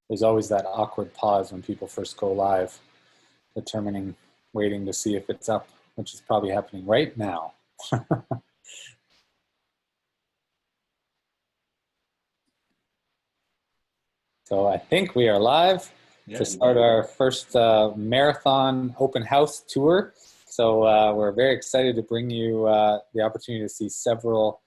there's always that awkward pause when people first go live, waiting to see if it's up, which is probably happening right now. So I think we are live to start our first marathon open house tour. So we're very excited to bring you the opportunity to see several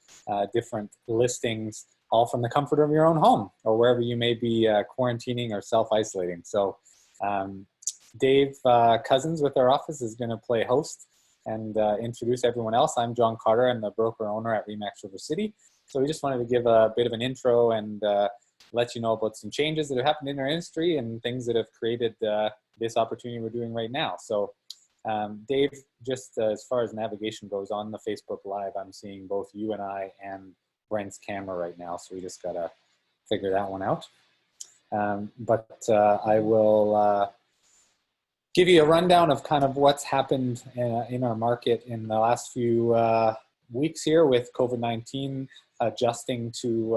different listings, all from the comfort of your own home or wherever you may be quarantining or self-isolating. So Dave Cousins with our office is going to play host and introduce everyone else. I'm John Carter. I'm the broker owner at RE/MAX River City. So we just wanted to give a bit of an intro and let you know about some changes that have happened in our industry and things that have created this opportunity we're doing right now. So Dave, just as far as navigation goes on the Facebook Live, I'm seeing both you and I and Brent's camera right now. So we just got to figure that one out. But I will give you a rundown of kind of what's happened in our market in the last few weeks here with COVID-19 adjusting to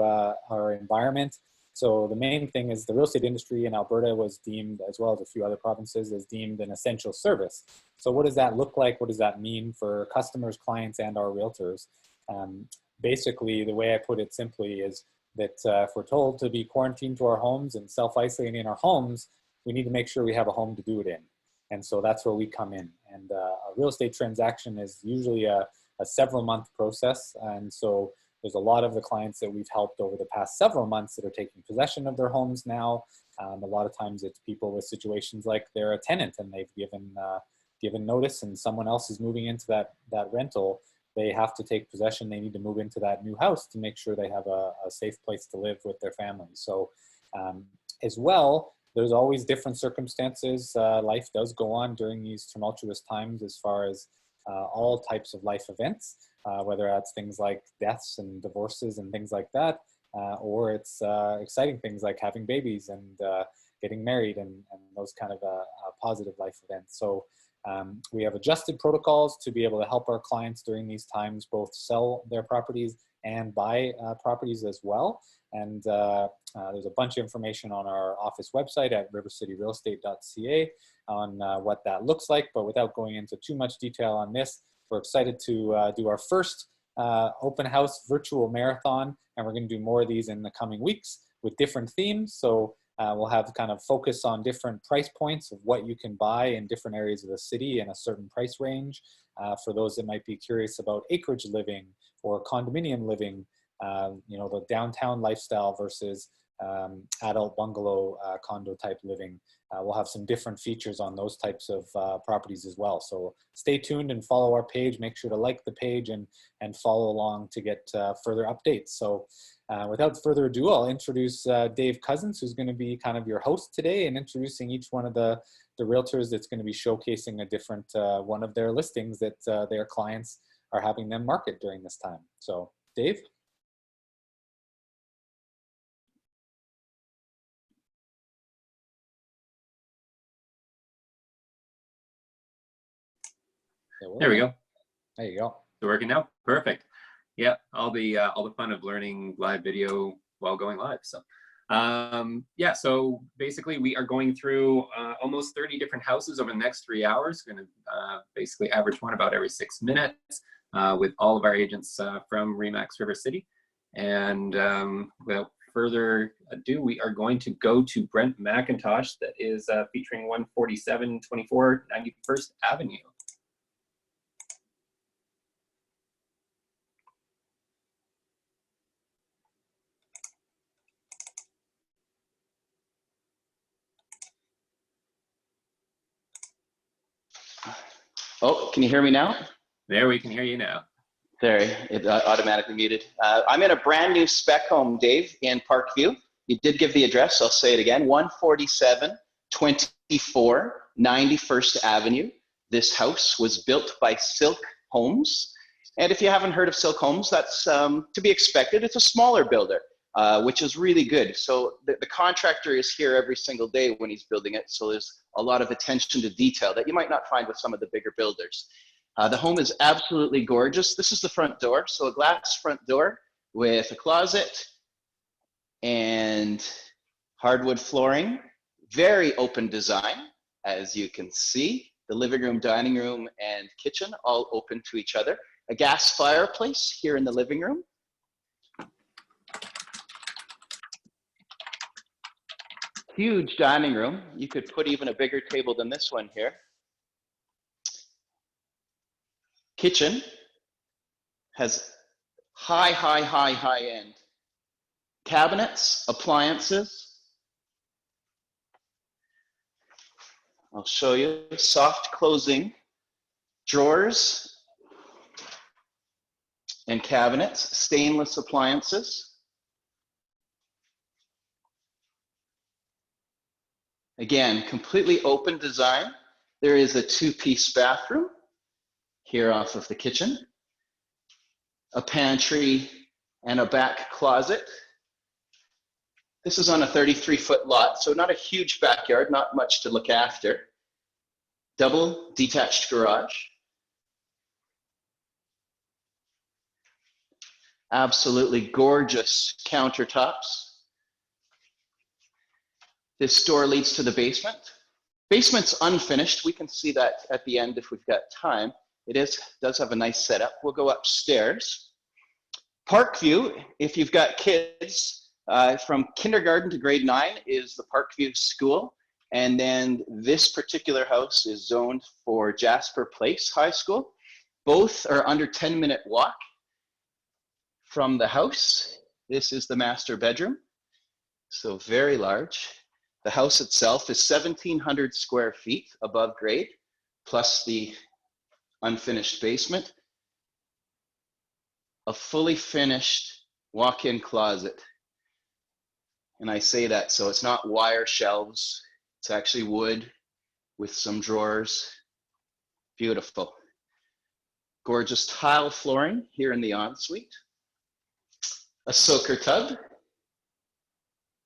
our environment. So the main thing is the real estate industry in Alberta was deemed, as well as a few other provinces, as deemed an essential service. So what does that look like? What does that mean for customers, clients, and our realtors? Basically, the way I put it simply is that if we're told to be quarantined to our homes and self-isolating in our homes, we need to make sure we have a home to do it in. And so that's where we come in. And a real estate transaction is usually a several-month process. And so there's a lot of the clients that we've helped over the past several months that are taking possession of their homes now. A lot of times it's people with situations like they're a tenant and they've given notice and someone else is moving into that rental. They have to take possession. They need to move into that new house to make sure they have a safe place to live with their family. So as well, there's always different circumstances. Life does go on during these tumultuous times as far as all types of life events. Whether that's things like deaths and divorces and things like that, or it's exciting things like having babies and getting married and those kind of positive life events. So we have adjusted protocols to be able to help our clients during these times both sell their properties and buy properties as well. And there's a bunch of information on our office website at rivercityrealestate.ca on what that looks like. But without going into too much detail on this, we're excited to do our first open house virtual marathon, and we're going to do more of these in the coming weeks with different themes. So we'll have kind of focus on different price points of what you can buy in different areas of the city in a certain price range. For those that might be curious about acreage living or condominium living, the downtown lifestyle versus adult bungalow condo type living. We'll have some different features on those types of properties as well. So stay tuned and follow our page. Make sure to like the page and follow along to get further updates. So without further ado, I'll introduce Dave Cousins, who's going to be kind of your host today and introducing each one of the realtors that's going to be showcasing a different one of their listings that their clients are having them market during this time. So Dave? There we go. There you go. It's working now. Perfect. Yeah, all the fun of learning live video while going live. So yeah, so basically we are going through almost 30 different houses over the next 3 hours. Going to basically average one about every 6 minutes with all of our agents from RE/MAX River City. And without further ado, we are going to go to Brent McIntosh that is featuring 14724 91st Avenue. Oh, can you hear me now? There, we can hear you now. There, it automatically muted. I'm in a brand new spec home, Dave, in Parkview. You did give the address, I'll say it again, 14724 91st Avenue. This house was built by Silk Homes. And if you haven't heard of Silk Homes, that's to be expected. It's a smaller builder, which is really good. So the contractor is here every single day when he's building it. So there's a lot of attention to detail that you might not find with some of the bigger builders. The home is absolutely gorgeous. This is the front door. So a glass front door with a closet and Hardwood flooring, very open design, as you can see. The living room, dining room, and kitchen all open to each other. A gas fireplace here in the living room. Huge dining room. You could put even a bigger table than this one here. Kitchen has high end cabinets, appliances. I'll show you soft closing drawers and cabinets, stainless appliances. Again, completely open design. There is a two-piece bathroom here off of the kitchen, a pantry and a back closet. This is on a 33-foot lot, so not a huge backyard, not much to look after. Double detached garage. Absolutely gorgeous countertops. This door leads to the basement. Basement's unfinished. We can see that at the end if we've got time. It does have a nice setup. We'll go upstairs. Park view, if you've got kids, from kindergarten to grade 9 is the Parkview School. And then this particular house is zoned for Jasper Place High School. Both are under 10-minute walk from the house. This is the master bedroom, so very large. The house itself is 1,700 square feet above grade, plus the unfinished basement. A fully finished walk-in closet. And I say that so it's not wire shelves, it's actually wood with some drawers. Beautiful. Gorgeous tile flooring here in the ensuite. A soaker tub.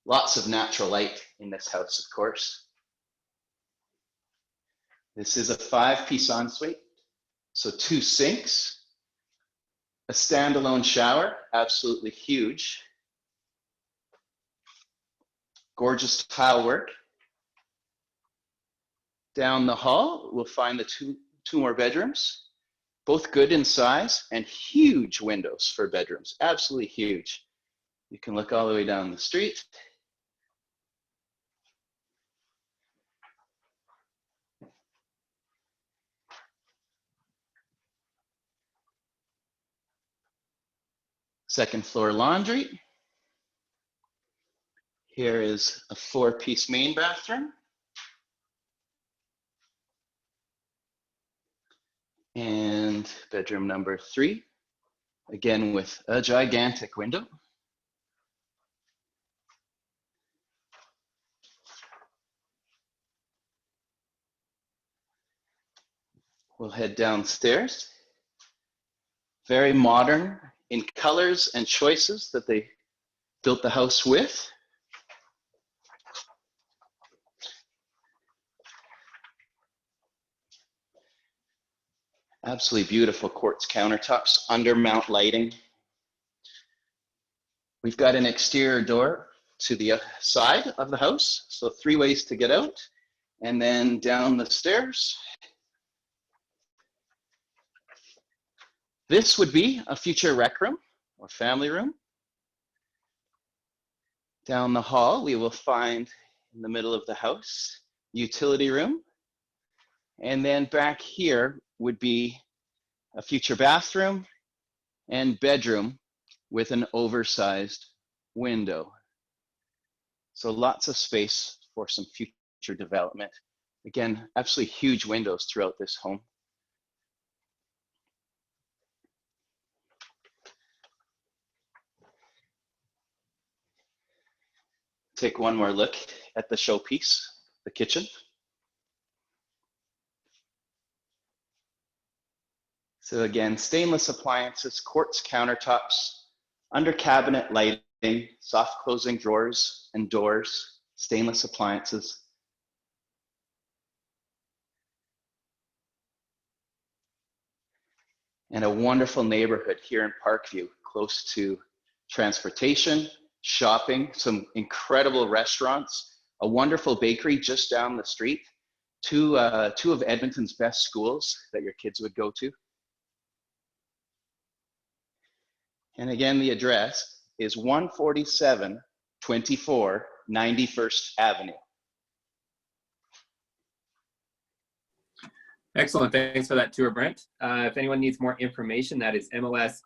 Lots of natural light in this house, of course. This is a 5-piece ensuite, so 2 sinks, a standalone shower, absolutely huge. Gorgeous tile work. Down the hall, we'll find the two more bedrooms, both good in size and huge windows for bedrooms, absolutely huge. You can look all the way down the street. Second floor laundry. Here is a 4-piece main bathroom. And bedroom number 3, again with a gigantic window. We'll head downstairs. Very modern in colors and choices that they built the house with. Absolutely beautiful quartz countertops, undermount lighting. We've got an exterior door to the side of the house, so 3 ways to get out, and then down the stairs. This would be a future rec room or family room. Down the hall, we will find in the middle of the house, utility room. And then back here would be a future bathroom and bedroom with an oversized window. So lots of space for some future development. Again, absolutely huge windows throughout this home. Take one more look at the showpiece, the kitchen. So again, stainless appliances, quartz countertops, under cabinet lighting, soft closing drawers and doors, stainless appliances. And a wonderful neighborhood here in Parkview, close to transportation, shopping, some incredible restaurants, a wonderful bakery just down the street, two of Edmonton's best schools that your kids would go to. And again, the address is 14724 91st Avenue. Excellent. Thanks for that tour, Brent. If anyone needs more information, that is MLS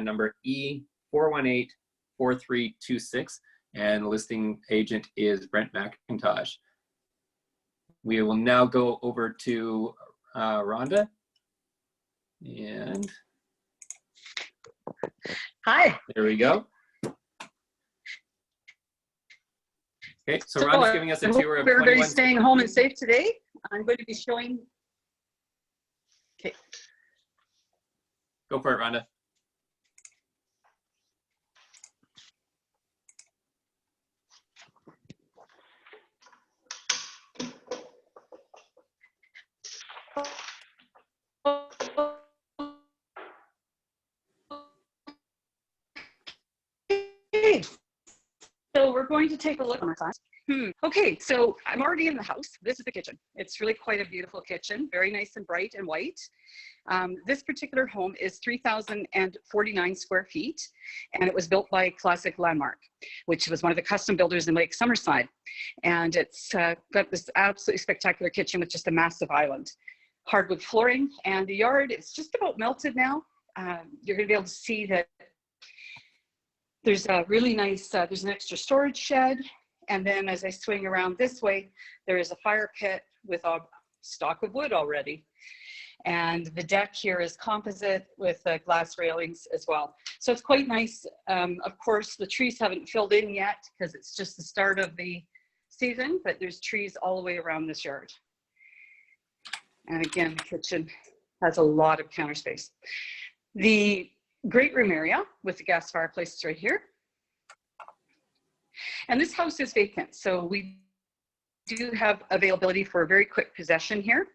number E418-4326, and the listing agent is Brent McIntosh. We will now go over to Rhonda. And hi. There we go. Okay, so Rhonda's giving us a tour of everybody's staying home and safe today. I'm going to be showing. Okay. Go for it, Rhonda. Okay. So we're going to take a look at my class. Okay, so I'm already in the house. This is the kitchen. It's really quite a beautiful kitchen, very nice and bright and white. This particular home is 3,049 square feet, and it was built by Classic Landmark, which was one of the custom builders in Lake Summerside. And it's got this absolutely spectacular kitchen with just a massive island. Hardwood flooring, and the yard is just about melted now. You're gonna be able to see that there's a really nice, there's an extra storage shed. And then as I swing around this way, there is a fire pit with a stock of wood already. And the deck here is composite with glass railings as well. So it's quite nice. Of course, the trees haven't filled in yet because it's just the start of the season, but there's trees all the way around this yard. And again, the kitchen has a lot of counter space. The great room area with the gas fireplace is right here. And this house is vacant, so we do have availability for a very quick possession here.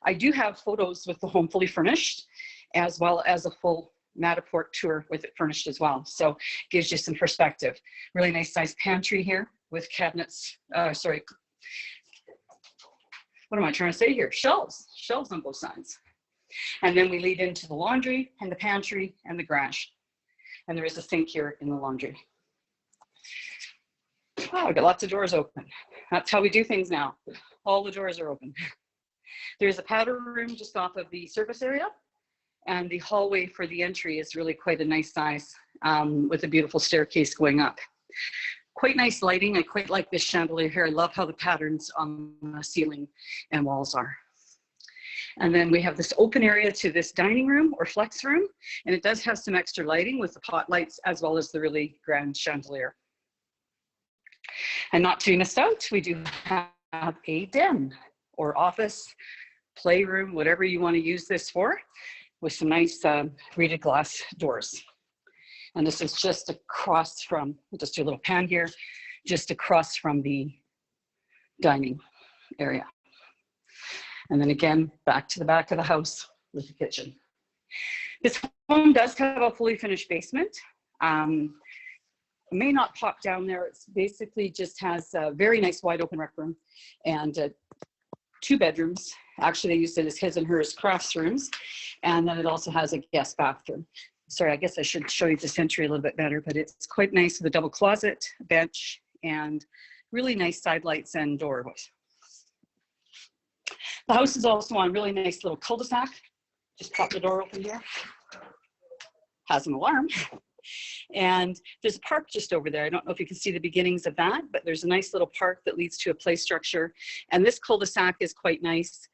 I do have photos with the home fully furnished, as well as a full Matterport tour with it furnished as well. So it gives you some perspective. Really nice sized pantry here with cabinets, sorry, what am I trying to say here? Shelves on both sides. And then we lead into the laundry and the pantry and the garage. And there is a sink here in the laundry. Oh, we've got lots of doors open. That's how we do things now. All the doors are open. There's a powder room just off of the service area, and the hallway for the entry is really quite a nice size with a beautiful staircase going up. Quite nice lighting. I quite like this chandelier here. I love how the patterns on the ceiling and walls are. And then we have this open area to this dining room or flex room, and it does have some extra lighting with the pot lights as well as the really grand chandelier. And not to be missed out, we do have a den or office, playroom, whatever you want to use this for, with some nice reeded glass doors. And this is just across from, we'll just do a little pan here, just across from the dining area. And then again, back to the back of the house with the kitchen. This home does have a fully finished basement. May not pop down there. It's basically just has a very nice wide open rec room and 2 bedrooms. Actually, they used it as his and hers crafts rooms. And then it also has a guest bathroom. Sorry, I guess I should show you this entry a little bit better, but it's quite nice with a double closet, bench, and really nice side lights and doorways. The house is also on really nice little cul-de-sac. Just pop the door open here. Has an alarm. And there's a park just over there. I don't know if you can see the beginnings of that, but there's a nice little park that leads to a play structure. And this cul-de-sac is quite nice.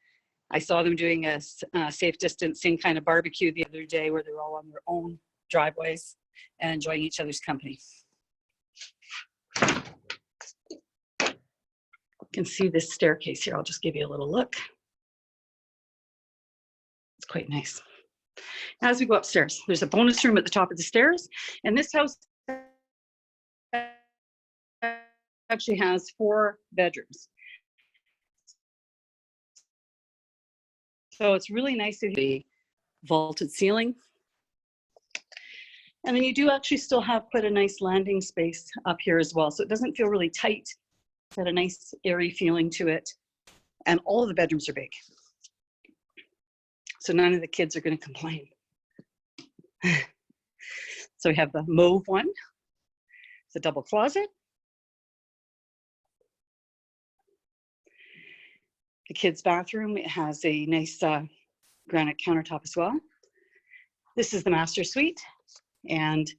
I saw them doing a safe distancing kind of barbecue the other day where they're all on their own driveways and enjoying each other's company. You can see this staircase here. I'll just give you a little look. It's quite nice. As we go upstairs, there's a bonus room at the top of the stairs, and this house actually has 4 bedrooms. So it's really nice to see the vaulted ceiling. And then you do actually still have quite a nice landing space up here as well. So it doesn't feel really tight. It's got a nice airy feeling to it. And all of the bedrooms are big. So none of the kids are going to complain. So we have the mauve one. It's a double closet. The kids' bathroom, it has a nice granite countertop as well. This is the master suite, and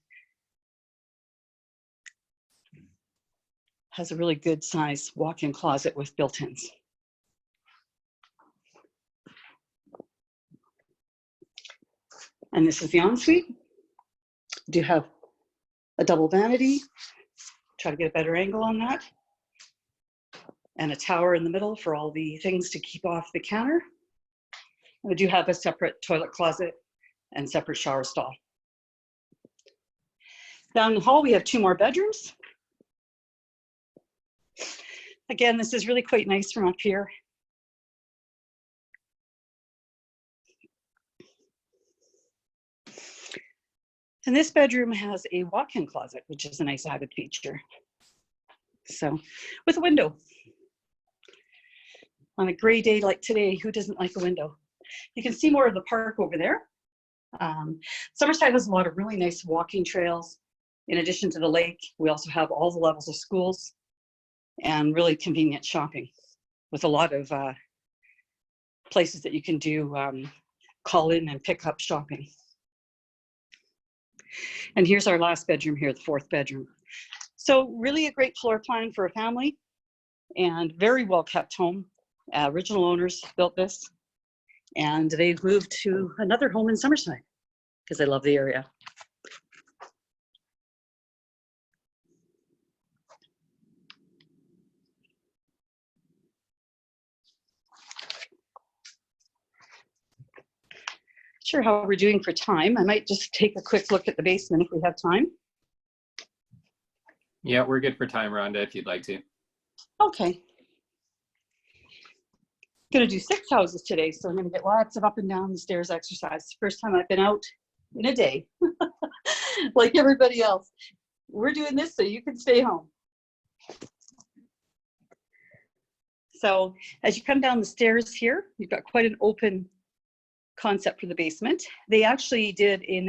has a really good size walk-in closet with built-ins. And this is the ensuite. Do have a double vanity. Try to get a better angle on that. And a tower in the middle for all the things to keep off the counter. And we do have a separate toilet closet and separate shower stall. Down the hall, we have 2 more bedrooms. Again, this is really quite nice from up here. And this bedroom has a walk-in closet, which is a nice added feature. So, with a window. On a gray day like today, who doesn't like a window? You can see more of the park over there. Summerside has a lot of really nice walking trails. In addition to the lake, we also have all the levels of schools and really convenient shopping with a lot of places that you can do call in and pick up shopping. And here's our last bedroom here, the 4th bedroom. So really a great floor plan for a family and very well kept home. Original owners built this and they've moved to another home in Summerside because they love the area. Sure how we're doing for time. I might just take a quick look at the basement if we have time. Yeah, we're good for time, Rhonda, if you'd like to. Okay. Going to do 6 houses today, so I'm going to get lots of up and down the stairs exercise. First time I've been out in a day, like everybody else. We're doing this so you can stay home. So as you come down the stairs here, you've got quite an open concept for the basement. They actually did an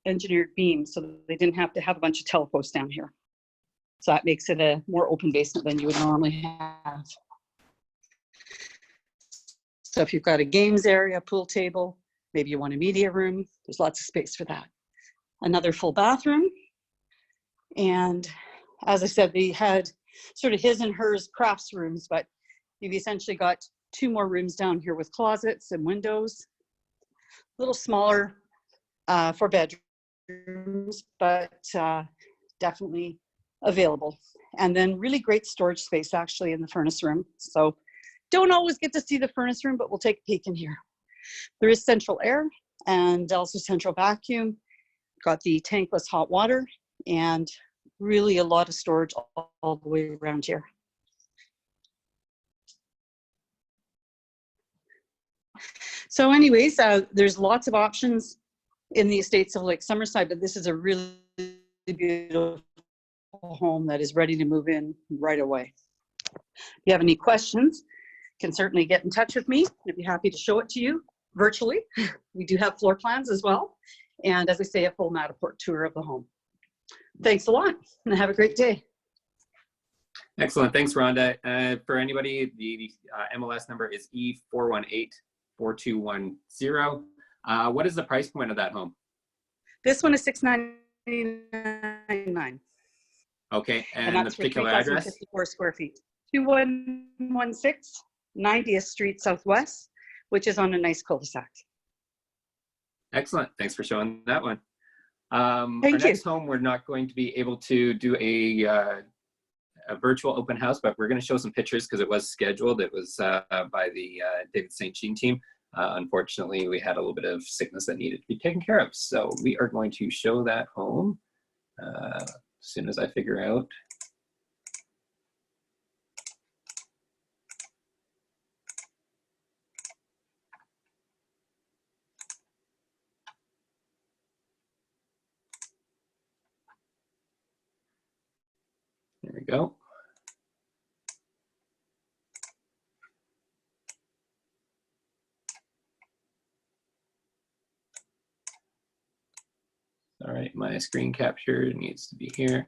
engineered beam so that they didn't have to have a bunch of teleposts down here. So that makes it a more open basement than you would normally have. So if you've got a games area, pool table, maybe you want a media room, there's lots of space for that. Another full bathroom. And as I said, they had sort of his and hers crafts rooms, but you've essentially got 2 more rooms down here with closets and windows. A little smaller for bedrooms, but definitely available. And then really great storage space actually in the furnace room. So don't always get to see the furnace room, but we'll take a peek in here. There is central air and also central vacuum. Got the tankless hot water and really a lot of storage all the way around here. So anyways, there's lots of options in the estates of Lake Summerside, but this is a really beautiful home that is ready to move in right away. If you have any questions, you can certainly get in touch with me. I'd be happy to show it to you virtually. We do have floor plans as well. And as I say, a full Matterport tour of the home. Thanks a lot and have a great day. Excellent. Thanks, Rhonda. For anybody, the MLS number is E418-4210. What is the price point of that home? This one is $699.9. Okay, and that's the particular address? 3,054 square feet. 2116 90th Street Southwest, which is on a nice cul-de-sac. Excellent. Thanks for showing that one. Thank you. Next home, we're not going to be able to do a virtual open house, but we're going to show some pictures because it was scheduled. It was by the David St. Jean team. Unfortunately, we had a little bit of sickness that needed to be taken care of. So we are going to show that home as soon as I figure out. we go. All right, my screen capture needs to be here.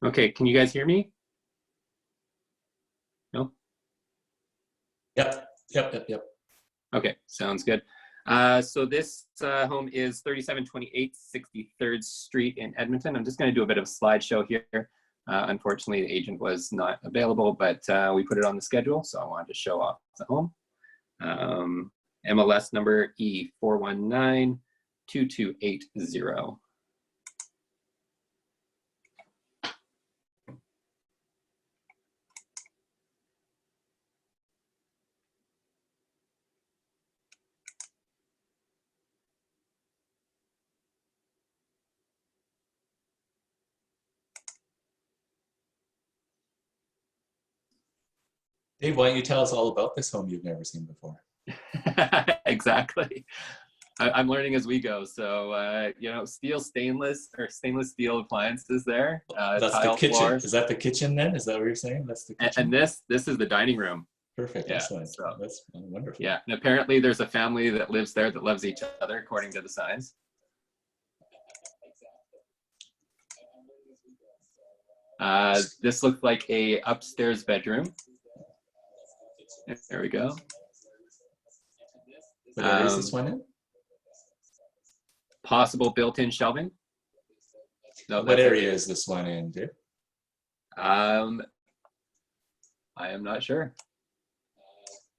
Okay, can you guys hear me? No? Yep. Okay, sounds good. So this home is 3728 63rd Street in Edmonton. I'm just going to do a bit of a slideshow here. Unfortunately, the agent was not available, but we put it on the schedule, so I wanted to show off the home. MLS number E4192280. Dave, why don't you tell us all about this home you've never seen before? Exactly. I'm learning as we go. So, you know, stainless steel appliances there. That's the kitchen. Floors. Is that the kitchen then? Is that what you're saying? That's the kitchen. And this is the dining room. Perfect. Yeah, Excellent. so, that's wonderful. Yeah, and apparently there's a family that lives there that loves each other, according to the signs. This looks like a upstairs bedroom. There we go. What area is this one in? Possible built-in shelving. No, what area is this one in, Dave? I am not sure.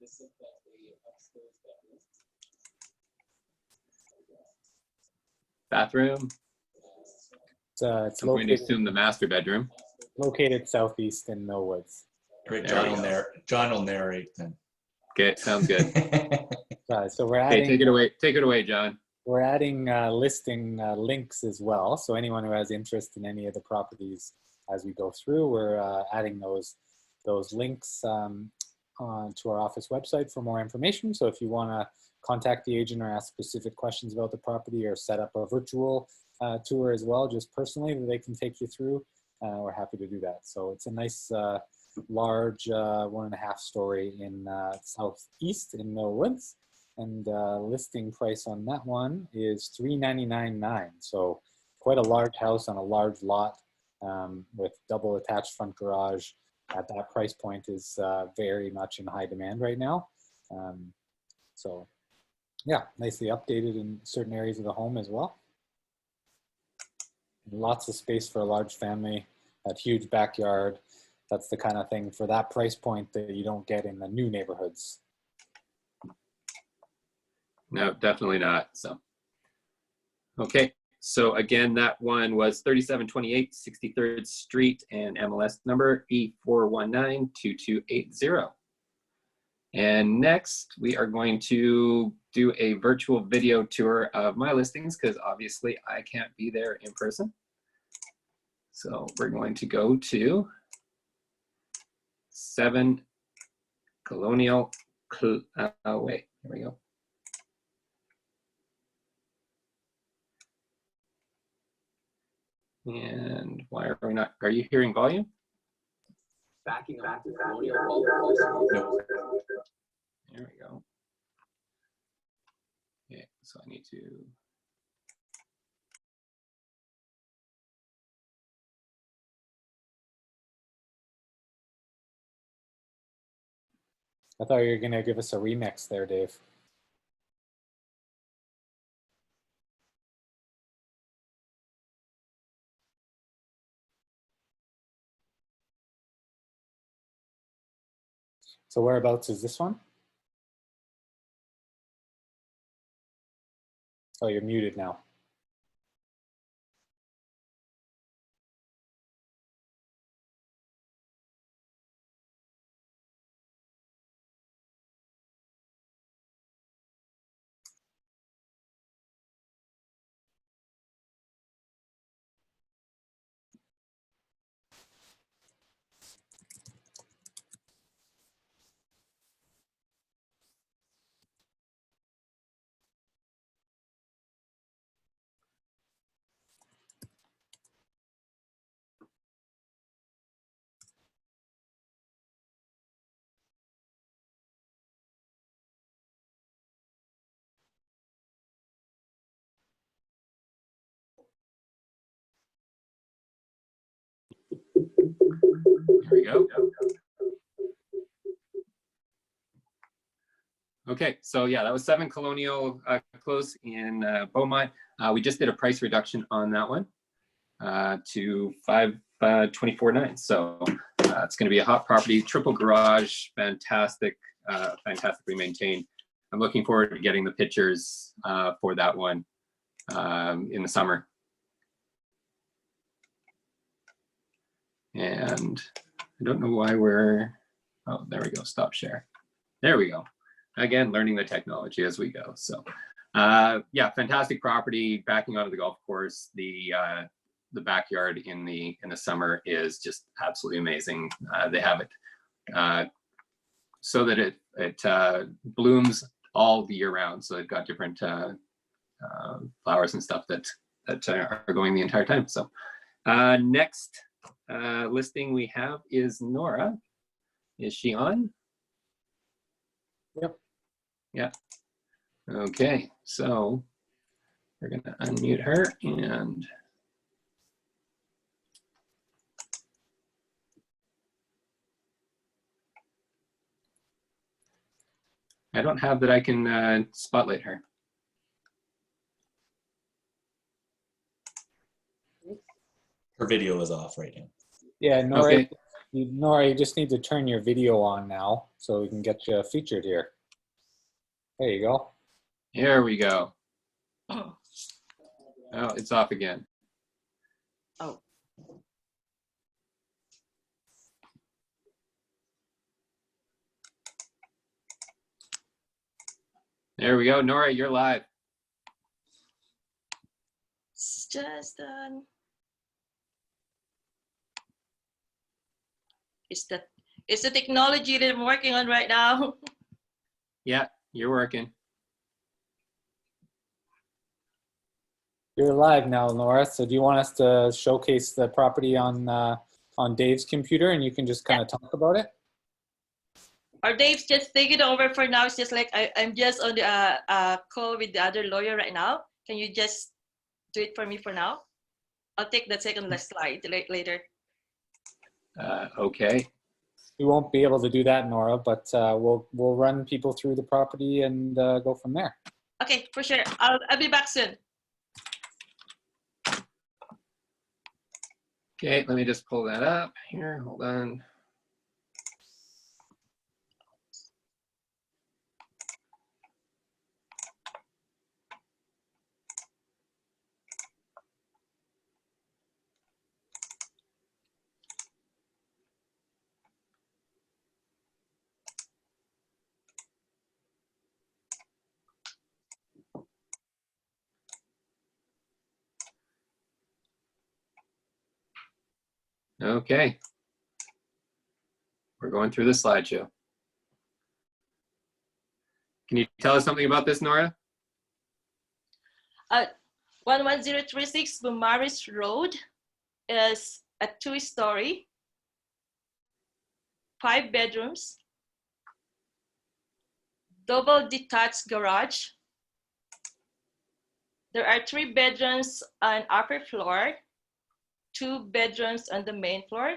I'm Bathroom. Going to assume the master bedroom. Located southeast in Millwoods. Great, John will narrate then. Okay, sounds good. So we're adding. Okay, take it away, John. We're adding listing links as well. So anyone who has interest in any of the properties as we go through, we're adding those links onto our office website for more information. So if you want to contact the agent or ask specific questions about the property or set up a virtual tour as well, just personally, that they can take you through, we're happy to do that. So it's a nice large 1.5 story in southeast in Millwoods. And listing price on that one is $399,900. So quite a large house on a large lot with double attached front garage at that price point is very much in high demand right now. So yeah, nicely updated in certain areas of the home as well. Lots of space for a large family, that huge backyard. That's the kind of thing for that price point that you don't get in the new neighborhoods. No, definitely not. So, okay. So again, that one was 3728 63rd Street and MLS number E4192280. And next, we are going to do a virtual video tour of my listings because obviously I can't be there in person. So we're going to go to 7 Colonial Way. Here we go. And why are we not? Are you hearing volume? Backing up to Colonial. There we go. Okay, so I need to. I thought you were going to give us a remix there, Dave. So whereabouts is this one? Oh, you're muted now. we go. Okay, so yeah, that was 7 Colonial Close in Beaumont. We just did a price reduction on that one to $524,900. So it's going to be a hot property, triple garage, fantastic, fantastically maintained. I'm looking forward to getting the pictures for that one in the summer. And I don't know why we're, oh, there we go, stop share. There we go. Again, learning the technology as we go. So yeah, fantastic property backing onto the golf course. The backyard in the summer is just absolutely amazing. They have it so that it blooms all the year round. So they've got different flowers and stuff that are going the entire time. So next listing we have is Nora. Is she on? Yep. Yeah. Okay, so we're gonna unmute her and I don't have that I can spotlight her. Her video is off right now. Yeah, Nora, Okay. Nora, you just need to turn your video on now so we can get you featured here. There you go. Here we go. Oh. Oh, it's off again. Oh. There we go. Nora, you're live. It's just done. It's the technology that I'm working on right now. Yeah, you're working. You're live now, Nora. So do you want us to showcase the property on Dave's computer and you can just kind of talk about it? Or Dave's just take it over for now. It's just like I'm just on the call with the other lawyer right now. Can you just do it for me for now? I'll take the second last slide later. Okay. We won't be able to do that, Nora, but we'll run people through the property and go from there. Okay, for sure. I'll be back soon. Okay, let me just pull that up here. Hold on. Okay. We're going through the slideshow. Can you tell us something about this, Nora? 11036 Bumaris Road is a 2-story, 5 bedrooms, double detached garage. There are 3 bedrooms on upper floor, 2 bedrooms on the main floor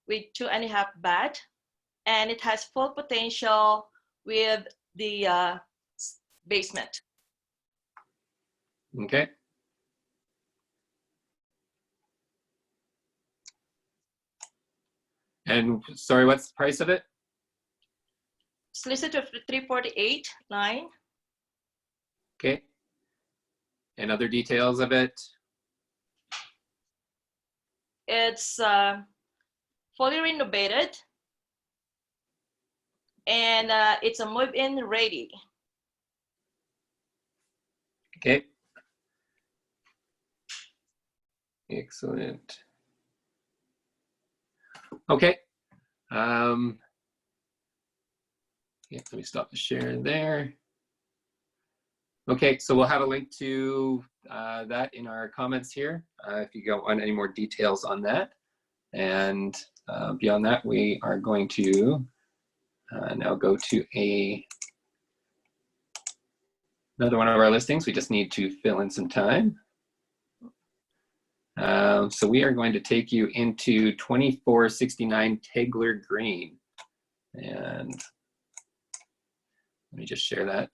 with 2.5 baths, and it has full potential with the basement. Okay. And sorry, what's the price of it? It's listed for $348,900. Okay. And other details of it? It's fully renovated, and it's a move-in ready. Okay. Excellent. Okay. Yeah, let me stop the share there. Okay, so we'll have a link to that in our comments here if you want any more details on that. And beyond that, we are going to now go to another one of our listings. We just need to fill in some time. So we are going to take you into 2469 Tegler Green. And let me just share that.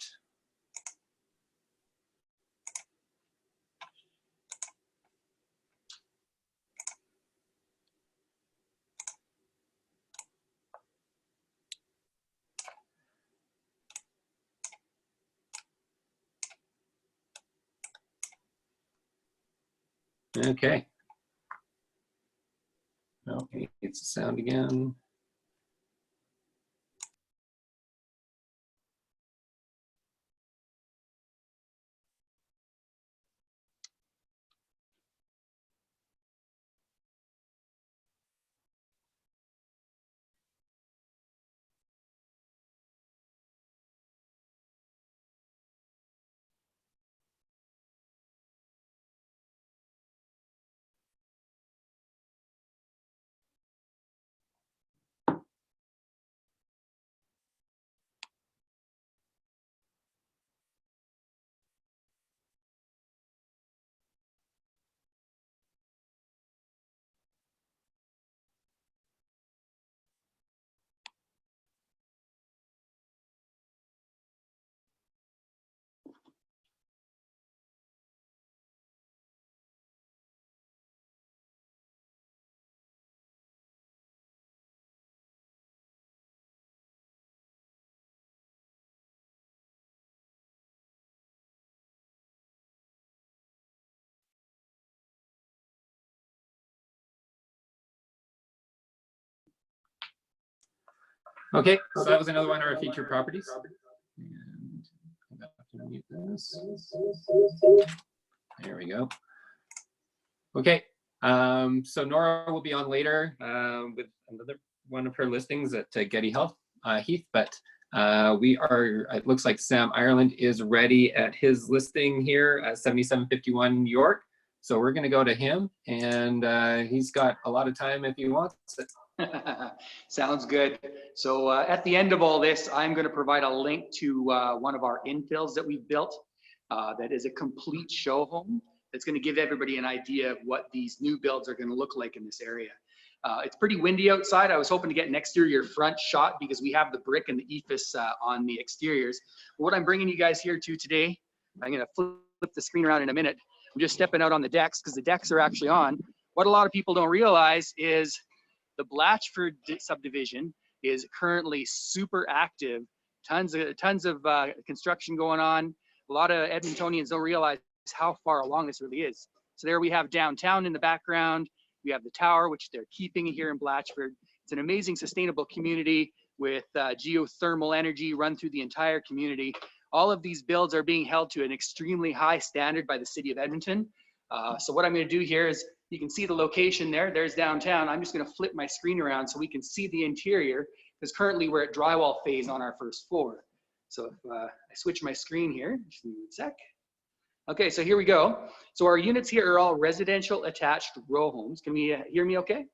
Okay. Oh, it's the sound again. Okay, so that was another one of our featured properties. And I'm gonna have to mute this. There we go. Okay, so Nora will be on later with another one of her listings at Getty Heath, but we are, it looks like Sam Ireland is ready at his listing here at 7751 York. So we're gonna go to him, and he's got a lot of time if he wants it. Sounds good. So at the end of all this, I'm going to provide a link to one of our infills that we've built that is a complete show home that's going to give everybody an idea of what these new builds are going to look like in this area. It's pretty windy outside. I was hoping to get an exterior front shot because we have the brick and the ephes on the exteriors. But what I'm bringing you guys here to today, I'm going to flip the screen around in a minute. I'm just stepping out on the decks because the decks are actually on. What a lot of people don't realize is the Blatchford subdivision is currently super active. Tons of construction going on. A lot of Edmontonians don't realize how far along this really is. So there we have downtown in the background. We have the tower, which they're keeping here in Blatchford. It's an amazing sustainable community with geothermal energy run through the entire community. All of these builds are being held to an extremely high standard by the city of Edmonton. So what I'm going to do here is, you can see the location there. There's downtown. I'm just going to flip my screen around so we can see the interior, because currently we're at drywall phase on our first floor. So if I switch my screen here, just give me a sec. Okay, so here we go. So our units here are all residential attached row homes. Can we hear me okay?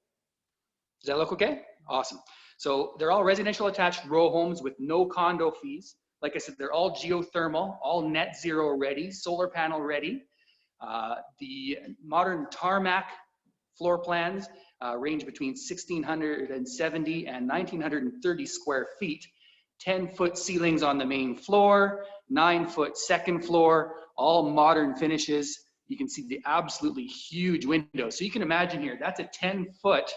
Does that look okay? Awesome. So they're all residential attached row homes with no condo fees. Like I said, they're all geothermal, all net zero ready, solar panel ready. The modern tarmac floor plans range between 1,670 and 1,930 square feet. 10-foot ceilings on the main floor, 9-foot second floor, all modern finishes. You can see the absolutely huge window. So you can imagine here, that's a 10-foot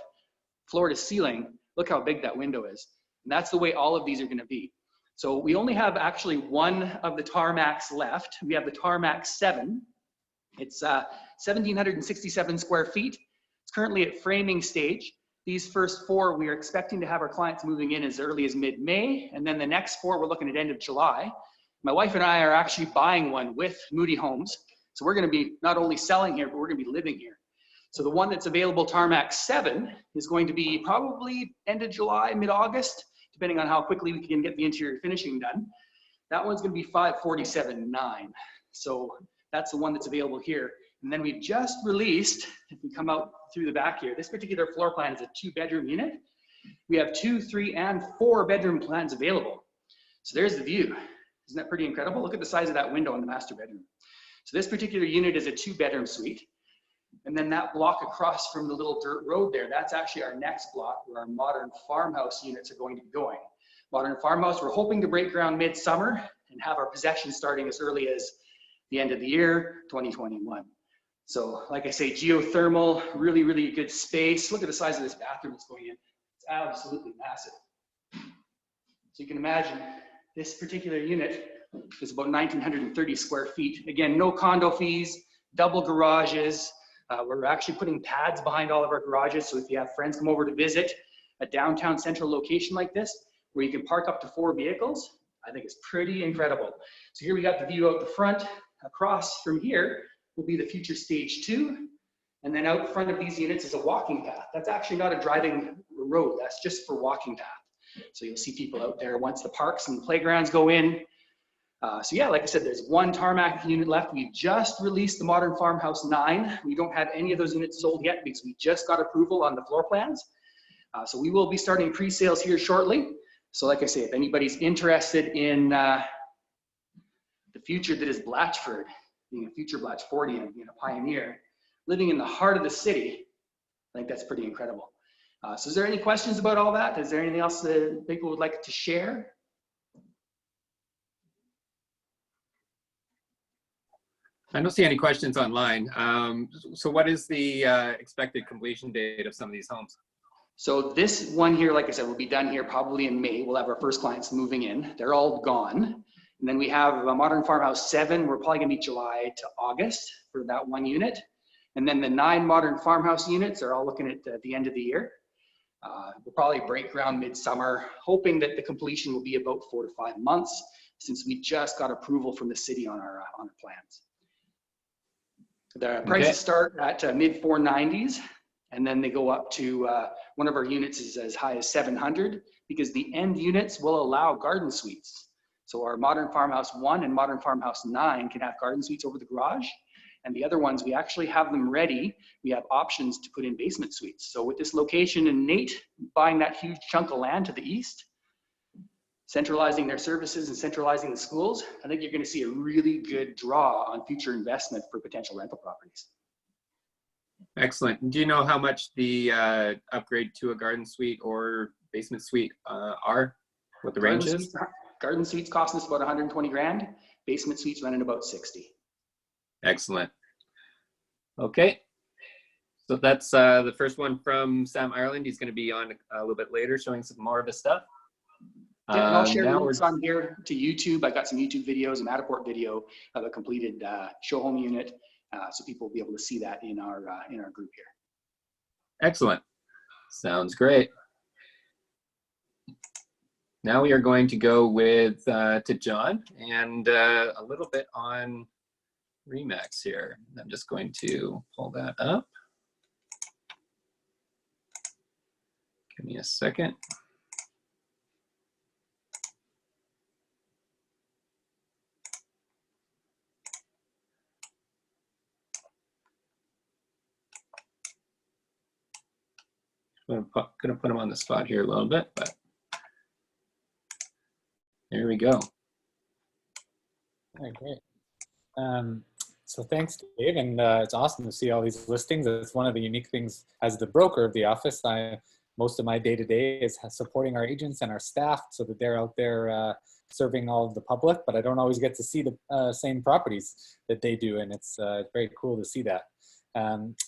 floor to ceiling. Look how big that window is. And that's the way all of these are going to be. So we only have actually one of the tarmacs left. We have the tarmac 7. It's 1,767 square feet. It's currently at framing stage. These first 4, we are expecting to have our clients moving in as early as mid-May, and then the next 4, we're looking at end of July. My wife and I are actually buying one with Moody Homes. So we're gonna be not only selling here, but we're gonna be living here. So the one that's available, tarmac 7, is going to be probably end of July, mid-August, depending on how quickly we can get the interior finishing done. That one's gonna be 547.9. So that's the one that's available here. And then we've just released, if we come out through the back here, this particular floor plan is a 2-bedroom unit. We have 2, 3, and 4 bedroom plans available. So there's the view. Isn't that pretty incredible? Look at the size of that window in the master bedroom. So this particular unit is a 2-bedroom suite. And then that block across from the little dirt road there, that's actually our next block where our modern farmhouse units are going to be going. Modern farmhouse, we're hoping to break ground midsummer and have our possession starting as early as the end of the year, 2021. So like I say, geothermal, really, really good space. Look at the size of this bathroom that's going in. It's absolutely massive. So you can imagine this particular unit is about 1,930 square feet. Again, no condo fees, double garages. We're actually putting pads behind all of our garages. So if you have friends come over to visit a downtown central location like this, where you can park up to 4 vehicles, I think it's pretty incredible. So here we got the view out the front. Across from here will be the future stage 2. And then out front of these units is a walking path. That's actually not a driving road. That's just for walking path. So you'll see people out there once the parks and the playgrounds go in. So yeah, like I said, there's 1 tarmac unit left. We've just released the Modern Farmhouse 9. We don't have any of those units sold yet because we just got approval on the floor plans. So we will be starting pre-sales here shortly. So like I say, if anybody's interested in the future that is Blatchford, being a future Blatchfordian, a pioneer, living in the heart of the city, I think that's pretty incredible. So is there any questions about all that? Is there anything else that people would like to share? I don't see any questions online. So what is the expected completion date of some of these homes? So this one here, like I said, will be done here probably in May. We'll have our first clients moving in. They're all gone. And then we have a Modern Farmhouse 7. We're probably gonna be July to August for that 1 unit. And then the 9 Modern Farmhouse units are all looking at the end of the year. We'll probably break ground midsummer, hoping that the completion will be about 4 to 5 months, since we just got approval from the city on our plans. The prices start at mid 490s, and then they go up to one of our units is as high as 700, because the end units will allow garden suites. So our Modern Farmhouse 1 and Modern Farmhouse 9 can have garden suites over the garage. And the other ones, we actually have them ready. We have options to put in basement suites. So with this location and Nate buying that huge chunk of land to the east, centralizing their services and centralizing the schools, I think you're going to see a really good draw on future investment for potential rental properties. Excellent. Do you know how much the upgrade to a garden suite or basement suite are? What the range is? Garden suites cost us about 120 grand. Basement suites running about 60. Excellent. Okay. So that's the first one from Sam Ireland. He's going to be on a little bit later showing some more of his stuff. Yeah, and I'll share links on here to YouTube. I got some YouTube videos, a Matterport video of a completed show home unit, so people will be able to see that in our group here. Excellent. Sounds great. Now we are going to go with to John and a little bit on Remax here. I'm just going to pull that up. Give me a second. I'm gonna put him on the spot here a little bit, but there we go. All right, great. So thanks, Dave, and it's awesome to see all these listings. It's one of the unique things as the broker of the office. Most of my day-to-day is supporting our agents and our staff so that they're out there serving all of the public, but I don't always get to see the same properties that they do, and it's very cool to see that.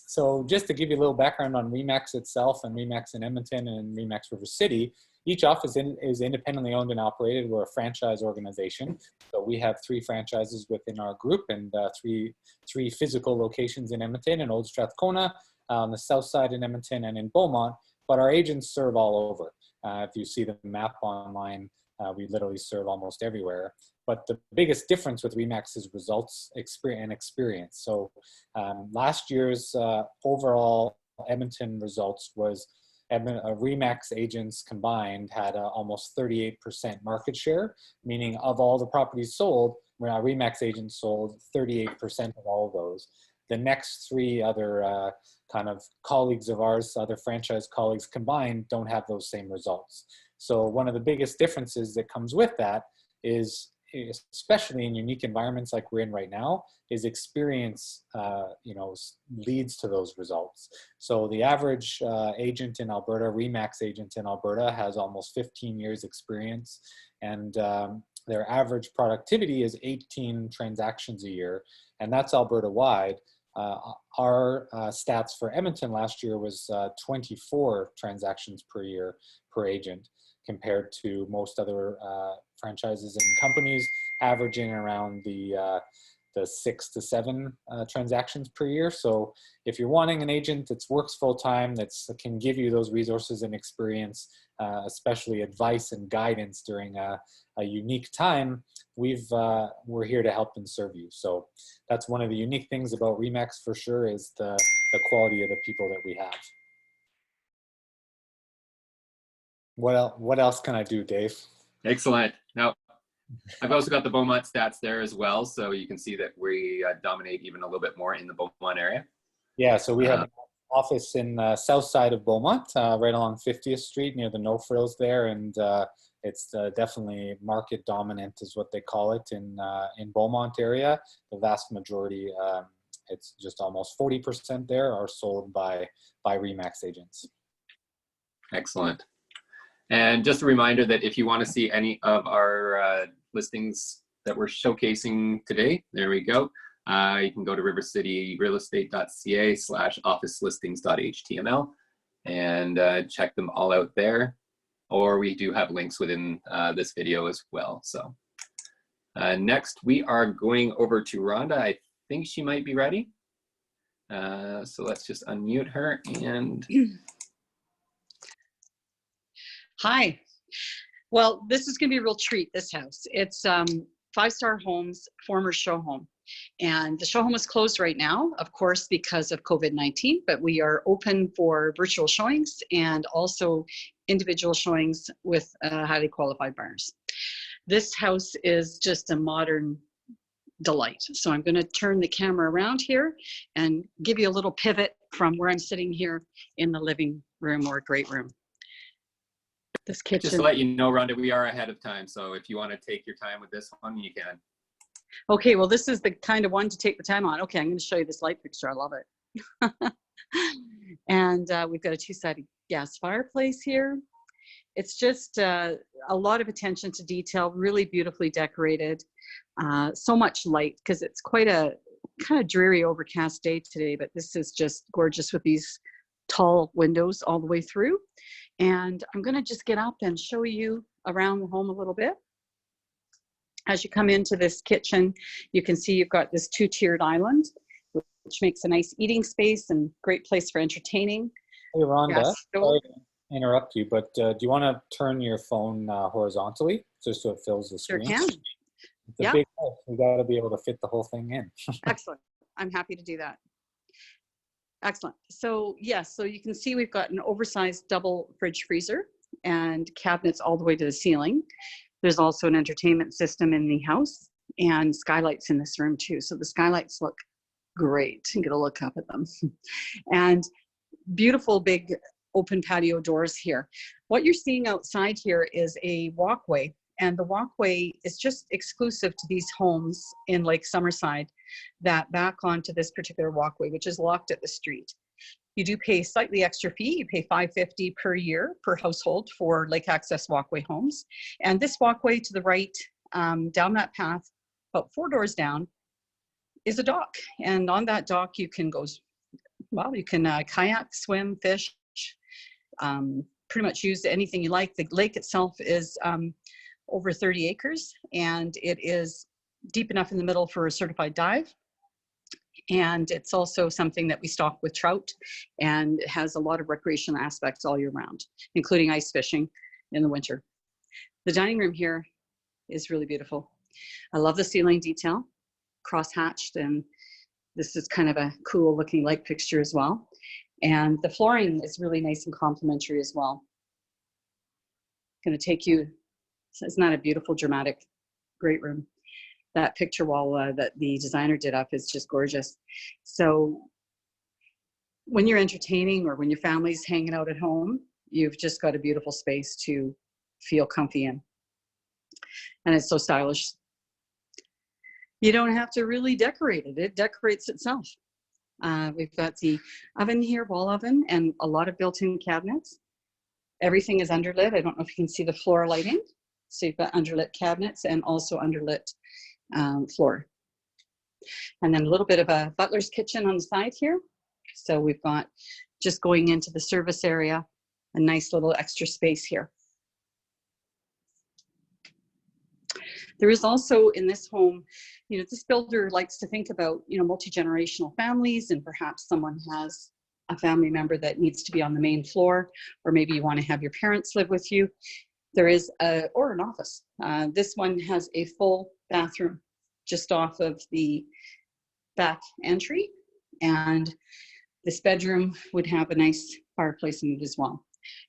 So just to give you a little background on Remax itself and Remax in Edmonton and Remax River City, each office is independently owned and operated. We're a franchise organization. So we have 3 franchises within our group and three physical locations in Edmonton and Old Strathcona, on the south side in Edmonton and in Beaumont, but our agents serve all over. If you see the map online, we literally serve almost everywhere. But the biggest difference with Remax is results and experience. So last year's overall Edmonton results was Remax agents combined had almost 38% market share, meaning of all the properties sold, Remax agents sold 38% of all of those. The next 3 other kind of colleagues of ours, other franchise colleagues combined, don't have those same results. So one of the biggest differences that comes with that is especially in unique environments like we're in right now, is experience, leads to those results. So the average agent in Alberta, RE/MAX agent in Alberta, has almost 15 years experience, and their average productivity is 18 transactions a year, and that's Alberta-wide. Our stats for Edmonton last year was 24 transactions per year per agent, compared to most other franchises and companies averaging around the 6 to 7 transactions per year. So if you're wanting an agent that works full-time, that can give you those resources and experience, especially advice and guidance during a unique time, we're here to help and serve you. So that's one of the unique things about RE/MAX for sure, is the quality of the people that we have. What else can I do, Dave? Excellent. Now, I've also got the Beaumont stats there as well, so you can see that we dominate even a little bit more in the Beaumont area. Yeah, so we have an office in south side of Beaumont, right along 50th Street near the No Frills there, and it's definitely market dominant is what they call it in Beaumont area. The vast majority, it's just almost 40% there, are sold by RE/MAX agents. Excellent. And just a reminder that if you want to see any of our listings that we're showcasing today, there we go. You can go to rivercityrealestate.ca/officelistings.html and check them all out there. Or we do have links within this video as well. So next we are going over to Rhonda. I think she might be ready. So let's just unmute her and... Hi. Well, this is going to be a real treat, this house. It's 5-star homes, former show home. And the show home is closed right now, of course, because of COVID-19, but we are open for virtual showings and also individual showings with highly qualified buyers. This house is just a modern delight. So I'm going to turn the camera around here and give you a little pivot from where I'm sitting here in the living room or great room. This kitchen. Just to let you know, Rhonda, we are ahead of time. So if you want to take your time with this one, you can. Okay, well, this is the kind of one to take the time on. Okay, I'm going to show you this light fixture. I love it. And we've got a 2-sided gas fireplace here. It's just a lot of attention to detail, really beautifully decorated. So much light because it's quite a kind of dreary, overcast day today, but this is just gorgeous with these tall windows all the way through. And I'm going to just get up and show you around the home a little bit. As you come into this kitchen, you can see you've got this 2-tiered island, which makes a nice eating space and great place for entertaining. Hey, Rhonda, sorry to interrupt you, but do you want to turn your phone horizontally just so it fills the screen? Sure can. It's a big house. We got to be able to fit the whole thing in. Excellent. I'm happy to do that. Excellent. So yes, so you can see we've got an oversized double fridge freezer and cabinets all the way to the ceiling. There's also an entertainment system in the house and skylights in this room too. So the skylights look great. You get a look up at them. And beautiful big open patio doors here. What you're seeing outside here is a walkway, and the walkway is just exclusive to these homes in Lake Summerside that back onto this particular walkway, which is locked at the street. You do pay slightly extra fee. You pay $5.50 per year per household for lake access walkway homes. And this walkway to the right, down that path, about 4 doors down, is a dock. And on that dock, you can go, well, you can kayak, swim, fish, pretty much use anything you like. The lake itself is over 30 acres, and it is deep enough in the middle for a certified dive. And it's also something that we stock with trout, and it has a lot of recreational aspects all year round, including ice fishing in the winter. The dining room here is really beautiful. I love the ceiling detail, cross-hatched, and this is kind of a cool looking light fixture as well. And the flooring is really nice and complimentary as well. Going to take you, isn't that a beautiful, dramatic, great room? That picture wall that the designer did up is just gorgeous. So when you're entertaining or when your family's hanging out at home, you've just got a beautiful space to feel comfy in. And it's so stylish. You don't have to really decorate it. It decorates itself. We've got the oven here, wall oven, and a lot of built-in cabinets. Everything is underlit. I don't know if you can see the floor lighting. So you've got underlit cabinets and also underlit floor. And then a little bit of a butler's kitchen on the side here. So we've got, just going into the service area, a nice little extra space here. There is also in this home, you know, this builder likes to think about, you know, multi-generational families, and perhaps someone has a family member that needs to be on the main floor, or maybe you want to have your parents live with you. There is or an office. This one has a full bathroom just off of the back entry, and this bedroom would have a nice fireplace in it as well.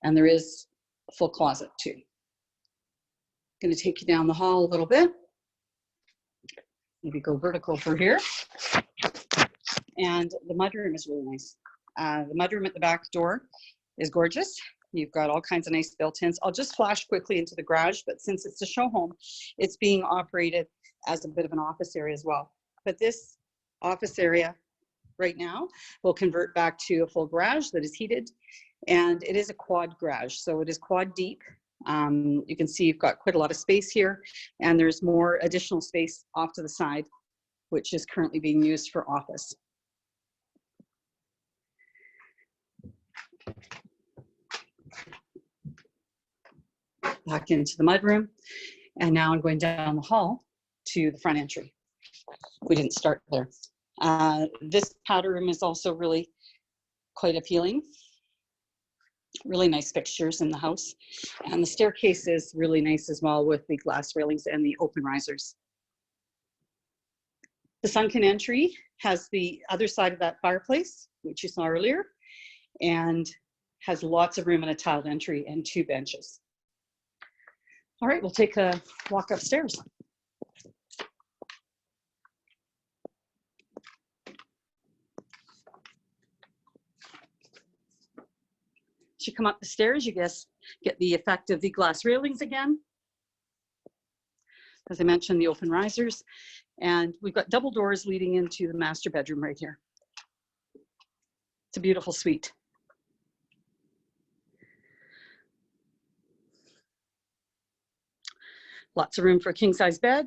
And there is a full closet too. Going to take you down the hall a little bit. Maybe go vertical for here. And the mudroom is really nice. The mudroom at the back door is gorgeous. You've got all kinds of nice built-ins. I'll just flash quickly into the garage, but since it's a show home, it's being operated as a bit of an office area as well. But this office area right now will convert back to a full garage that is heated, and it is a quad garage, so it is quad deep. You can see you've got quite a lot of space here, and there's more additional space off to the side, which is currently being used for office. Back into the mudroom, and now I'm going down the hall to the front entry. We didn't start there. This powder room is also really quite appealing. Really nice fixtures in the house, and the staircase is really nice as well with the glass railings and the open risers. The sunken entry has the other side of that fireplace, which you saw earlier, and has lots of room and a tiled entry and 2 benches. All right, we'll take a walk upstairs. As you come up the stairs, you get the effect of the glass railings again. As I mentioned, the open risers, and we've got double doors leading into the master bedroom right here. It's a beautiful suite. Lots of room for a king-size bed.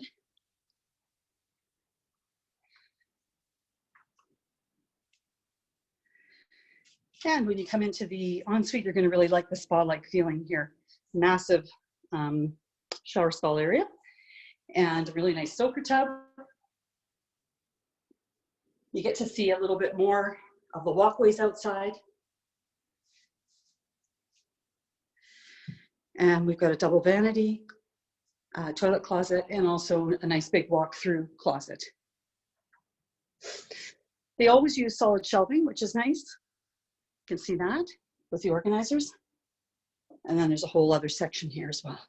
And when you come into the ensuite, you're going to really like the spa-like feeling here. Massive shower stall area, and a really nice soaker tub. You get to see a little bit more of the walkways outside. And we've got a double vanity, toilet closet, and also a nice big walk-through closet. They always use solid shelving, which is nice. You can see that with the organizers. And then there's a whole other section here as well.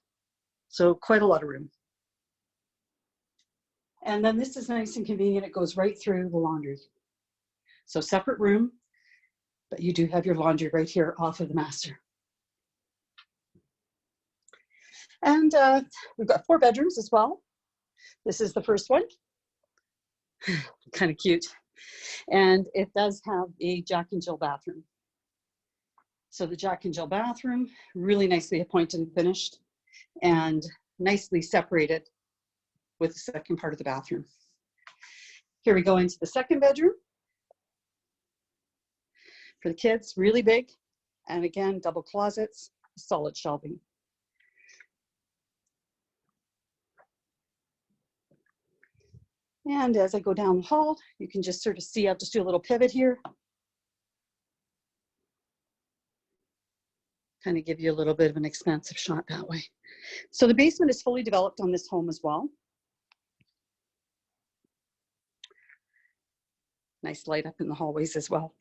So quite a lot of room. And then this is nice and convenient. It goes right through the laundry. So separate room, but you do have your laundry right here off of the master. And we've got 4 bedrooms as well. This is the first one. Kind of cute. And it does have a Jack and Jill bathroom. So the Jack and Jill bathroom, really nicely appointed and finished, and nicely separated with the second part of the bathroom. Here we go into the second bedroom. For the kids, really big. And again, double closets, solid shelving. And as I go down the hall, you can just sort of see, I'll just do a little pivot here. Kind of give you a little bit of an expansive shot that way. So the basement is fully developed on this home as well. Nice light up in the hallways as well.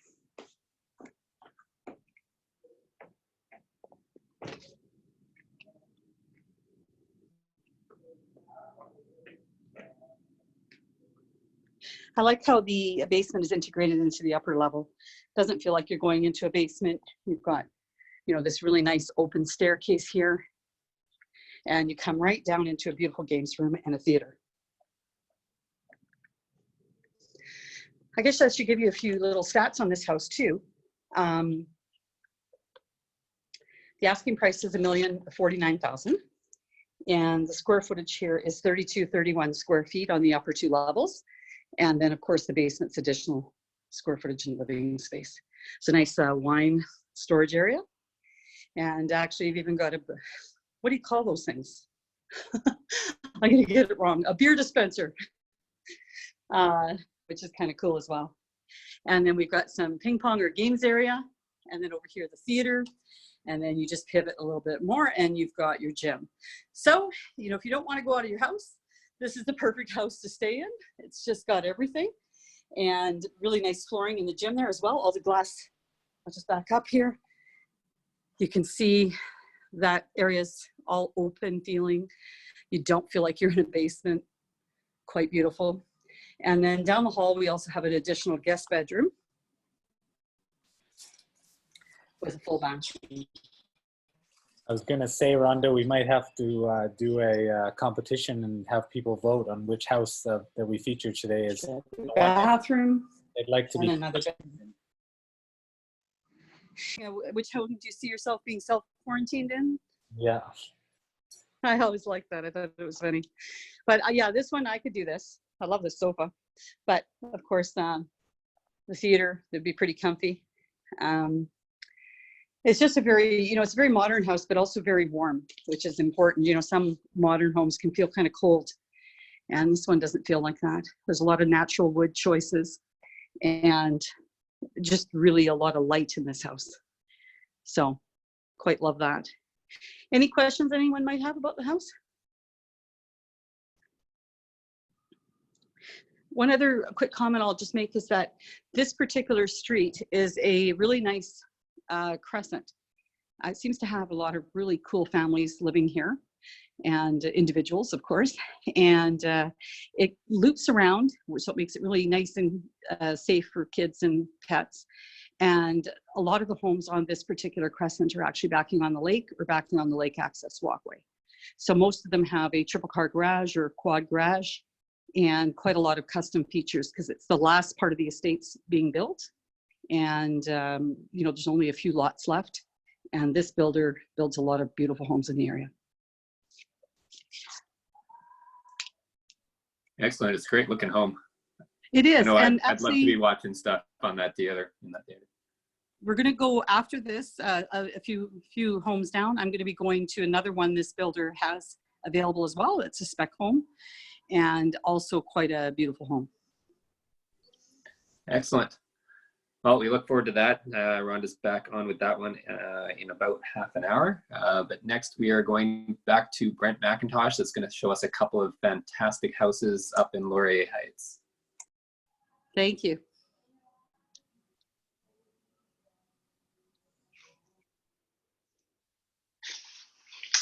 I like how the basement is integrated into the upper level. Doesn't feel like you're going into a basement. You've got, you know, this really nice open staircase here, and you come right down into a beautiful games room and a theater. I guess I should give you a few little stats on this house too. The asking price is $1,049,000, and the square footage here is 3231 square feet on the upper 2 levels, and then of course the basement's additional square footage and living space. It's a nice wine storage area, and actually you've even got a, what do you call those things? I'm gonna get it wrong. A beer dispenser, which is kind of cool as well. And then we've got some ping pong or games area, and then over here the theater, and then you just pivot a little bit more and you've got your gym. So, you know, if you don't want to go out of your house, this is the perfect house to stay in. It's just got everything, and really nice flooring in the gym there as well. All the glass, I'll just back up here. You can see that area's all open feeling. You don't feel like you're in a basement. Quite beautiful. And then down the hall, we also have an additional guest bedroom with a full bathroom. I was going to say, Rhonda, we might have to do a competition and have people vote on which house that we featured today is bathroom. They'd like to be. Another bedroom. You know, which home do you see yourself being self-quarantined in? Yeah. I always liked that. I thought it was funny. But yeah, this one, I could do this. I love this sofa. But of course, the theater, it'd be pretty comfy. It's just a very, you know, it's a very modern house, but also very warm, which is important. You know, some modern homes can feel kind of cold, and this one doesn't feel like that. There's a lot of natural wood choices and just really a lot of light in this house. So quite love that. Any questions anyone might have about the house? One other quick comment I'll just make is that this particular street is a really nice crescent. It seems to have a lot of really cool families living here, and individuals, of course, and it loops around, so it makes it really nice and safe for kids and pets. And a lot of the homes on this particular crescent are actually backing on the lake or backing on the lake access walkway. So most of them have a triple car garage or quad garage, and quite a lot of custom features because it's the last part of the estates being built. And, you know, there's only a few lots left. And this builder builds a lot of beautiful homes in the area. Excellent. It's a great looking home. It is. And I'd love to be watching stuff on that theater. We're going to go after this, a few homes down. I'm going to be going to another one this builder has available as well. It's a spec home and also quite a beautiful home. Excellent. Well, we look forward to that. Rhonda's back on with that one in about half an hour. But next we are going back to Brent McIntosh. That's going to show us a couple of fantastic houses up in Laurier Heights. Thank you.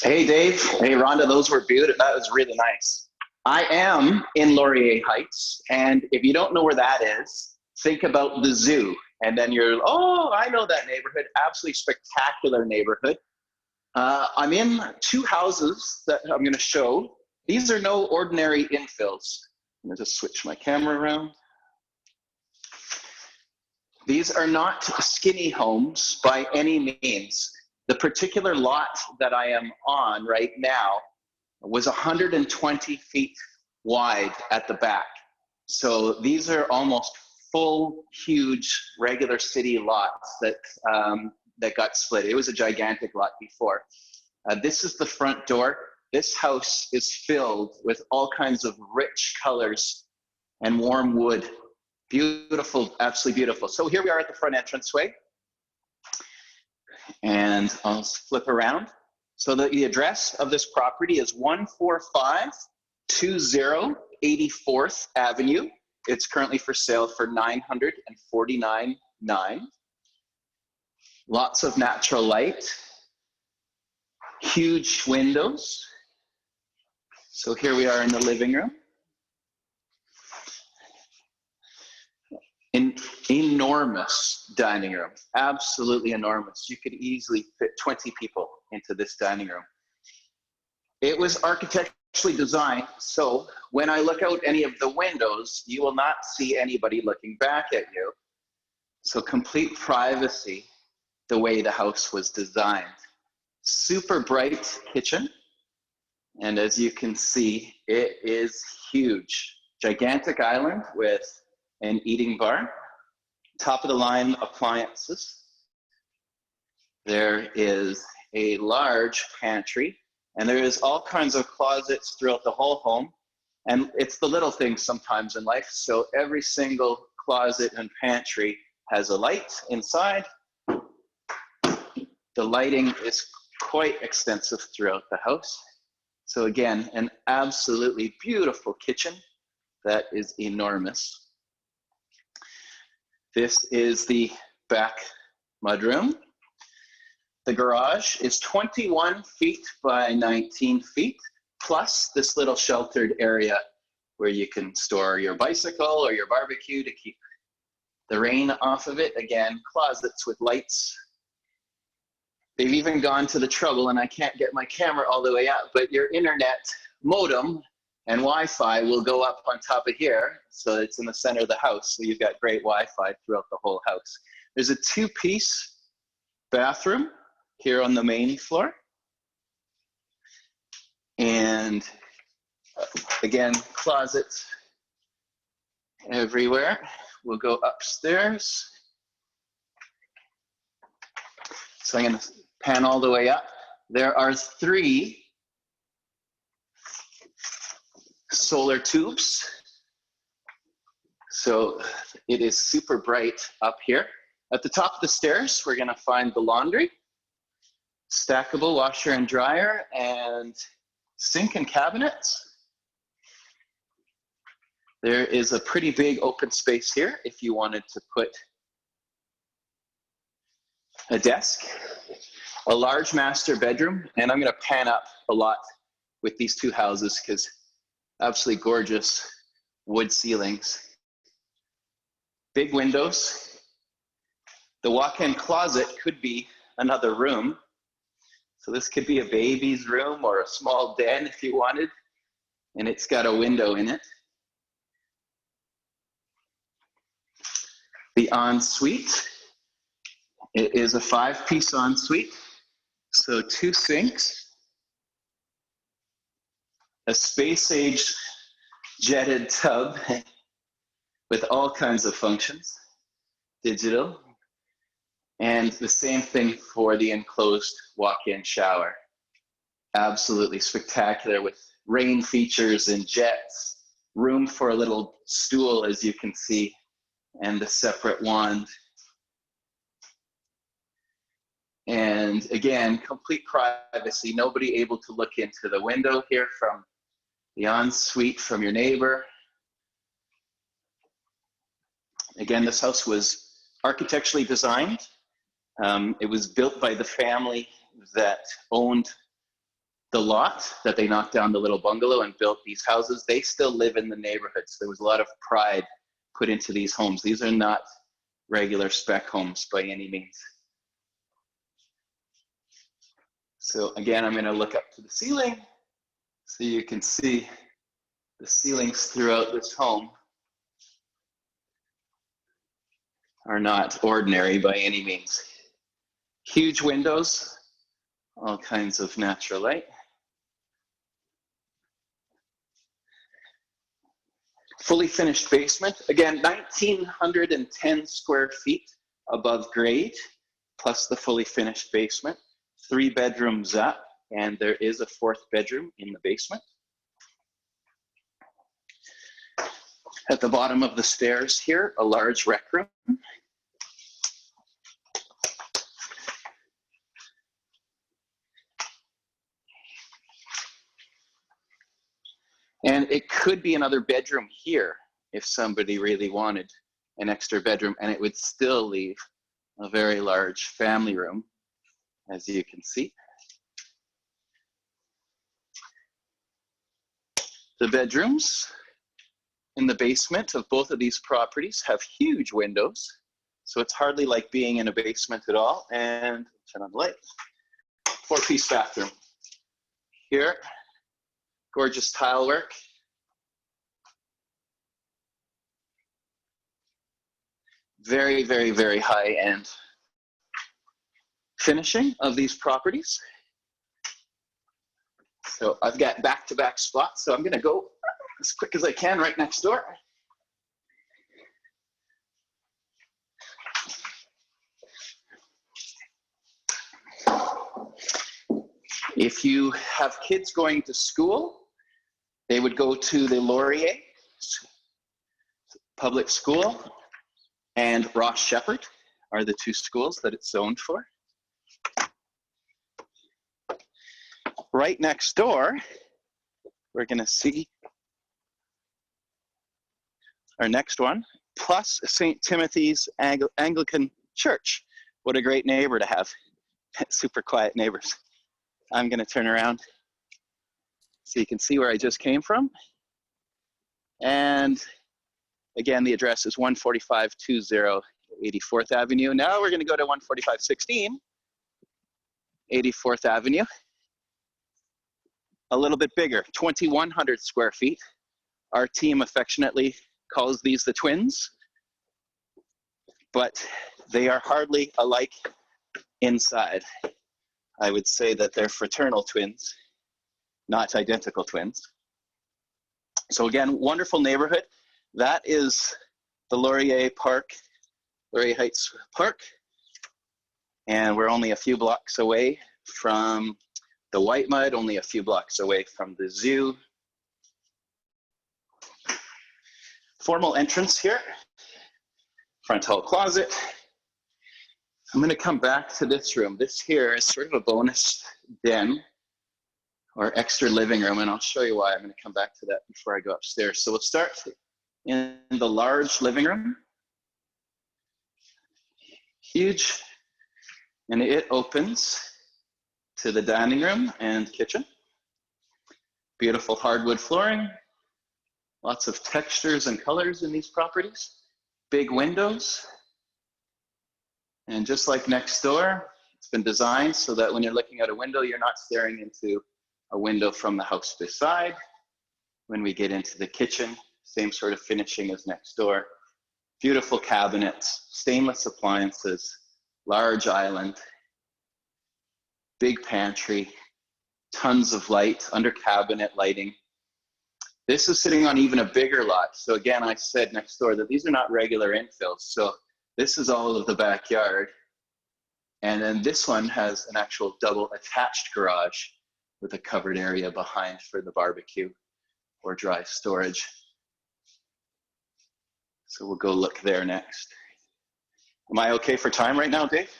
Hey, Dave. Hey, Rhonda, those were beautiful. That was really nice. I am in Laurier Heights, and if you don't know where that is, think about the zoo. And then you're, oh, I know that neighborhood. Absolutely spectacular neighborhood. I'm in 2 houses that I'm going to show. These are no ordinary infills. I'm going to just switch my camera around. These are not skinny homes by any means. The particular lot that I am on right now was 120 feet wide at the back. So these are almost full, huge, regular city lots that, that got split. It was a gigantic lot before. This is the front door. This house is filled with all kinds of rich colors and warm wood. Beautiful, absolutely beautiful. So here we are at the front entranceway. And I'll flip around. So the address of this property is 14520 84th Avenue. It's currently for sale for $949,900. Lots of natural light, huge windows. So here we are in the living room. An enormous dining room, absolutely enormous. You could easily fit 20 people into this dining room. It was architecturally architecturally designed, so when I look out any of the windows, you will not see anybody looking back at you. So complete privacy, the way the house was designed. Super bright kitchen. And as you can see, it is huge. Gigantic island with an eating bar. Top of the line appliances. There is a large pantry, and there is all kinds of closets throughout the whole home. And it's the little things sometimes in life. So every single closet and pantry has a light inside. The lighting is quite extensive throughout the house. So again, an absolutely beautiful kitchen that is enormous. This is the back mudroom. The garage is 21 feet by 19 feet, plus this little sheltered area where you can store your bicycle or your barbecue to keep the rain off of it. Again, closets with lights. They've even gone to the trouble, and I can't get my camera all the way up, but your internet modem and Wi-Fi will go up on top of here, so it's in the center of the house, so you've got great Wi-Fi throughout the whole house. There's a two-piece bathroom here on the main floor. And again, closets everywhere. We'll go upstairs. So I'm going to pan all the way up. There are 3 solar tubes. So it is super bright up here. At the top of the stairs, we're going to find the laundry, stackable washer and dryer, and sink and cabinets. There is a pretty big open space here if you wanted to put a desk, a large master bedroom, and I'm going to pan up a lot with these 2 houses because absolutely gorgeous wood ceilings. Big windows. The walk-in closet could be another room. So this could be a baby's room or a small den if you wanted, and it's got a window in it. The ensuite. It is a 5-piece ensuite, so 2 sinks, a space-age jetted tub with all kinds of functions, digital, and the same thing for the enclosed walk-in shower. Absolutely spectacular with rain features and jets, room for a little stool as you can see, and the separate wand. And again, complete privacy, nobody able to look into the window here from the ensuite from your neighbor. Again, this house was architecturally designed. It was built by the family that owned the lot that they knocked down the little bungalow and built these houses. They still live in the neighborhood, so there was a lot of pride put into these homes. These are not regular spec homes by any means. So again, I'm going to look up to the ceiling so you can see the ceilings throughout this home are not ordinary by any means. Huge windows, all kinds of natural light. Fully finished basement. Again, 1,910 square feet above grade, plus the fully finished basement. 3 bedrooms up, and there is a 4th bedroom in the basement. At the bottom of the stairs here, a large rec room. And it could be another bedroom here if somebody really wanted an extra bedroom, and it would still leave a very large family room, as you can see. The bedrooms in the basement of both of these properties have huge windows, so it's hardly like being in a basement at all. And turn on the light. 4-piece bathroom. Here, Gorgeous tile work. Very, very, very high-end finishing of these properties. So I've got back-to-back spots, so I'm gonna go as quick as I can right next door. If you have kids going to school, they would go to the Laurier Public School and Ross Shepherd are the two schools that it's zoned for. Right next door, we're gonna see our next one, plus St. Timothy's Anglican Church. What a great neighbor to have, super quiet neighbors. I'm gonna turn around so you can see where I just came from. And again, the address is 14520 84th Avenue. Now we're gonna go to 14516 84th Avenue. A little bit bigger, 2,100 square feet. Our team affectionately calls these the twins, but they are hardly alike inside. I would say that they're fraternal twins, not identical twins. So again, wonderful neighborhood. That is the Laurier Park, Laurier Heights Park. And we're only a few blocks away from the White Mud, only a few blocks away from the zoo. Formal entrance here, front hall closet. I'm gonna come back to this room. This here is sort of a bonus den or extra living room, and I'll show you why. I'm gonna come back to that before I go upstairs. So we'll start in the large living room. Huge, and it opens to the dining room and kitchen. Beautiful hardwood flooring. Lots of textures and colors in these properties. Big windows. And just like next door, it's been designed so that when you're looking out a window, you're not staring into a window from the house beside. When we get into the kitchen, same sort of finishing as next door. Beautiful cabinets, stainless appliances, large island, big pantry, tons of light, under cabinet lighting. This is sitting on even a bigger lot. So again, I said next door that these are not regular infills. So this is all of the backyard. And then this one has an actual double attached garage with a covered area behind for the barbecue or dry storage. So we'll go look there next. Am I okay for time right now, Dave?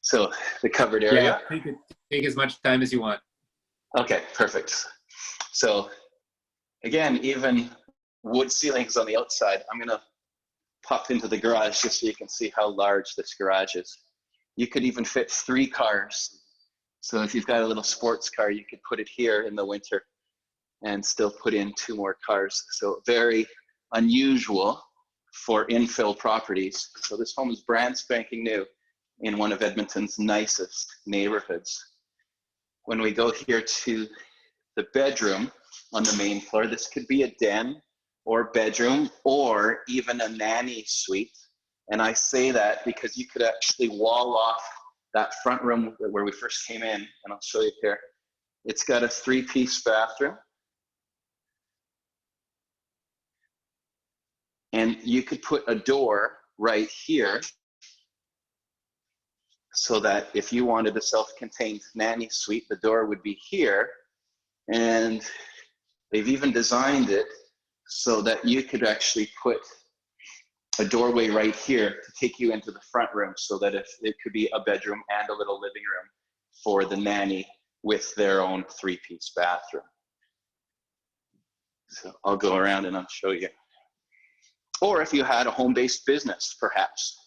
So the covered area. Yeah, take as much time as you want. Okay, perfect. So again, even wood ceilings on the outside. I'm gonna pop into the garage just so you can see how large this garage is. You could even fit 3 cars. So if you've got a little sports car, you could put it here in the winter and still put in 2 more cars. So very unusual for infill properties. So this home is brand spanking new in one of Edmonton's nicest neighborhoods. When we go here to the bedroom on the main floor, this could be a den or bedroom or even a nanny suite. And I say that because you could actually wall off that front room where we first came in, and I'll show you here. It's got a 3-piece bathroom. And you could put a door right here so that if you wanted a self-contained nanny suite, the door would be here. And they've even designed it so that you could actually put a doorway right here to take you into the front room, so that if it could be a bedroom and a little living room for the nanny with their own 3-piece bathroom. So I'll go around and I'll show you. Or if you had a home-based business, perhaps,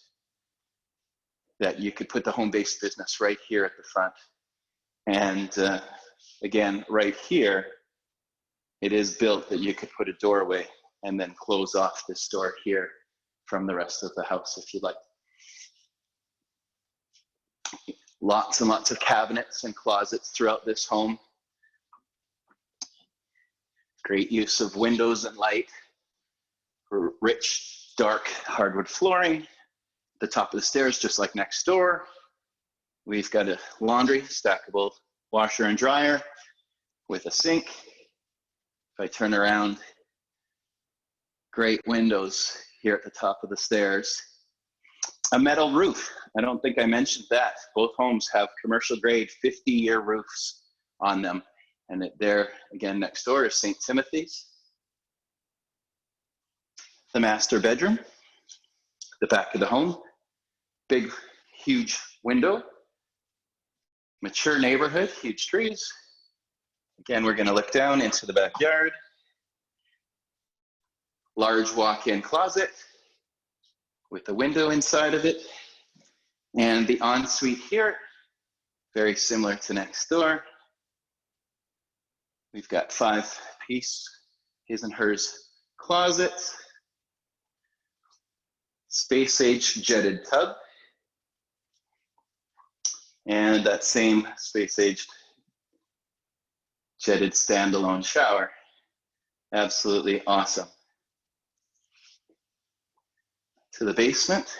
that you could put the home-based business right here at the front. And again, right here, it is built that you could put a doorway and then close off this door here from the rest of the house if you like. Lots and lots of cabinets and closets throughout this home. Great use of windows and light. Rich, dark hardwood flooring. The top of the stairs, just like next door. We've got a laundry, stackable washer and dryer with a sink. If I turn around, great windows here at the top of the stairs. A metal roof. I don't think I mentioned that. Both homes have commercial grade 50-year roofs on them. And there, again, next door is St. Timothy's. The master bedroom, the back of the home, big, huge window, mature neighborhood, huge trees. Again, we're gonna look down into the backyard. Large walk-in closet with a window inside of it. And the ensuite here, very similar to next door. We've got 5-piece his and hers closets. Space-age jetted tub. And that same space-aged jetted standalone shower. Absolutely awesome. To the basement.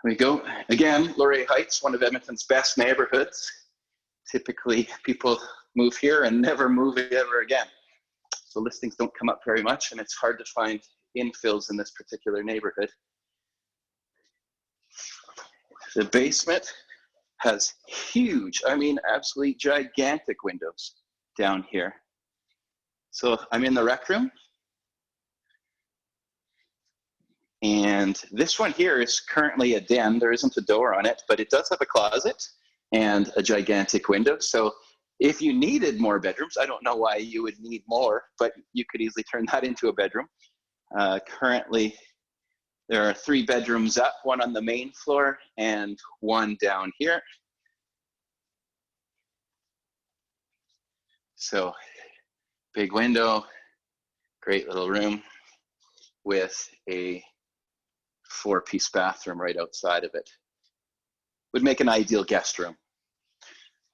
We go. Again, Laurier Heights, one of Edmonton's best neighborhoods. Typically, people move here and never move ever again. So listings don't come up very much, and it's hard to find infills in this particular neighborhood. The basement has huge, I mean, absolutely gigantic windows down here. So I'm in the rec room. And this one here is currently a den. There isn't a door on it, but it does have a closet and a gigantic window. So if you needed more bedrooms, I don't know why you would need more, but you could easily turn that into a bedroom. Currently, there are 3 bedrooms up, one on the main floor and one down here. So big window, great little room with a 4-piece bathroom right outside of it. Would make an ideal guest room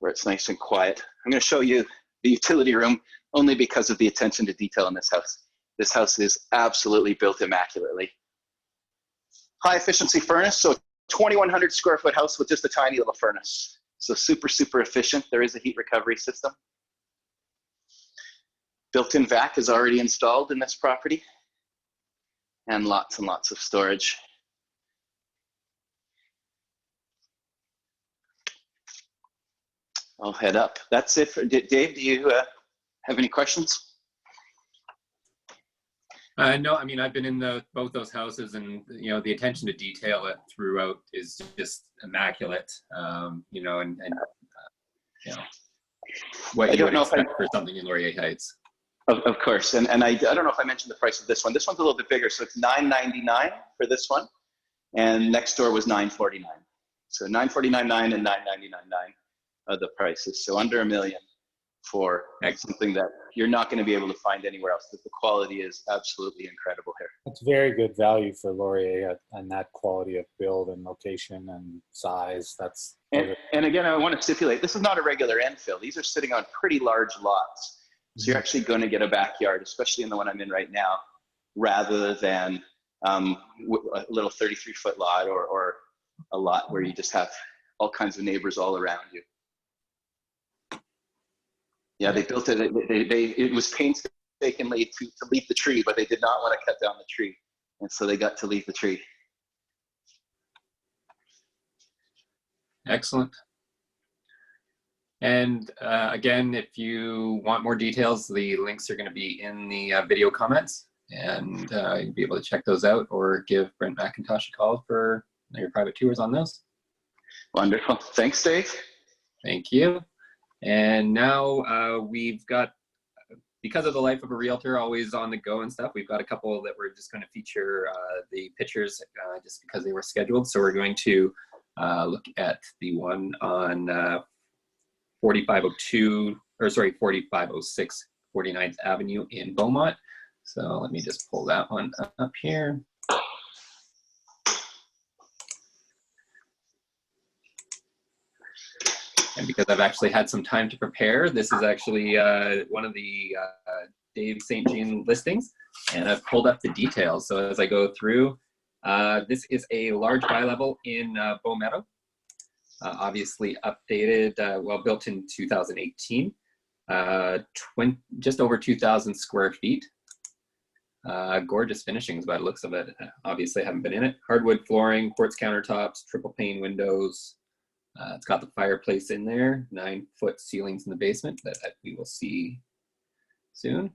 where it's nice and quiet. I'm going to show you the utility room only because of the attention to detail in this house. This house is absolutely built immaculately. High efficiency furnace, so 2,100 square foot house with just a tiny little furnace. So super, super efficient. There is a heat recovery system. Built-in vac is already installed in this property. And lots of storage. I'll head up. That's it for Dave. Do you have any questions? No, I mean, I've been in both those houses, and you know, the attention to detail throughout is just immaculate. You know, and you know, what you would expect for something in Laurier Heights. Of course, and I don't know if I mentioned the price of this one. This one's a little bit bigger, so it's $999 for this one, and next door was $949. So $949.9 and $999.9 are the prices. So under $1 million for something that you're not going to be able to find anywhere else. The quality is absolutely incredible here. That's very good value for Laurier and that quality of build and location and size. That's and again, I want to stipulate, this is not a regular infill. These are sitting on pretty large lots. So you're actually going to get a backyard, especially in the one I'm in right now, rather than a little 33-foot lot or a lot where you just have all kinds of neighbors all around you. Yeah, they built it. It was painstakingly to leave the tree, but they did not want to cut down the tree, and so they got to leave the tree. Excellent. And again, if you want more details, the links are going to be in the video comments, and you'll be able to check those out or give Brent McIntosh a call for your private tours on those. Wonderful. Thanks, Dave. Thank you. And now we've got, because of the life of a realtor, always on the go and stuff, we've got a couple that we're just going to feature the pictures just because they were scheduled. So we're going to look at the one on 4506 49th Avenue in Beaumont. So let me just pull that one up here. And because I've actually had some time to prepare, this is actually one of the Dave St. Jean listings, and I've pulled up the details. So as I go through, this is a large bi-level in Bow Meadow, obviously updated, well, built in 2018, just over 2,000 square feet. Gorgeous finishings by the looks of it. Obviously, I haven't been in it. Hardwood flooring, quartz countertops, triple pane windows. It's got the fireplace in there, 9-foot ceilings in the basement that we will see soon.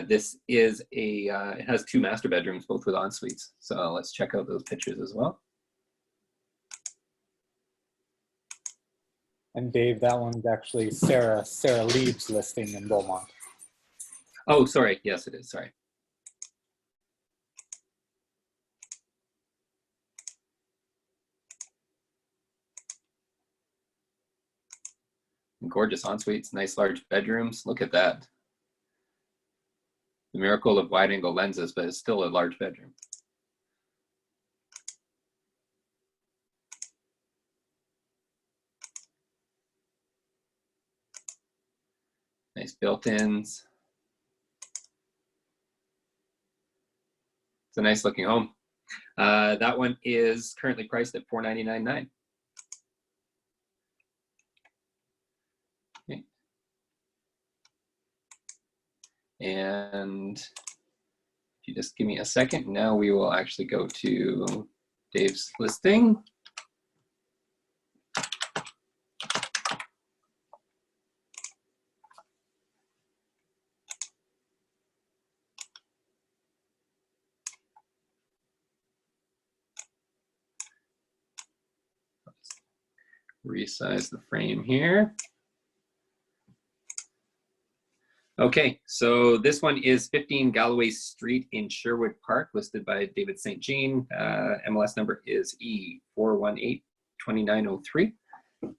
This is it has 2 master bedrooms, both with en suites. So let's check out those pictures as well. And Dave, that one's actually Sarah Lieb's listing in Beaumont. Oh, sorry. Yes, it is. Sorry. Gorgeous en suites, nice large bedrooms. Look at that. The miracle of wide angle lenses, but it's still a large bedroom. Nice built-ins. It's a nice looking home. That one is currently priced at $499,900. Okay. And if you just give me a second, now we will actually go to Dave's listing. Resize the frame here. Okay, so this one is 15 Galloway Street in Sherwood Park, listed by David St. Jean. MLS number is E418-2903.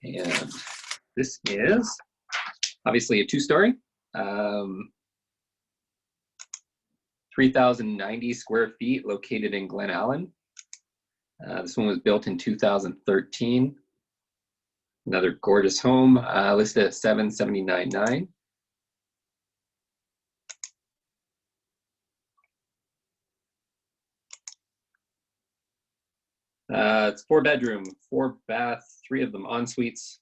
And this is obviously a 2-story, 3,090 square feet, located in Glen Allen. This one was built in 2013. Another gorgeous home, listed at $779,900. It's 4-bedroom, 4-bath, 3 of them en suites,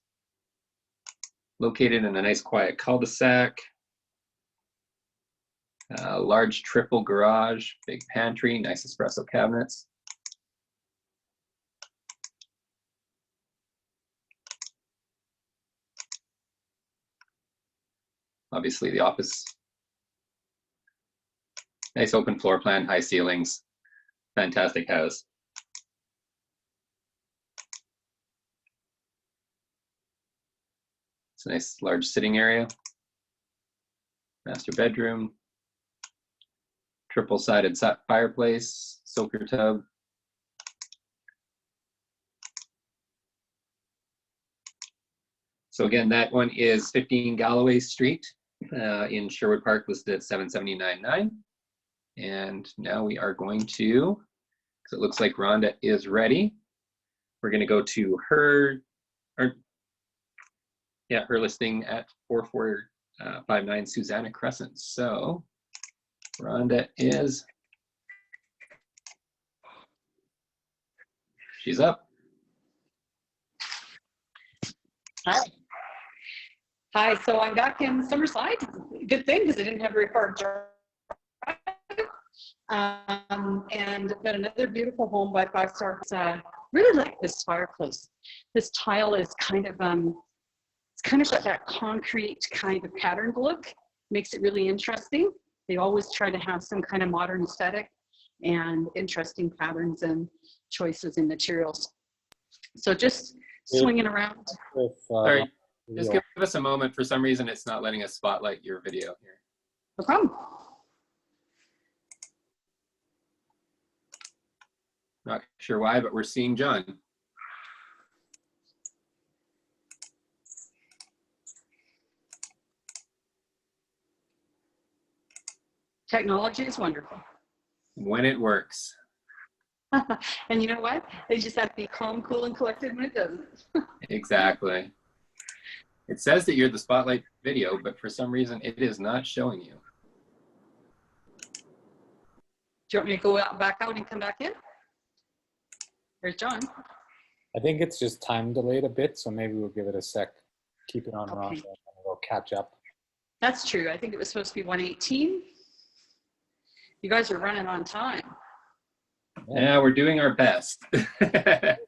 located in a nice quiet cul-de-sac. Large triple garage, big pantry, nice espresso cabinets. Obviously the office. Nice open floor plan, high ceilings, fantastic house. It's a nice large sitting area. Master bedroom. Triple-sided fireplace, soaker tub. So again, that one is 15 Galloway Street in Sherwood Park, listed at $779,900. And now we are going to, because it looks like Rhonda is ready. We're going to go to her listing at 4459 Susanna Crescent. So Rhonda she's up. Hi, so I'm back in Summerside. Good thing, because I didn't have very far to drive. And got another beautiful home by 5 Star. Really like this fireplace. This tile is kind of it's kind of got that concrete kind of patterned look. Makes it really interesting. They always try to have some kind of modern aesthetic and interesting patterns and choices in materials. So just swinging around. Sorry, just give us a moment. For some reason, it's not letting us spotlight your video here. No problem. Not sure why, but we're seeing John. Technology is wonderful. When it works. And you know what? They just have to be calm, cool, and collected when it doesn't. Exactly. It says that you're the spotlight video, but for some reason it is not showing you. Do you want me to go back out and come back in? There's John. I think it's just time delayed a bit, so maybe we'll give it a sec. Keep it on Okay. Rhonda and we'll catch up. That's true. I think it was supposed to be 1:18. You guys are running on time. Yeah, we're doing our best. The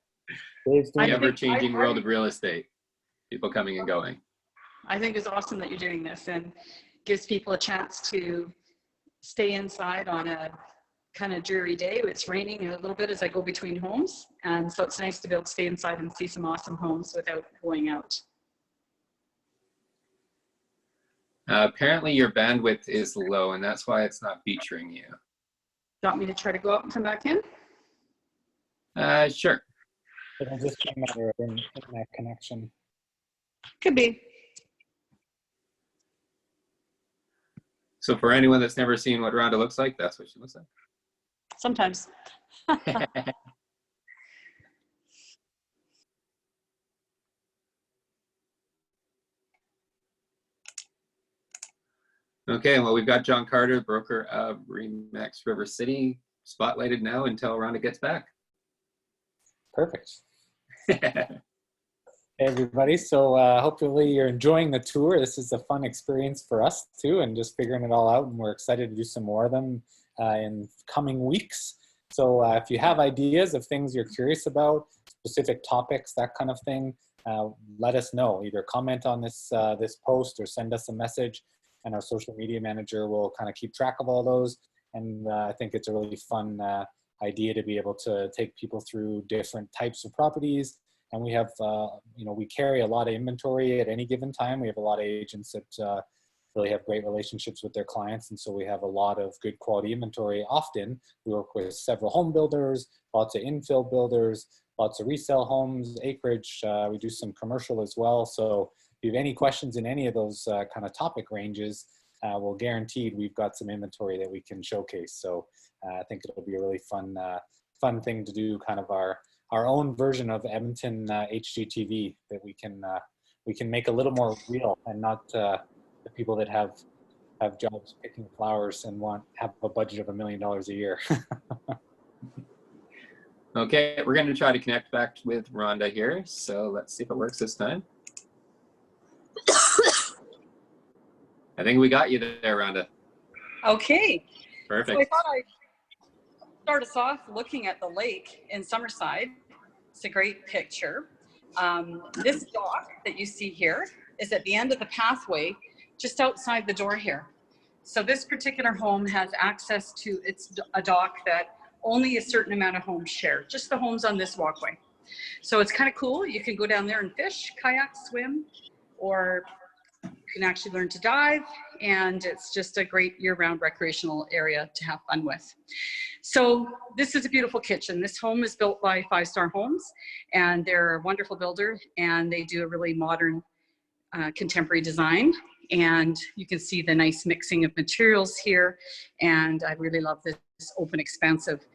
Dave's doing ever-changing world of real estate. People coming and going. I think it's awesome that you're doing this and gives people a chance to stay inside on a kind of dreary day. It's raining a little bit as I go between homes. And so it's nice to be able to stay inside and see some awesome homes without going out. Apparently your bandwidth is low, and that's why it's not featuring you. Do you want me to try to go out and come back in? Sure. It'll just be a matter of internet connection. Could be. So for anyone that's never seen what Rhonda looks like, that's what she looks like. Sometimes. Okay, well, we've got John Carter, broker of Remax River City, spotlighted now until Rhonda gets back. Perfect. Hey everybody, so hopefully you're enjoying the tour. This is a fun experience for us too, and just figuring it all out, and we're excited to do some more of them in coming weeks. So if you have ideas of things you're curious about, specific topics, that kind of thing, let us know. Either comment on this this post or send us a message, and our social media manager will kind of keep track of all those. And I think it's a really fun idea to be able to take people through different types of properties. And we have, you know, we carry a lot of inventory at any given time. We have a lot of agents that really have great relationships with their clients. And so we have a lot of good quality inventory. Often we work with several home builders, lots of infill builders, lots of resale homes, acreage. We do some commercial as well. So if you have any questions in any of those kind of topic ranges, we're guaranteed we've got some inventory that we can showcase. So I think it'll be a really fun thing to do, kind of our own version of Edmonton HGTV that we can make a little more real, and not the people that have jobs picking flowers and have a budget of $1 million a year. Okay, we're going to try to connect back with Rhonda here. So let's see if it works this time. I think we got you there, Rhonda. Okay. Perfect. So I thought I'd start us off looking at the lake in Summerside. It's a great picture. This dock that you see here is at the end of the pathway, just outside the door here. So this particular home has access to a dock that only a certain amount of homes share, just the homes on this walkway. So it's kind of cool. You can go down there and fish, kayak, swim, or you can actually learn to dive, and it's just a great year-round recreational area to have fun with. So this is a beautiful kitchen. This home is built by 5-Star Homes, and they're a wonderful builder, and they do a really modern contemporary design. And you can see the nice mixing of materials here, and I really love this open, expansive,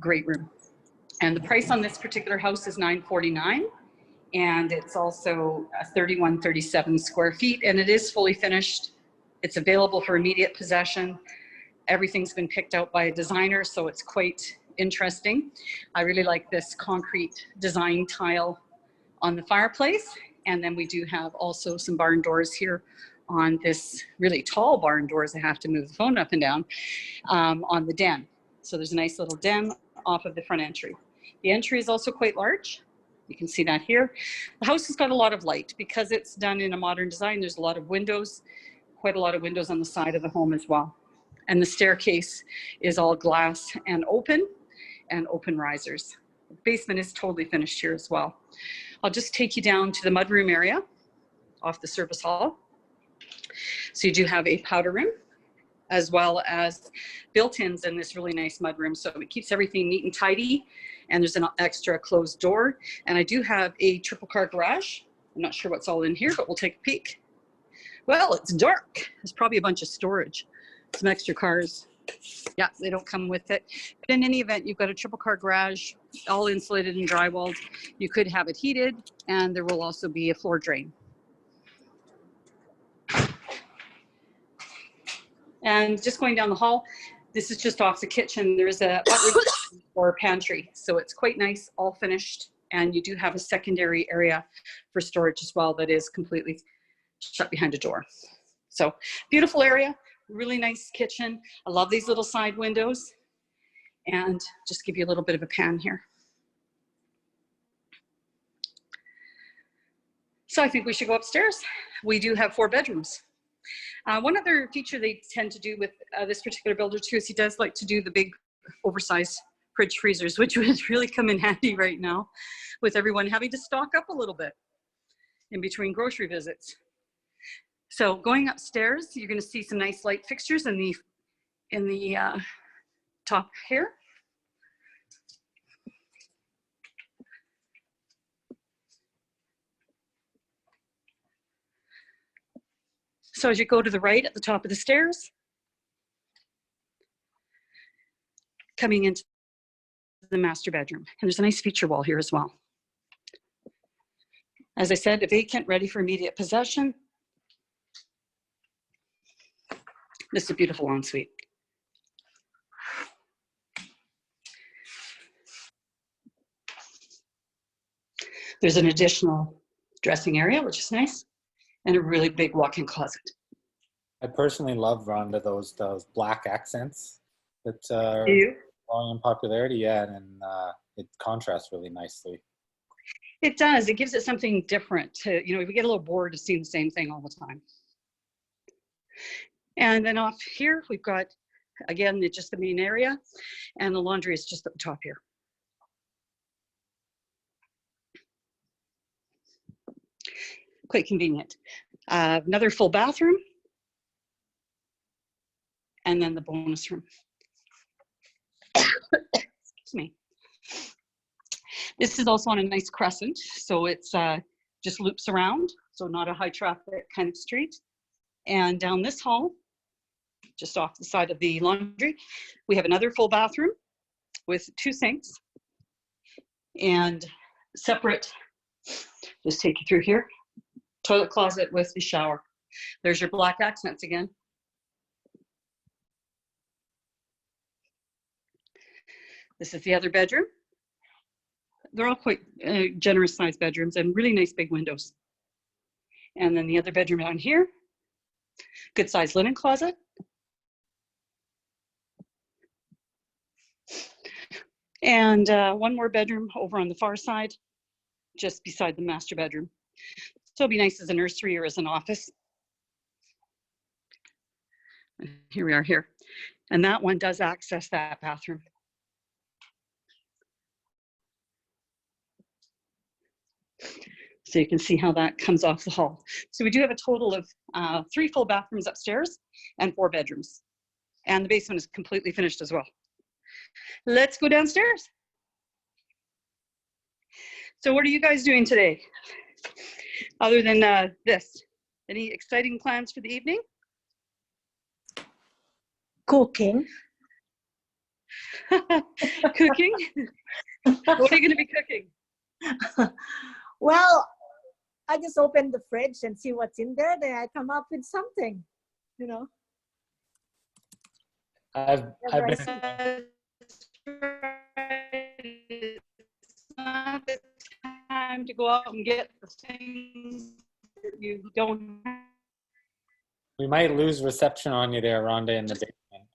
great room. And the price on this particular house is $949. And it's also 3137 square feet, and it is fully finished. It's available for immediate possession. Everything's been picked out by a designer, so it's quite interesting. I really like this concrete design tile on the fireplace. And then we do have also some barn doors here on this really tall barn doors. I have to move the phone up and down on the den. So there's a nice little den off of the front entry. The entry is also quite large. You can see that here. The house has got a lot of light because it's done in a modern design. There's a lot of windows, quite a lot of windows on the side of the home as well. And the staircase is all glass and open risers. The basement is totally finished here as well. I'll just take you down to the mudroom area off the service hall. So you do have a powder room as well as built-ins in this really nice mudroom. So it keeps everything neat and tidy. And there's an extra closed door. And I do have a triple car garage. I'm not sure what's all in here, but we'll take a peek. Well, it's dark. There's probably a bunch of storage, some extra cars. Yeah, they don't come with it. But in any event, you've got a triple car garage, all insulated and drywalled. You could have it heated, and there will also be a floor drain. And just going down the hall, this is just off the kitchen. There's a or pantry. So it's quite nice, all finished. And you do have a secondary area for storage as well that is completely shut behind a door. So beautiful area, really nice kitchen. I love these little side windows. And just give you a little bit of a pan here. So I think we should go upstairs. We do have 4 bedrooms. One other feature they tend to do with this particular builder too is he does like to do the big oversized fridge freezers, which would really come in handy right now with everyone having to stock up a little bit in between grocery visits. So going upstairs, you're going to see some nice light fixtures in the top here. So as you go to the right at the top of the stairs, coming into the master bedroom. And there's a nice feature wall here as well. As I said, vacant, ready for immediate possession. This is a beautiful ensuite. There's an additional dressing area, which is nice, and a really big walk-in closet. I personally love, Rhonda, those black accents that are growing in popularity. Yeah, and it contrasts really nicely. It does. It gives it something different to, you know, we get a little bored of seeing the same thing all the time. And then off here, we've got, again, just the main area, and the laundry is just at the top here. Quite convenient. Another full bathroom, and then the bonus room. Excuse me. This is also on a nice crescent, so it's just loops around, so not a high traffic kind of street. And down this hall, just off the side of the laundry, we have another full bathroom with 2 sinks and separate, just take you through here, toilet closet with the shower. There's your black accents again. This is the other bedroom. They're all quite generous sized bedrooms and really nice big windows. And then the other bedroom down here, good sized linen closet. And one more bedroom over on the far side, just beside the master bedroom. So it'll be nice as a nursery or as an office. And here we are here. And that one does access that bathroom. So you can see how that comes off the hall. So we do have a total of 3 full bathrooms upstairs and 4 bedrooms. And the basement is completely finished as well. Let's go downstairs. So what are you guys doing today? Other than this, any exciting plans for the evening? Cooking. Cooking? What are you going to be cooking? Well, I just open the fridge and see what's in there. Then I come up with something, you know. I've been, It's not the time to go out and get the things that you don't have. we might lose reception on you there, Rhonda, in the basement.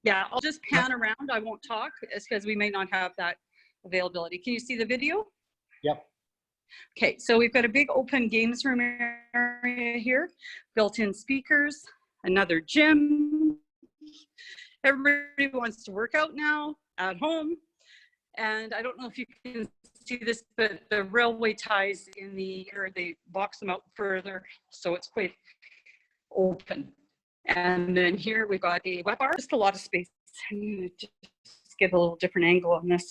Yeah, I'll just pan around. I won't talk. It's because we may not have that availability. Can you see the video? Yep. Okay, so we've got a big open games room area here, built-in speakers, another gym. Everybody wants to work out now at home. And I don't know if you can see this, but the railway ties in the air, they box them out further, so it's quite open. And then here we've got a wet bar, just a lot of space. I'm gonna just get a little different angle on this.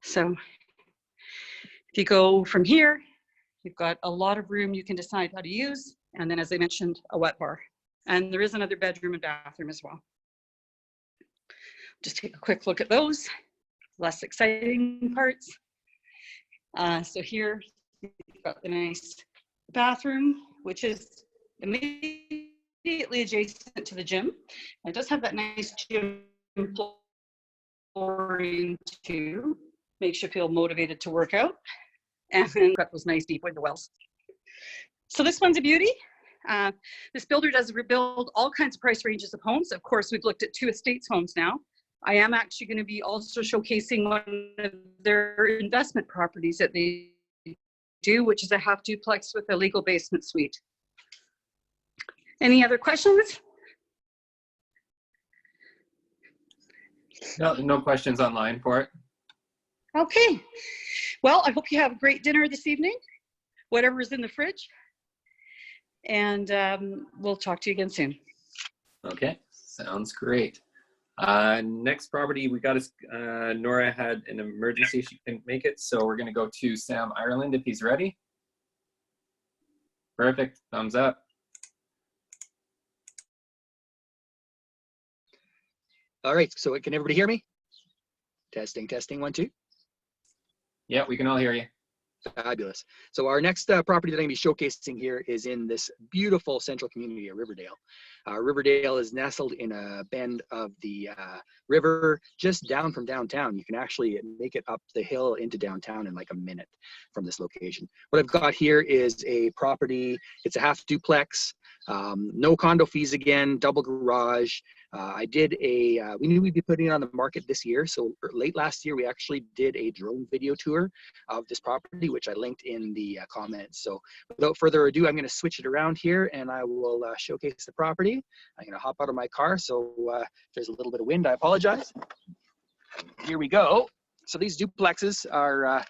So if you go from here, you've got a lot of room you can decide how to use. And then, as I mentioned, a wet bar. And there is another bedroom and bathroom as well. Just take a quick look at those less exciting parts. So here you've got the nice bathroom, which is amazing immediately adjacent to the gym. It does have that nice gym flooring too. Makes you feel motivated to work out. And got those nice deep window wells. So this one's a beauty. This builder does build all kinds of price ranges of homes. Of course, we've looked at 2 estates homes now. I am actually going to be also showcasing one of their investment properties that they do, which is a half duplex with a legal basement suite. Any other questions? No questions online for it. Okay. Well, I hope you have a great dinner this evening, whatever's in the fridge. And we'll talk to you again soon. Okay, sounds great. Next property we got is Nora had an emergency, she couldn't make it, so we're going to go to Sam Ireland if he's ready. Perfect, thumbs up. All right, so can everybody hear me? Testing, testing, 1, 2. Yeah, we can all hear you. Fabulous. So our next property that I'm going to be showcasing here is in this beautiful central community of Riverdale. Riverdale is nestled in a bend of the river just down from downtown. You can actually make it up the hill into downtown in like a minute from this location. What I've got here is a property. It's a half duplex, no condo fees again, double garage. We knew we'd be putting it on the market this year. So late last year, we actually did a drone video tour of this property, which I linked in the comments. So without further ado, I'm going to switch it around here and I will showcase the property. I'm going to hop out of my car. So if there's a little bit of wind, I apologize. Here we go. So these duplexes are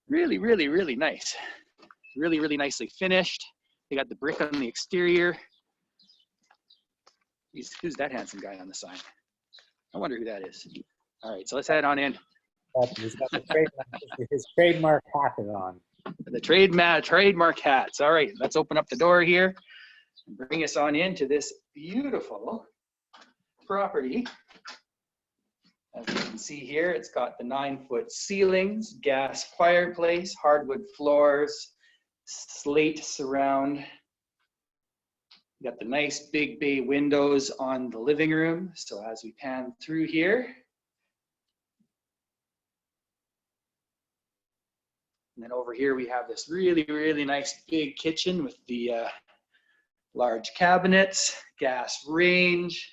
really, really, really nice. Really, really nicely finished. They got the brick on the exterior. Who's that handsome guy on the sign? I wonder who that is. All right, so let's head on in. He's got his trademark hat on. The trademark hats. All right, let's open up the door here and bring us on into this beautiful property. As you can see here, it's got the 9-foot ceilings, gas fireplace, hardwood floors, slate surround. You got the nice big bay windows on the living room. So as we pan through here, and then over here we have this really, really nice big kitchen with the large cabinets, gas range.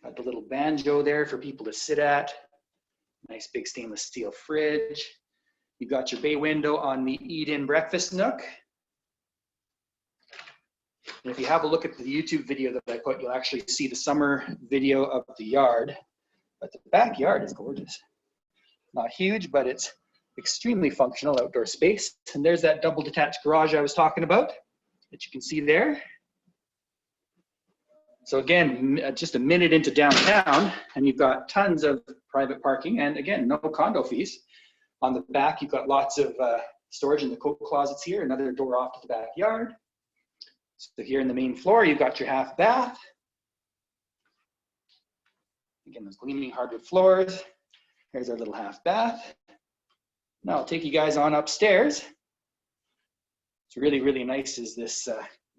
Got the little banjo there for people to sit at. Nice big stainless steel fridge. You've got your bay window on the eat-in breakfast nook. And if you have a look at the YouTube video that I put, you'll actually see the summer video of the yard. But the backyard is gorgeous. Not huge, but it's extremely functional outdoor space. And there's that double detached garage I was talking about that you can see there. So again, just a minute into downtown, and you've got tons of private parking, and again, no condo fees. On the back, you've got lots of storage in the coat closets here, another door off to the backyard. So here in the main floor, you've got your half bath. Again, those gleaming hardwood floors. Here's our little half bath. Now I'll take you guys on upstairs. It's really, really nice is this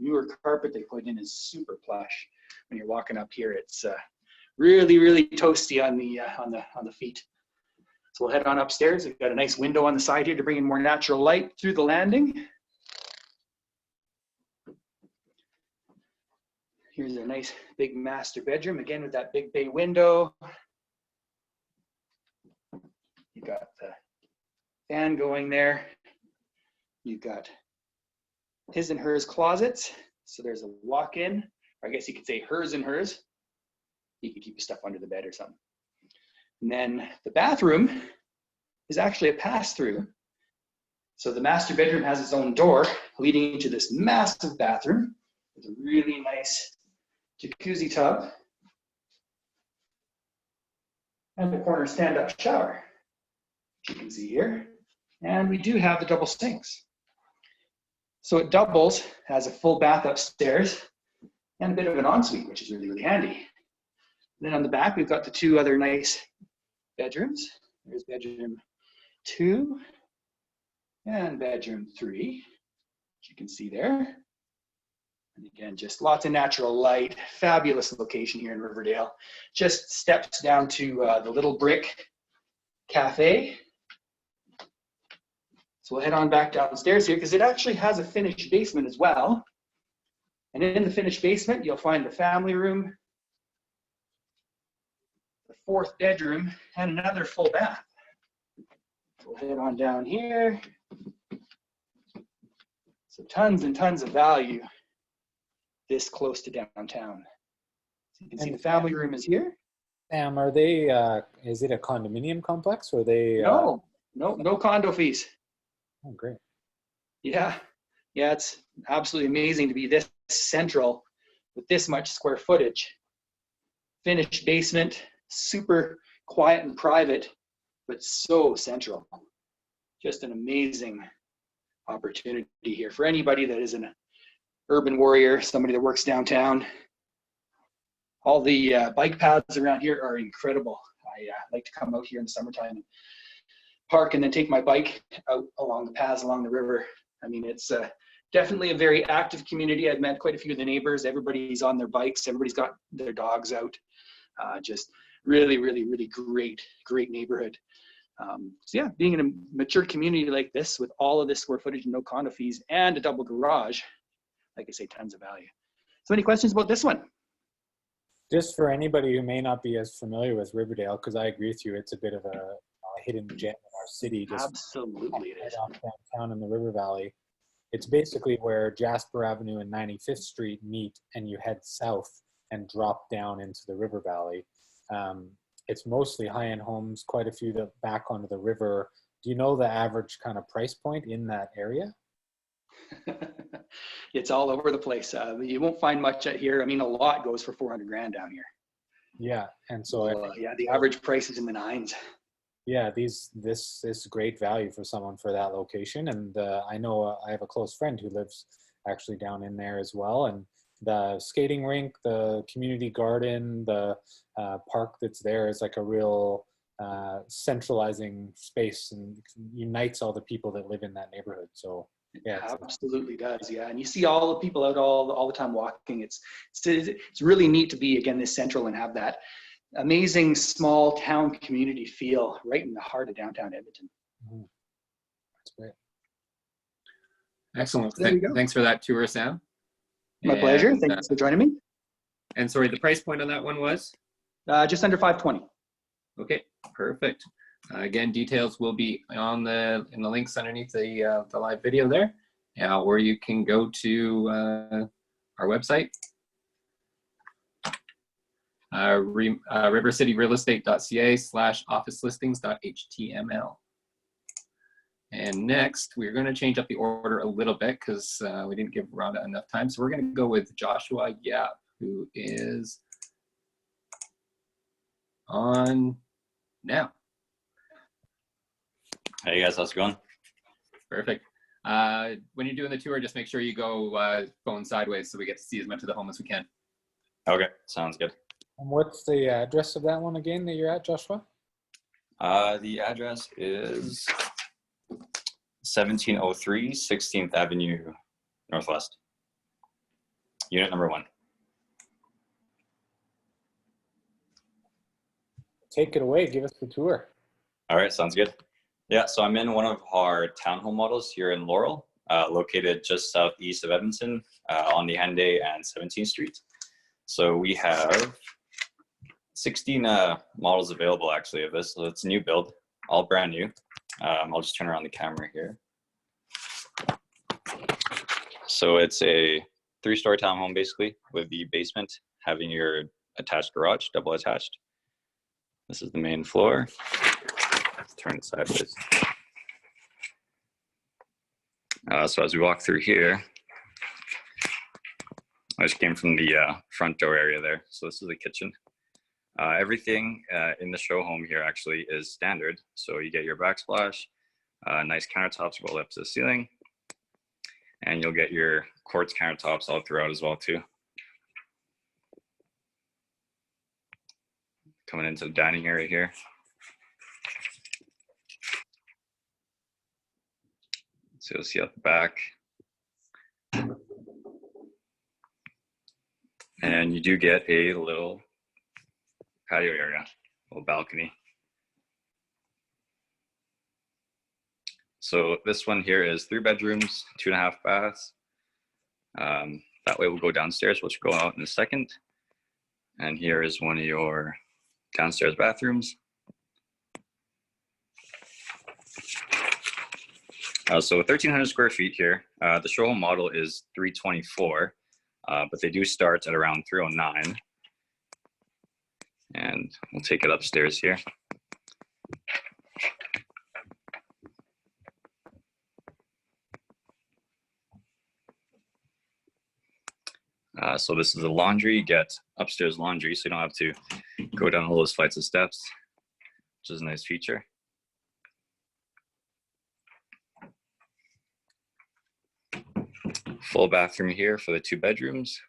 newer carpet they put in is super plush. When you're walking up here, it's really, really toasty on the feet. So we'll head on upstairs. We've got a nice window on the side here to bring in more natural light through the landing. Here's a nice big master bedroom, again with that big bay window. You've got the fan going there. You've got his and hers closets. So there's a walk-in, or I guess you could say hers and hers. You can keep your stuff under the bed or something. And then the bathroom is actually a pass-through. So the master bedroom has its own door leading into this massive bathroom with a really nice jacuzzi tub and a corner stand-up shower, which you can see here. And we do have the double sinks. So it doubles as a full bath upstairs and a bit of an ensuite, which is really, really handy. Then on the back, we've got the 2 other nice bedrooms. There's bedroom 2 and bedroom 3. as you can see there. And again, just lots of natural light, fabulous location here in Riverdale. Just steps down to the Little Brick Cafe. So we'll head on back downstairs here because it actually has a finished basement as well. And in the finished basement, you'll find the family room, the 4th bedroom, and another full bath. So we'll head on down here. So tons and tons of value this close to downtown. So you can see the family room is here. Sam, are they, is it a condominium complex or are they? No condo fees. Oh, great. Yeah, it's absolutely amazing to be this central with this much square footage. Finished basement, super quiet and private, but so central. Just an amazing opportunity here for anybody that is an urban warrior, somebody that works downtown. All the bike paths around here are incredible. I like to come out here in the summertime and park and then take my bike out along the paths along the river. I mean, it's definitely a very active community. I've met quite a few of the neighbors. Everybody's on their bikes. Everybody's got their dogs out. Just really, really, really great neighborhood. So yeah, being in a mature community like this with all of this square footage and no condo fees and a double garage, like I say, tons of value. So any questions about this one? Just for anybody who may not be as familiar with Riverdale, because I agree with you, it's a bit of a hidden gem in our city. Just absolutely it is. Off downtown in the River Valley. It's basically where Jasper Avenue and 95th Street meet and you head south and drop down into the River Valley. It's mostly high-end homes, quite a few that back onto the river. Do you know the average kind of price point in that area? It's all over the place. You won't find much here. I mean, a lot goes for 400 grand down here. Yeah, and so yeah, the average price is in the 9s. Yeah, this is great value for someone for that location. And I know I have a close friend who lives actually down in there as well. And the skating rink, the community garden, the park that's there is like a real centralizing space and unites all the people that live in that neighborhood. So yeah, it absolutely does. Yeah, and you see all the people out all the time walking. It's really neat to be again this central and have that amazing small town community feel right in the heart of downtown Edmonton. Mm-hmm. That's great. Excellent. Thanks for that tour, Sam. My pleasure. Thanks for joining me. And sorry, the price point on that one was? Just under $520. Okay, perfect. Again, details will be in the links underneath the live video there, or you can go to our website, rivercityrealestate.ca/officelistings.html. And next, we're going to change up the order a little bit because we didn't give Rhonda enough time. So we're going to go with Joshua Yap, who is on now. Hey guys, how's it going? Perfect. When you're doing the tour, just make sure you go phone sideways so we get to see as much of the home as we can. Okay, sounds good. And what's the address of that one again that you're at, Joshua? The address is 1703 16th Avenue Northwest. Unit number 1. Take it away. Give us the tour. All right, sounds good. Yeah, so I'm in one of our townhome models here in Laurel, located just southeast of Edmonton on the Henday and 17th Street. So we have 16 models available actually of this. So it's a new build, all brand new. I'll just turn around the camera here. So it's a 3-story townhome basically with the basement having your attached garage, double attached. This is the main floor. Let's turn it sideways. So as we walk through here, I just came from the front door area there. So this is the kitchen. Everything in the show home here actually is standard. So you get your backsplash, nice countertops rolled up to the ceiling, and you'll get your quartz countertops all throughout as well too. Coming into the dining area here. So you'll see out the back, And you do get a little patio area, a little balcony. So this one here is 3 bedrooms, 2.5 baths. That way we'll go downstairs, which will go out in a second. And here is one of your downstairs bathrooms. So 1,300 square feet here. The show home model is 324, but they do start at around 309. And we'll take it upstairs here. So this is a laundry. You get upstairs laundry, so you don't have to go down all those flights of steps, which is a nice feature. Full bathroom here for the 2 bedrooms.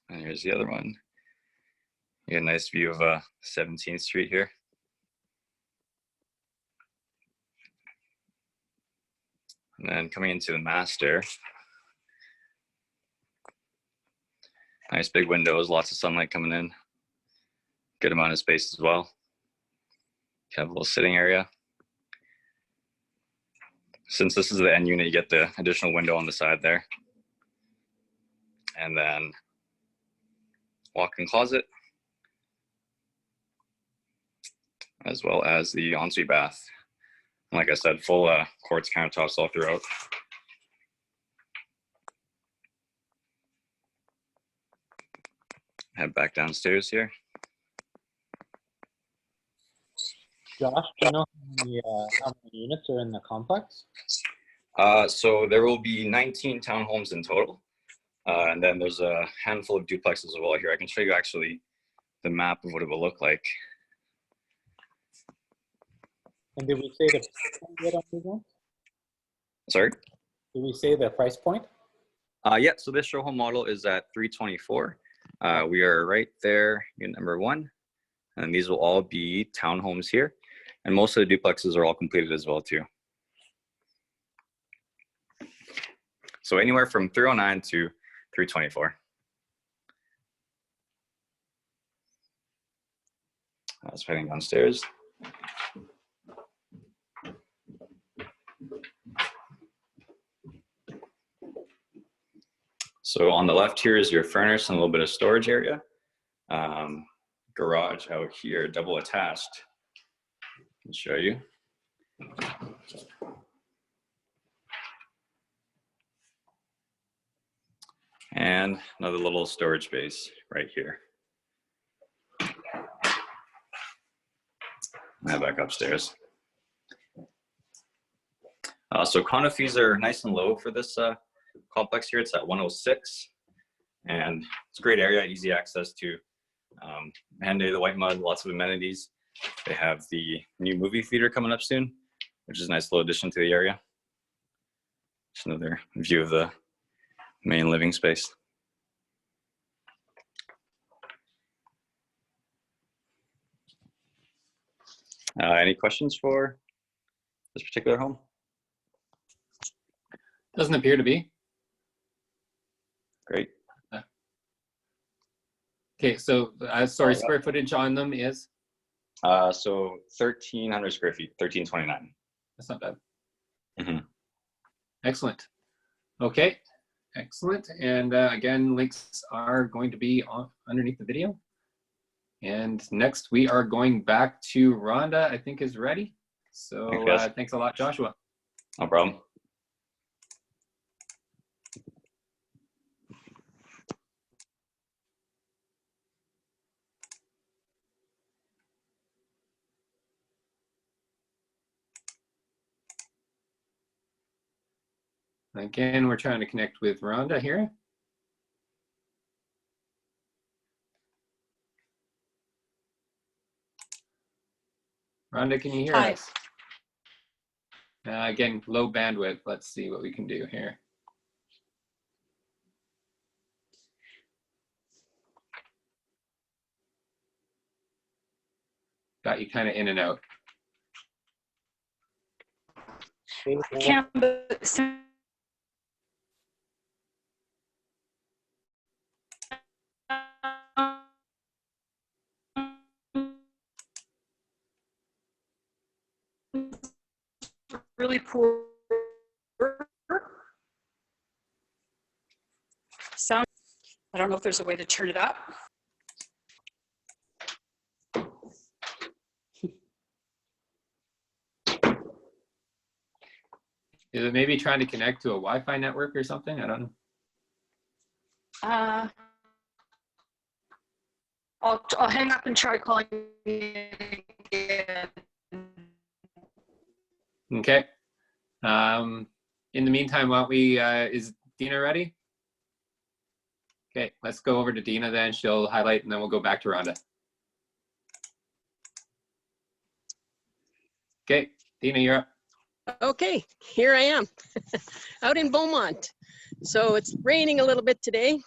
And here's the other one. You get a nice view of 17th Street here. And then coming into the master, nice big windows, lots of sunlight coming in. Good amount of space as well. You have a little sitting area. Since this is the end unit, you get the additional window on the side there. And then walk-in closet, as well as the ensuite bath. Like I said, full quartz countertops all throughout. Head back downstairs here. Josh, do you know how many units are in the complex? So there will be 19 townhomes in total. And then there's a handful of duplexes as well here. I can show you actually the map of what it will look like. And did we say the price point yet on these ones? Sorry? Did we say the price point? Yeah, so this show home model is at 324. We are right there, unit number 1. And these will all be townhomes here. And most of the duplexes are all completed as well too. So anywhere from 309 to 324. I was heading downstairs. So on the left here is your furnace and a little bit of storage area. Garage out here, double attached. I'll show you. And another little storage space right here. Head back upstairs. So condo fees are nice and low for this complex here. It's at 106, and it's a great area, easy access to Henday, the White Mud, lots of amenities. They have the new movie theater coming up soon, which is a nice little addition to the area. Just another view of the main living space. Any questions for this particular home? Doesn't appear to be. Great. Okay, so sorry, square footage on them is? So 1,300 square feet, 1,329. That's not bad. Mm-hmm. Excellent. Okay, excellent. And again, links are going to be underneath the video. And next we are going back to Rhonda, I think is ready. So thanks a lot, Joshua. No problem. Again, we're trying to connect with Rhonda here. Rhonda, can you hear us? Again, low bandwidth. Let's see what we can do here. Got you kind of in and out. I can't, but really poor sound. I don't know if there's a way to turn it up. Is it maybe trying to connect to a Wi-Fi network or something? I don't know. I'll hang up and try calling again. Okay. In the meantime, why don't we, is Dina ready? Okay, let's go over to Dina then. She'll highlight and then we'll go back to Rhonda. Okay, Dina, you're up. Okay, here I am out in Beaumont. So it's raining a little bit today,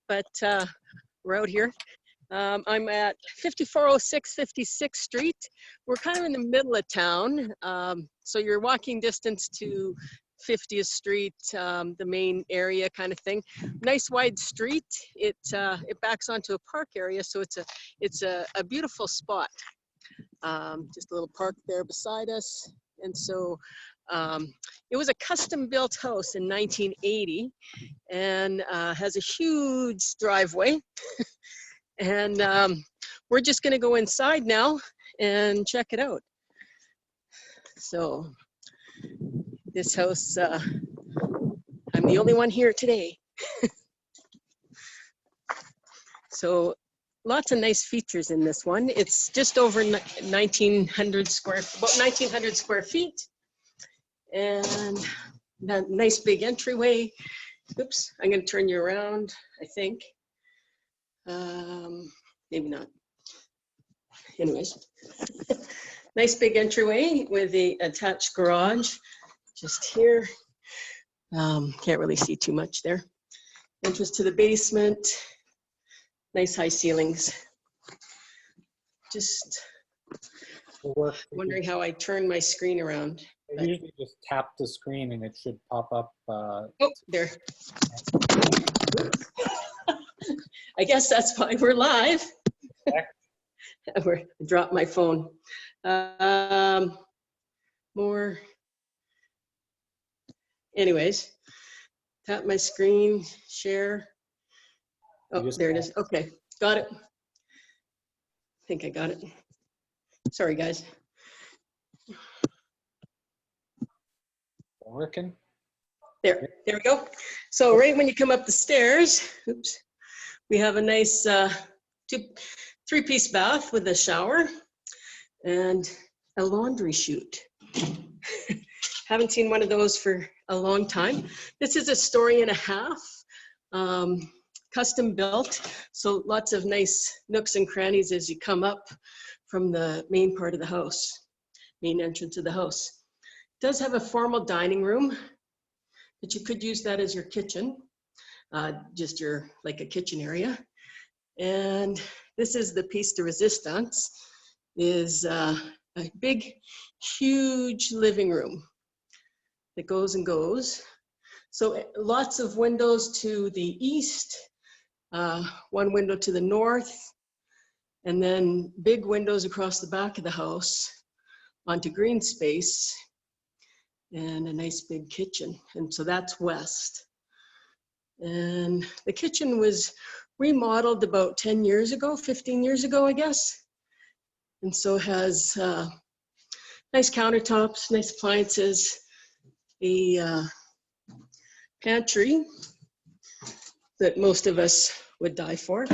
but we're out here. I'm at 5406 56th Street. We're kind of in the middle of town. So you're walking distance to 50th Street, the main area kind of thing. Nice wide street. It backs onto a park area, so it's a beautiful spot. Just a little park there beside us. And so it was a custom built house in 1980 and has a huge driveway. And we're just gonna go inside now and check it out. So this house, I'm the only one here today. So lots of nice features in this one. It's just over 1,900 square feet. And that nice big entryway. Oops, I'm gonna turn you around, I think. Maybe not. Anyways, nice big entryway with the attached garage just here. Can't really see too much there. Entrance to the basement. Nice high ceilings. Just wondering how I turn my screen around. You usually just tap the screen and it should pop up. Oh, there. I guess that's why we're live. I dropped my phone. More. Anyways, tap my screen, share. Oh, there it is. Okay, got it. I think I got it. Sorry, guys. Working? There we go. So right when you come up the stairs, oops, we have a nice three-piece bath with a shower and a laundry chute. Haven't seen one of those for a long time. This is a story and a half, custom built. So lots of nice nooks and crannies as you come up from the main part of the house, main entrance of the house. It does have a formal dining room, but you could use that as your kitchen, just like a kitchen area. And this is the piece de resistance, is a big, huge living room that goes and goes. So lots of windows to the east, one window to the north, and then big windows across the back of the house onto green space and a nice big kitchen. And so that's west. And the kitchen was remodeled about 10 years ago, 15 years ago, I guess. And so has nice countertops, nice appliances, a pantry that most of us would die for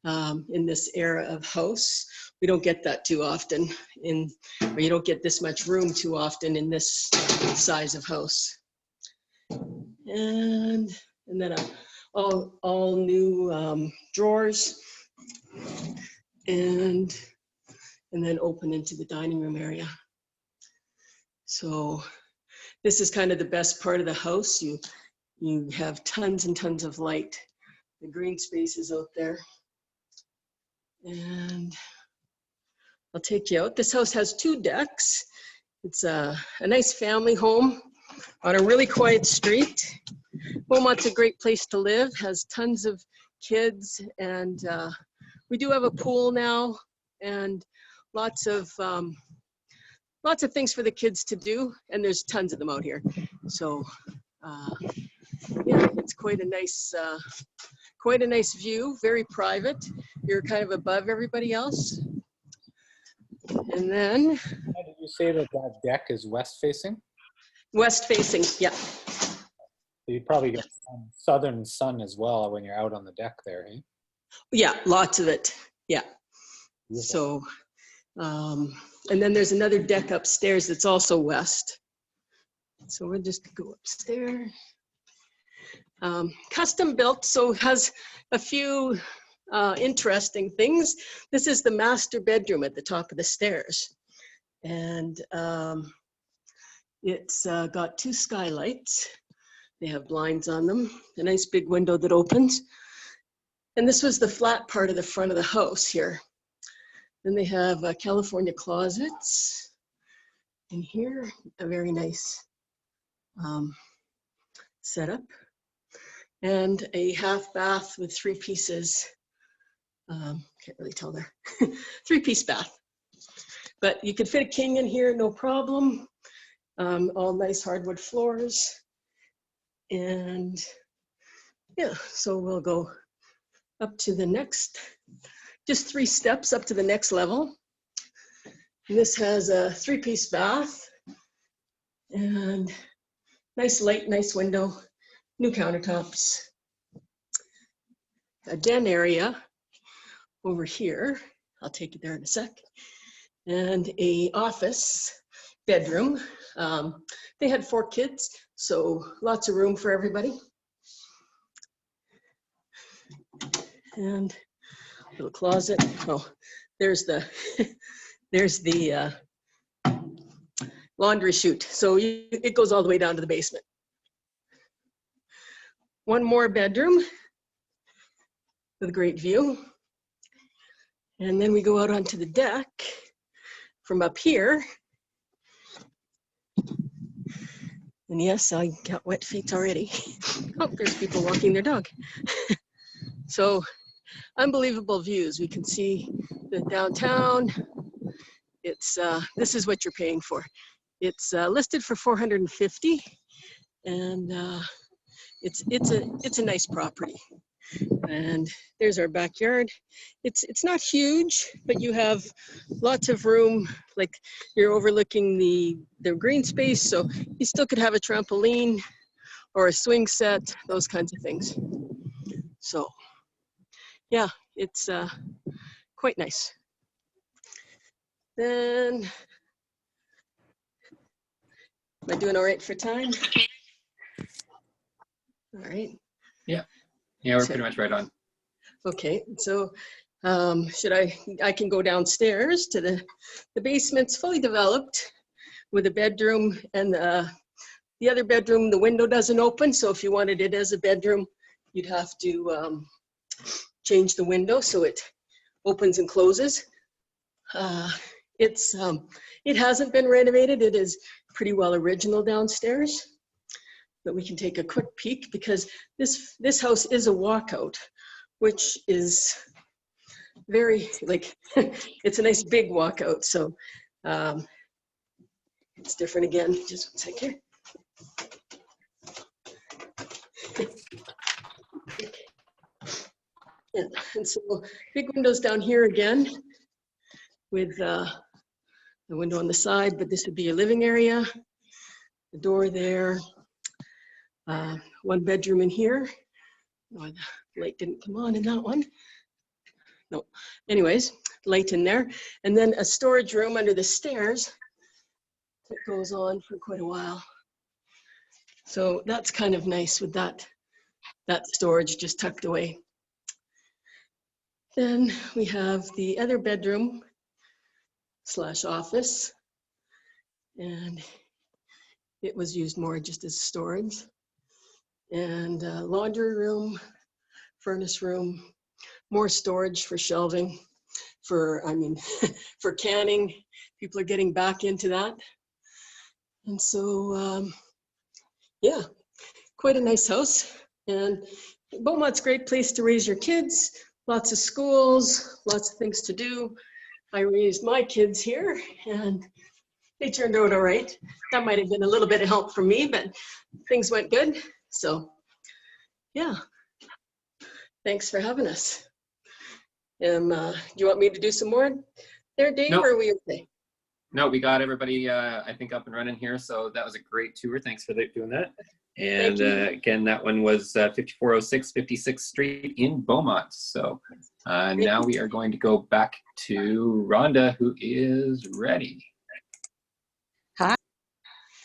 in this era of house. We don't get that too often, or you don't get this much room too often in this size of house. And then all new drawers, and then open into the dining room area. So this is kind of the best part of the house. You have tons and tons of light. The green space is out there. And I'll take you out. This house has 2 decks. It's a nice family home. on a really quiet street. Beaumont's a great place to live, has tons of kids, and we do have a pool now, and lots of things for the kids to do, and there's tons of them out here. So yeah, it's quite a nice view, very private. You're kind of above everybody else. And then, Did you say that that deck is west facing? west facing, yeah. You probably get some southern sun as well when you're out on the deck there, eh? Yeah, lots of it, yeah. Beautiful. So, and then there's another deck upstairs that's also west. So we'll just go upstairs. Custom built, so has a few interesting things. This is the master bedroom at the top of the stairs. And it's got 2 skylights. They have blinds on them, a nice big window that opens. And this was the flat part of the front of the house here. Then they have California closets. And here, a very nice setup. And a half bath with 3 pieces. Can't really tell there. 3-piece bath. But you could fit a king in here, no problem. All nice hardwood floors. And yeah, so we'll go up to the next, just 3 steps up to the next level. And this has a 3-piece bath and nice light, nice window, new countertops. A den area over here. I'll take you there in a sec. And a office bedroom. They had 4 kids, so lots of room for everybody. And a little closet. Oh, there's the laundry chute. So it goes all the way down to the basement. 1 more bedroom with a great view. And then we go out onto the deck from up here. And yes, I got wet feet already. Oh, there's people walking their dog. So unbelievable views. We can see the downtown. It's this is what you're paying for. It's listed for $450, and it's a nice property. And there's our backyard. It's not huge, but you have lots of room. Like you're overlooking the green space, so you still could have a trampoline or a swing set, those kinds of things. So yeah, it's quite nice. Then, am I doing all right for time? All right. Yeah, we're pretty much right on. Okay, so I can go downstairs to the basement's fully developed with a bedroom, and the other bedroom, the window doesn't open. So if you wanted it as a bedroom, you'd have to change the window so it opens and closes. It hasn't been renovated. It is pretty well original downstairs. But we can take a quick peek because this house is a walkout, which is very, like, it's a nice big walkout. So it's different again. Just 1 sec here. Yeah, and so big windows down here again with the window on the side, but this would be a living area, the door there. 1 bedroom in here. Oh, the light didn't come on in that one. No. Anyways, light in there. And then a storage room under the stairs that goes on for quite a while. So that's kind of nice with that storage just tucked away. Then we have the other bedroom / office. And it was used more just as storage. And laundry room, furnace room, more storage for shelving, for canning. People are getting back into that. And so Yeah, quite a nice house. And Beaumont's a great place to raise your kids. Lots of schools, lots of things to do. I raised my kids here and they turned out all right. That might have been a little bit of help from me, but things went good. So yeah, thanks for having us. Do you want me to do some more there, Dave, Nope. or are we okay? No, we got everybody, I think, up and running here. So that was a great tour. Thanks for doing that. And again, that one was 5406 56th Street in Beaumont. So now we are going to go back to Rhonda, who is ready. Hi,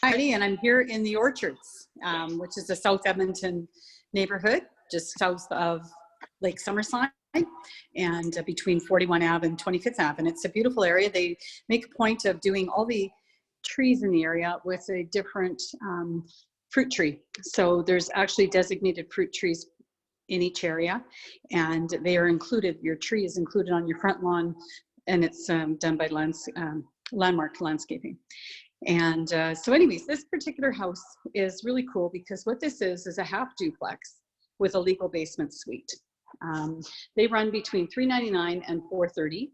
and I'm here in the Orchards, which is the South Edmonton neighborhood, just south of Lake Summerside, and between 41 Ave and 25th Ave. And it's a beautiful area. They make a point of doing all the trees in the area with a different fruit tree. So there's actually designated fruit trees in each area, and they are included, your tree is included on your front lawn, and it's done by Landmark Landscaping. And so anyways, this particular house is really cool because what this is a half duplex with a legal basement suite. They run between $399 and $430,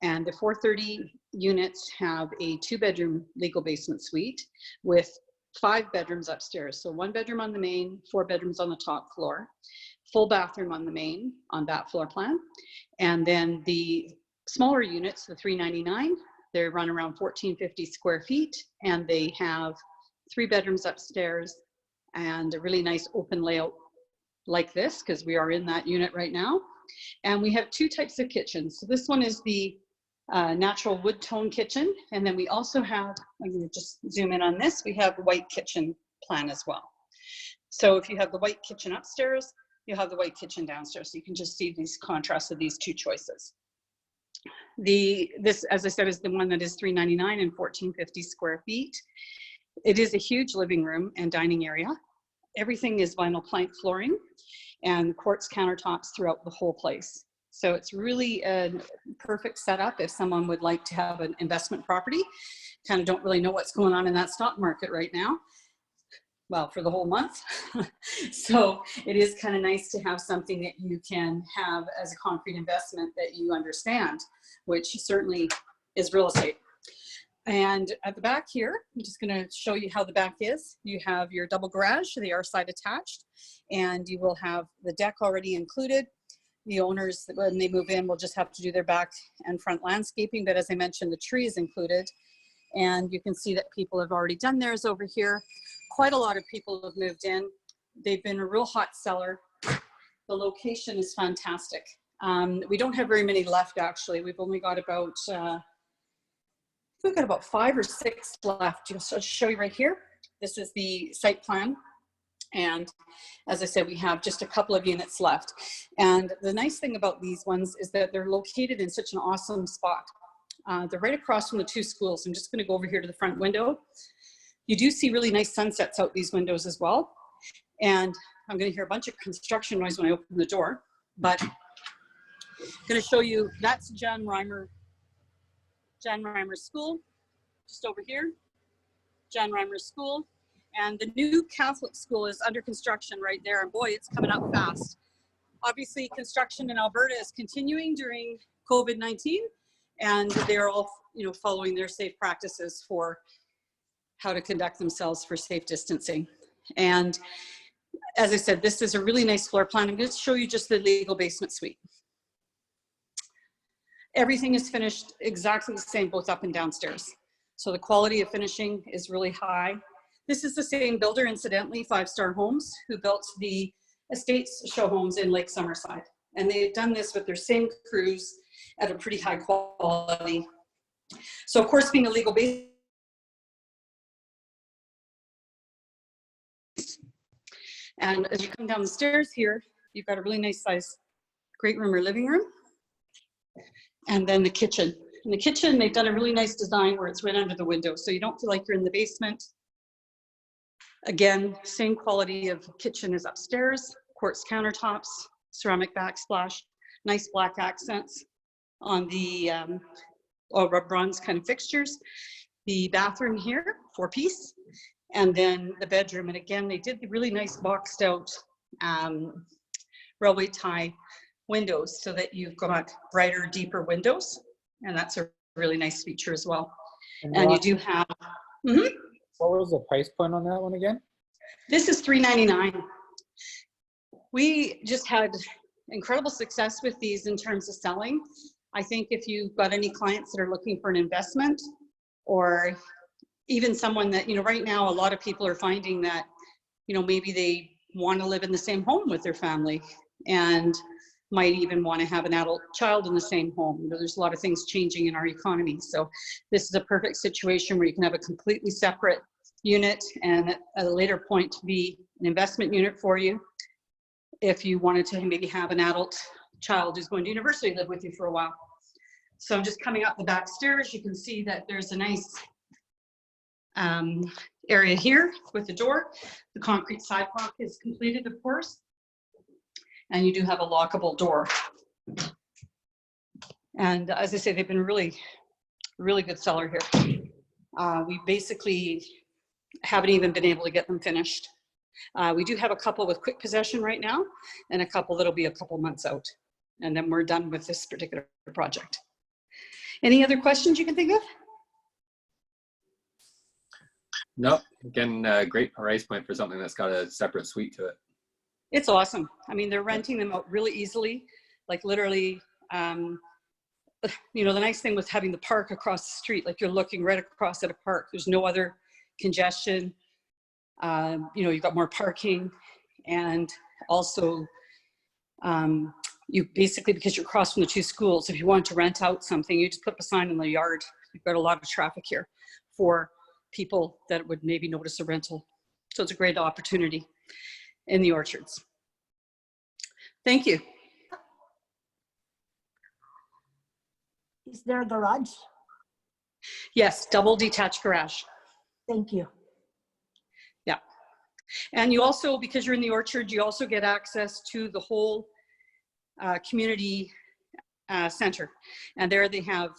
and the $430 units have a 2-bedroom legal basement suite with 5 bedrooms upstairs. So 1 bedroom on the main, 4 bedrooms on the top floor, full bathroom on the main on that floor plan. And then the smaller units, the $399, they run around 1,450 square feet, and they have 3 bedrooms upstairs and a really nice open layout like this, because we are in that unit right now. And we have 2 types of kitchens. So this one is the natural wood tone kitchen, and then we also have, I'm going to just zoom in on this, we have a white kitchen plan as well. So if you have the white kitchen upstairs, you have the white kitchen downstairs. So you can just see these contrasts of these 2 choices. This, as I said, is the one that is $399 and 1,450 square feet. It is a huge living room and dining area. Everything is vinyl plank flooring and quartz countertops throughout the whole place. So it's really a perfect setup if someone would like to have an investment property. Kind of don't really know what's going on in that stock market right now. Well, for the whole month. So it is kind of nice to have something that you can have as a concrete investment that you understand, which certainly is real estate. And at the back here, I'm just going to show you how the back is. You have your double garage, they are side attached, and you will have the deck already included. The owners, when they move in, will just have to do their back and front landscaping. But as I mentioned, the tree is included. And you can see that people have already done theirs over here. Quite a lot of people have moved in. They've been a real hot seller. The location is fantastic. We don't have very many left, actually. We've only got about, we've got about 5 or 6 left. I'll show you right here. This is the site plan. And as I said, we have just a couple of units left. And the nice thing about these ones is that they're located in such an awesome spot. They're right across from the 2 schools. I'm just going to go over here to the front window. You do see really nice sunsets out these windows as well. And I'm going to hear a bunch of construction noise when I open the door. But I'm going to show you, that's John Reimer School, just over here. John Reimer School. And the new Catholic school is under construction right there. And boy, it's coming up fast. Obviously, construction in Alberta is continuing during COVID-19. And they're all, following their safe practices for how to conduct themselves for safe distancing. And as I said, this is a really nice floor plan. I'm going to show you just the legal basement suite. Everything is finished exactly the same, both up and downstairs. So the quality of finishing is really high. This is the same builder, incidentally, 5 Star Homes, who built the Estates show homes in Lake Summerside. And they've done this with their same crews at a pretty high quality. So of course, being a legal base, and as you come down the stairs here, you've got a really nice size great room or living room. And then the kitchen. In the kitchen, they've done a really nice design where it's right under the window. So you don't feel like you're in the basement. Again, same quality of kitchen as upstairs, quartz countertops, ceramic backsplash, nice black accents on the bronze kind of fixtures. The bathroom here, 4-piece, And then the bedroom, and again, they did the really nice boxed out railway tie windows so that you've got brighter, deeper windows. And that's a really nice feature as well. And you do have, what was the price point on that one again? This is $399. We just had incredible success with these in terms of selling. I think if you've got any clients that are looking for an investment, or even someone that, right now a lot of people are finding that, maybe they want to live in the same home with their family and might even want to have an adult child in the same home. There's a lot of things changing in our economy. So this is a perfect situation where you can have a completely separate unit and at a later point to be an investment unit for you. If you wanted to maybe have an adult child who's going to university live with you for a while. So I'm just coming up the back stairs. You can see that there's a nice area here with the door. The concrete sidewalk is completed, of course. And you do have a lockable door. And as I say, they've been really, really good seller here. We basically haven't even been able to get them finished. We do have a couple with quick possession right now and a couple that'll be a couple months out. And then we're done with this particular project. Any other questions you can think of? Nope. Again, great price point for something that's got a separate suite to it. It's awesome. I mean, they're renting them out really easily, like literally, the nice thing with having the park across the street, like you're looking right across at a park. There's no other congestion. You've got more parking, and also you basically, because you're across from the two schools, if you want to rent out something, you just put up a sign in the yard. You've got a lot of traffic here for people that would maybe notice a rental. So it's a great opportunity in the orchards. Thank you. Is there a garage? Yes, double detached garage. Thank you. Yeah. And you also, because you're in the orchard, you also get access to the whole community center. And there they have,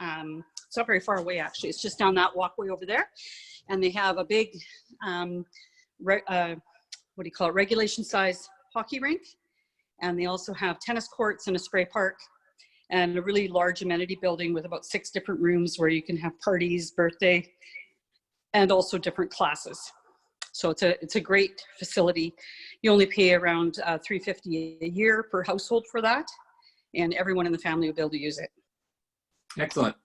it's not very far away actually, it's just down that walkway over there. And they have a big, regulation size hockey rink. And they also have tennis courts and a spray park and a really large amenity building with about 6 different rooms where you can have parties, birthday, and also different classes. So it's a great facility. You only pay around $350 a year per household for that, and everyone in the family will be able to use it. Excellent.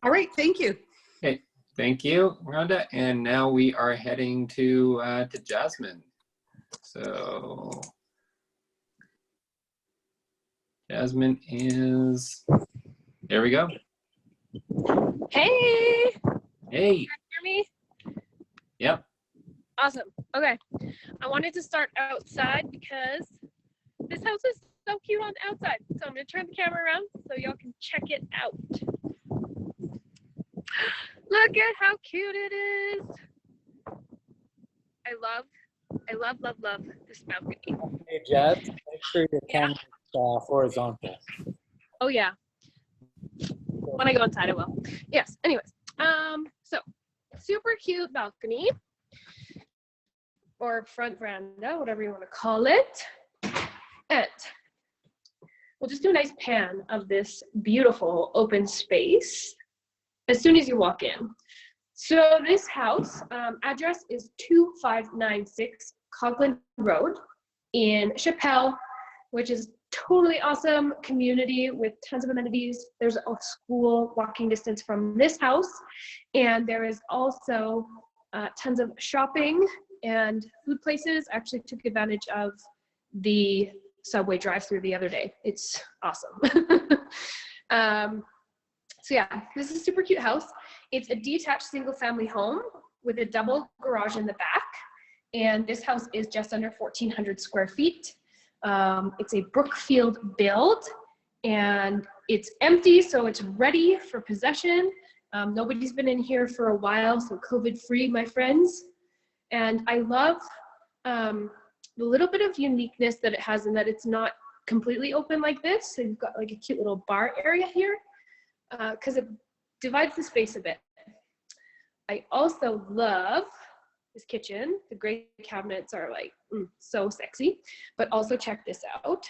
All right, thank you. Okay, thank you, Rhonda. And now we are heading to Jasmine. So Jasmine is, there we go. Hey. Hey. Can you hear me? Yep. Awesome. Okay. I wanted to start outside because this house is so cute on the outside. So I'm going to turn the camera around so y'all can check it out. Look at how cute it is. I love this balcony. Hey, Jazz, make sure your camera's horizontal. Oh yeah. When I go inside, I will. Yes. Anyways, so super cute balcony or front veranda, whatever you want to call it. And we'll just do a nice pan of this beautiful open space as soon as you walk in. So this house address is 2596 Coghlan Road in Chappelle, which is totally awesome community with tons of amenities. There's a school walking distance from this house, and there is also tons of shopping and food places. I actually took advantage of the Subway drive-through the other day. It's awesome. So yeah, this is a super cute house. It's a detached single-family home with a double garage in the back, and this house is just under 1,400 square feet. It's a Brookfield build, and it's empty, so it's ready for possession. Nobody's been in here for a while, so COVID-free, my friends. And I love the little bit of uniqueness that it has in that it's not completely open like this. So you've got like a cute little bar area here because it divides the space a bit. I also love this kitchen. The gray cabinets are like so sexy, but also check this out.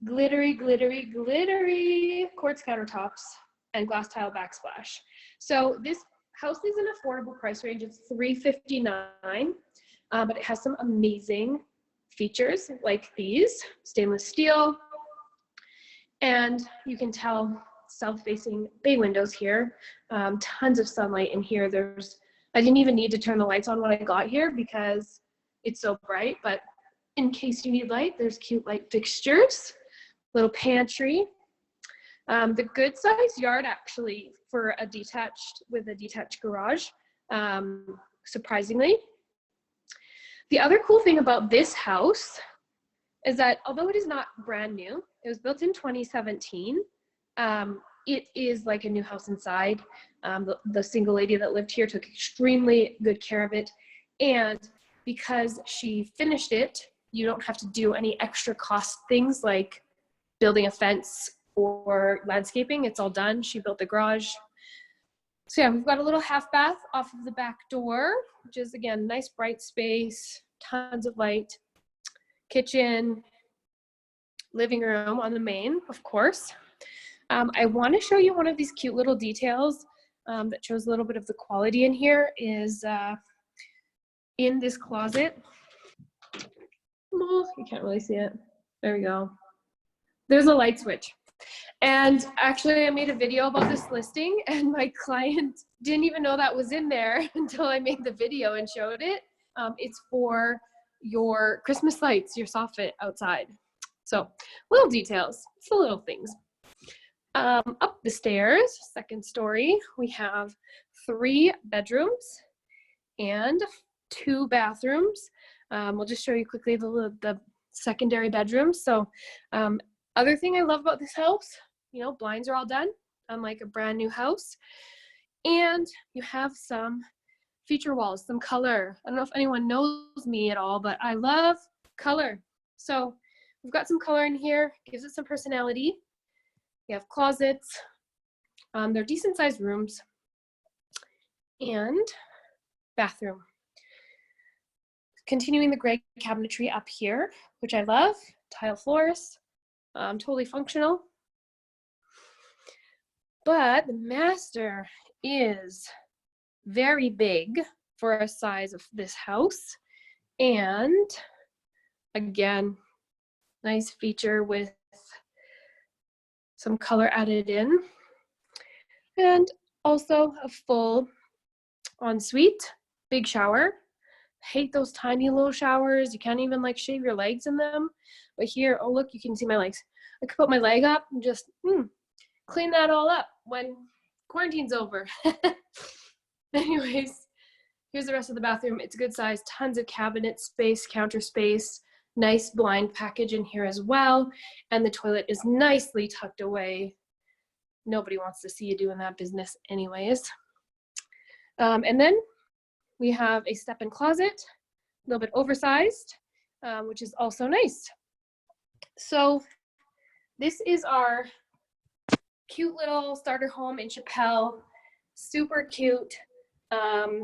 Glittery, glittery, glittery quartz countertops and glass tile backsplash. So this house is an affordable price range. It's $359, but it has some amazing features like these, stainless steel, and you can tell south-facing bay windows here. Tons of sunlight in here. I didn't even need to turn the lights on when I got here because it's so bright, but in case you need light, there's cute light fixtures, little pantry. The good size yard actually for a detached garage, surprisingly. The other cool thing about this house is that although it is not brand new, it was built in 2017. It is like a new house inside. The single lady that lived here took extremely good care of it. And because she finished it, you don't have to do any extra cost things like building a fence or landscaping. It's all done. She built the garage. So yeah, we've got a little half bath off of the back door, which is again, nice bright space, tons of light, kitchen, living room on the main, of course. I want to show you one of these cute little details that shows a little bit of the quality in here is in this closet. Oh, you can't really see it. There we go. There's a light switch. And actually I made a video about this listing and my client didn't even know that was in there until I made the video and showed it. It's for your Christmas lights, your soffit outside. So little details, it's the little things. Up the stairs, second story, we have 3 bedrooms and 2 bathrooms. We'll just show you quickly the secondary bedrooms. So other thing I love about this house, you know, blinds are all done, unlike a brand new house. And you have some feature walls, some color. I don't know if anyone knows me at all, but I love color. So we've got some color in here, gives it some personality. We have closets. They're decent sized rooms. And bathroom. Continuing the gray cabinetry up here, which I love. Tile floors. Totally functional. But the master is very big for a size of this house. And again, nice feature with some color added in. And also a full ensuite, big shower. Hate those tiny little showers. You can't even like shave your legs in them. But here, oh look, you can see my legs. I could put my leg up and just clean that all up when quarantine's over. Anyways, here's the rest of the bathroom. It's a good size, tons of cabinet space, counter space, nice blind package in here as well. And the toilet is nicely tucked away. Nobody wants to see you doing that business anyways. And then we have a step-in closet, a little bit oversized, which is also nice. So this is our cute little starter home in Chappelle. Super cute,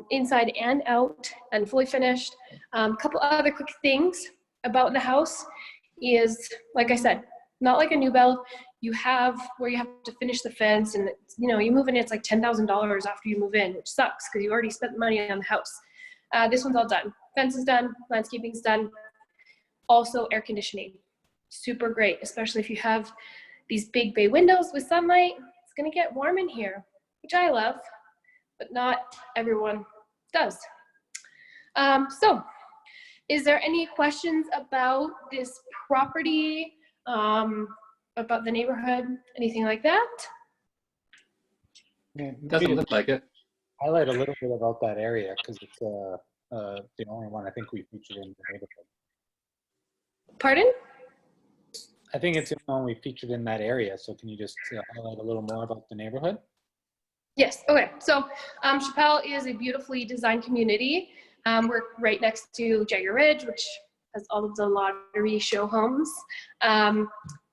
inside and out, and fully finished. A couple other quick things about the house is, like I said, not like a new build. You have where you have to finish the fence, and you know, you move in, it's like $10,000 after you move in, which sucks because you already spent money on the house. This one's all done. Fence is done, landscaping's done. Also air conditioning, super great, especially if you have these big bay windows with sunlight. It's gonna get warm in here, which I love, but not everyone does. So is there any questions about this property, about the neighborhood, anything like that? Yeah, Doesn't look like it. highlight a little bit about that area because it's the only one I think we featured in the neighborhood. Pardon? I think it's the only one we featured in that area. So can you just highlight a little more about the neighborhood? Yes, okay. So Chappelle is a beautifully designed community. We're right next to Jagger Ridge, which has all of the lottery show homes.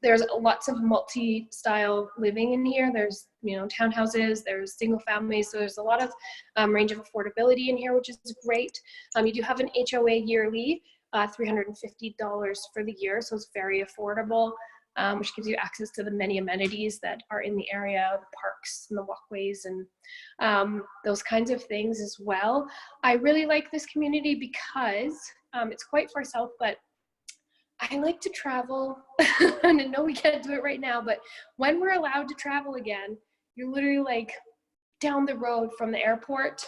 There's lots of multi-style living in here. There's, you know, townhouses, there's single families, so there's a lot of range of affordability in here, which is great. You do have an HOA yearly, $350 for the year, so it's very affordable, which gives you access to the many amenities that are in the area, the parks and the walkways and those kinds of things as well. I really like this community because it's quite far south, but I like to travel. And I know we can't do it right now, but when we're allowed to travel again, you're literally like down the road from the airport.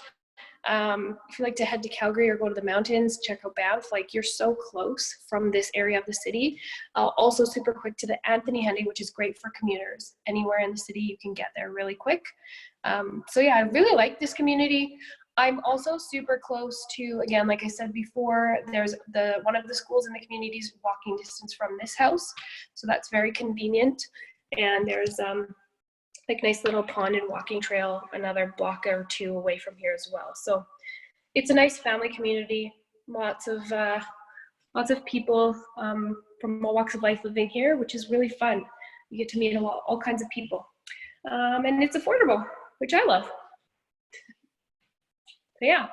If you like to head to Calgary or go to the mountains, check out Banff, like you're so close from this area of the city. Also super quick to the Anthony Henry, which is great for commuters. Anywhere in the city, you can get there really quick. So yeah, I really like this community. I'm also super close to, again, like I said before, there's one of the schools in the community is walking distance from this house. So that's very convenient. And there's like nice little pond and walking trail another block or two away from here as well. So it's a nice family community. Lots of people from all walks of life living here, which is really fun. You get to meet all kinds of people. And it's affordable, which I love. So yeah.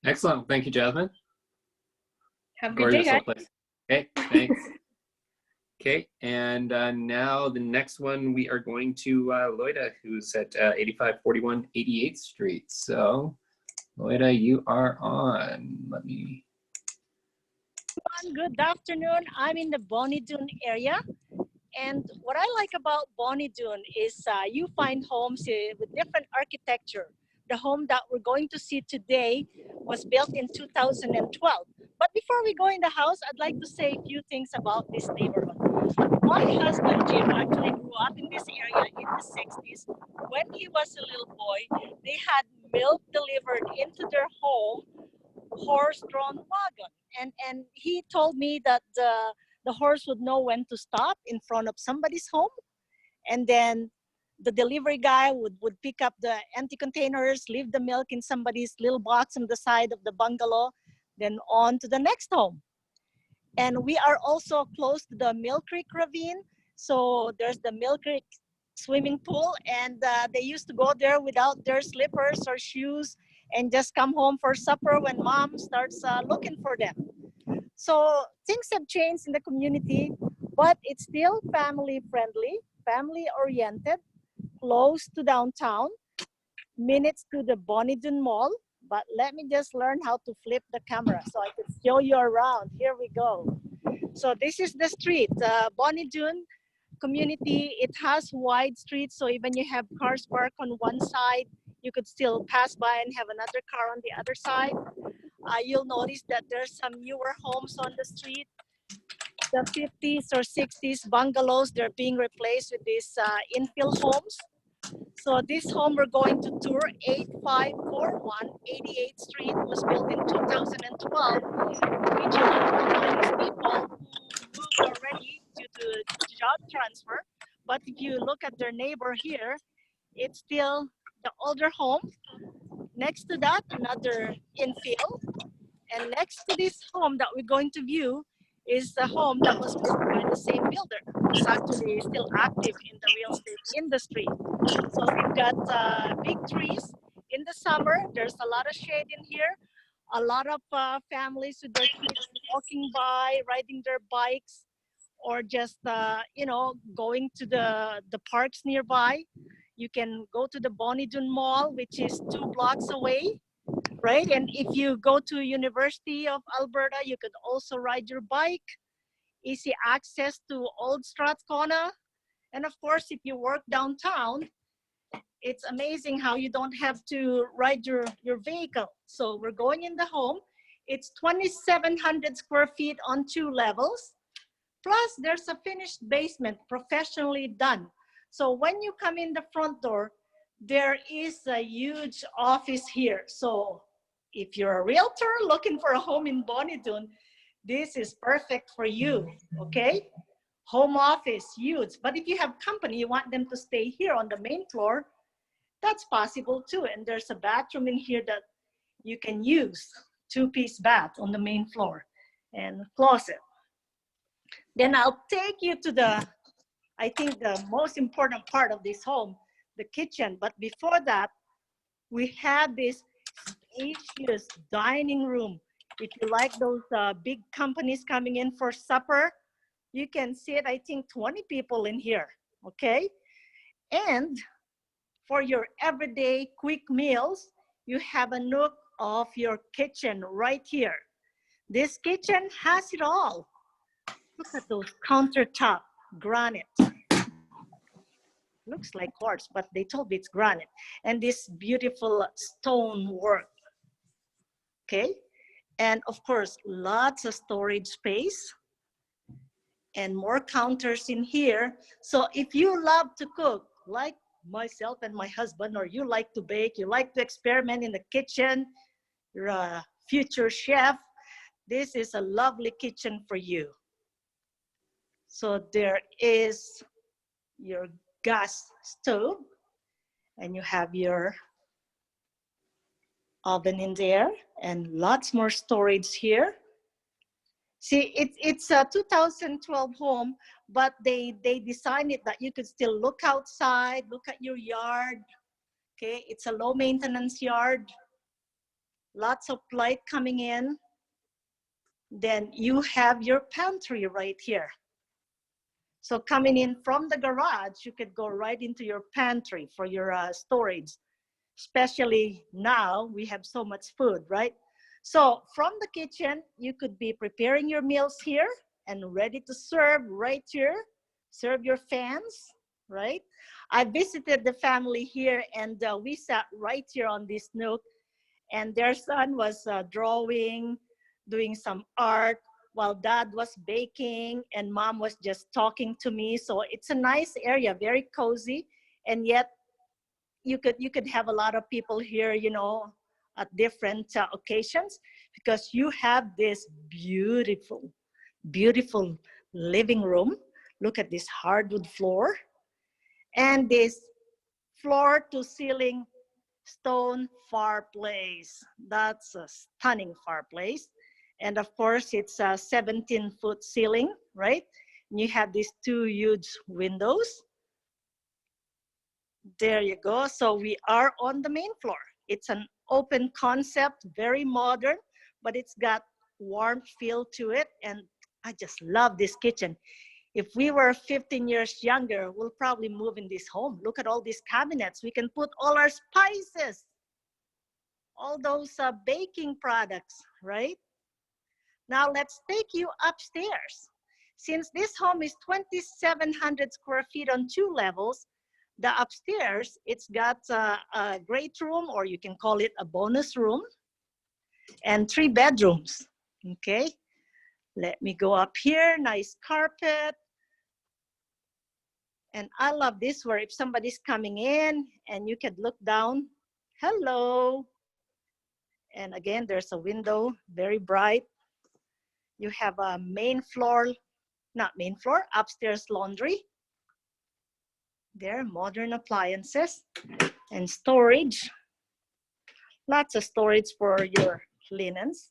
Excellent. Thank you, Jasmine. Have a good day, guys. Place. Okay, thanks. Okay, and now the next one we are going to Loida, who's at 8541 88th Street. So, Loida, you are on. Let me. Good afternoon. I'm in the Bonnie Doon area. And what I like about Bonnie Doon is you find homes with different architecture. The home that we're going to see today was built in 2012. But before we go in the house, I'd like to say a few things about this neighborhood. My husband, Jim, actually grew up in this area in the 60s. When he was a little boy, they had milk delivered into their home, horse-drawn wagon. And he told me that the horse would know when to stop in front of somebody's home. And then the delivery guy would pick up the empty containers, leave the milk in somebody's little box on the side of the bungalow, then on to the next home. And we are also close to the Mill Creek Ravine. So there's the Mill Creek swimming pool, and they used to go there without their slippers or shoes and just come home for supper when mom starts looking for them. So things have changed in the community, but it's still family friendly, family oriented, close to downtown, minutes to the Bonnie Doon Mall. But let me just learn how to flip the camera so I can show you around. Here we go. So this is the street, Bonnie Doon community. It has wide streets, so even you have cars parked on one side, you could still pass by and have another car on the other side. You'll notice that there's some newer homes on the street. The 50s or 60s bungalows, they're being replaced with these infill homes. So this home we're going to tour, 8541 88th Street, was built in 2012. Regional people who moved already due to job transfer. But if you look at their neighbor here, it's still the older home. Next to that, another infill. And next to this home that we're going to view is the home that was built by the same builder. It's actually still active in the real estate industry. So we've got big trees. In the summer, there's a lot of shade in here. A lot of families with their kids walking by, riding their bikes, or just, going to the parks nearby. You can go to the Bonnie Doon Mall, which is 2 blocks away, right? And if you go to University of Alberta, you could also ride your bike. Easy access to Old Strathcona. And of course, if you work downtown, it's amazing how you don't have to ride your vehicle. So we're going in the home. It's 2,700 square feet on 2 levels. Plus, there's a finished basement, professionally done. So when you come in the front door, there is a huge office here. So if you're a realtor looking for a home in Bonnie Doon, this is perfect for you, okay? Home office, huge. But if you have company, you want them to stay here on the main floor, that's possible too. And there's a bathroom in here that you can use. 2-piece bath on the main floor and closet. Then I'll take you to the, I think the most important part of this home, the kitchen. But before that, we had this spacious dining room. If you like those big companies coming in for supper, you can sit, I think, 20 people in here, okay? And for your everyday quick meals, you have a nook of your kitchen right here. This kitchen has it all. Look at those countertop, granite. Looks like quartz, but they told me it's granite. And this beautiful stone work, okay? And of course, lots of storage space and more counters in here. So if you love to cook, like myself and my husband, or you like to bake, you like to experiment in the kitchen, you're a future chef, this is a lovely kitchen for you. So there is your gas stove, and you have your oven in there, and lots more storage here. See, it's a 2012 home, but they designed it that you could still look outside, look at your yard. Okay, it's a low maintenance yard. Lots of light coming in. Then you have your pantry right here. So coming in from the garage, you could go right into your pantry for your storage. Especially now, we have so much food, right? So from the kitchen, you could be preparing your meals here and ready to serve right here. Serve your fans, right? I visited the family here, and we sat right here on this nook, and their son was drawing, doing some art, while dad was baking and mom was just talking to me. So it's a nice area, very cozy, and yet you could have a lot of people here, you know, at different occasions, because you have this beautiful, beautiful living room. Look at this hardwood floor and this floor to ceiling stone fireplace. That's a stunning fireplace. And of course, it's a 17-foot ceiling, right? And you have these 2 huge windows. There you go. So we are on the main floor. It's an open concept, very modern, but it's got warm feel to it. And I just love this kitchen. If we were 15 years younger, we'll probably move in this home. Look at all these cabinets. We can put all our spices, all those baking products, right? Now let's take you upstairs. Since this home is 2,700 square feet on 2 levels, the upstairs, it's got a great room, or you can call it a bonus room, and 3 bedrooms, okay? Let me go up here, nice carpet. And I love this, where if somebody's coming in and you can look down, hello. And again, there's a window, very bright. You have a main floor, not main floor, upstairs laundry. There, modern appliances and storage. Lots of storage for your linens.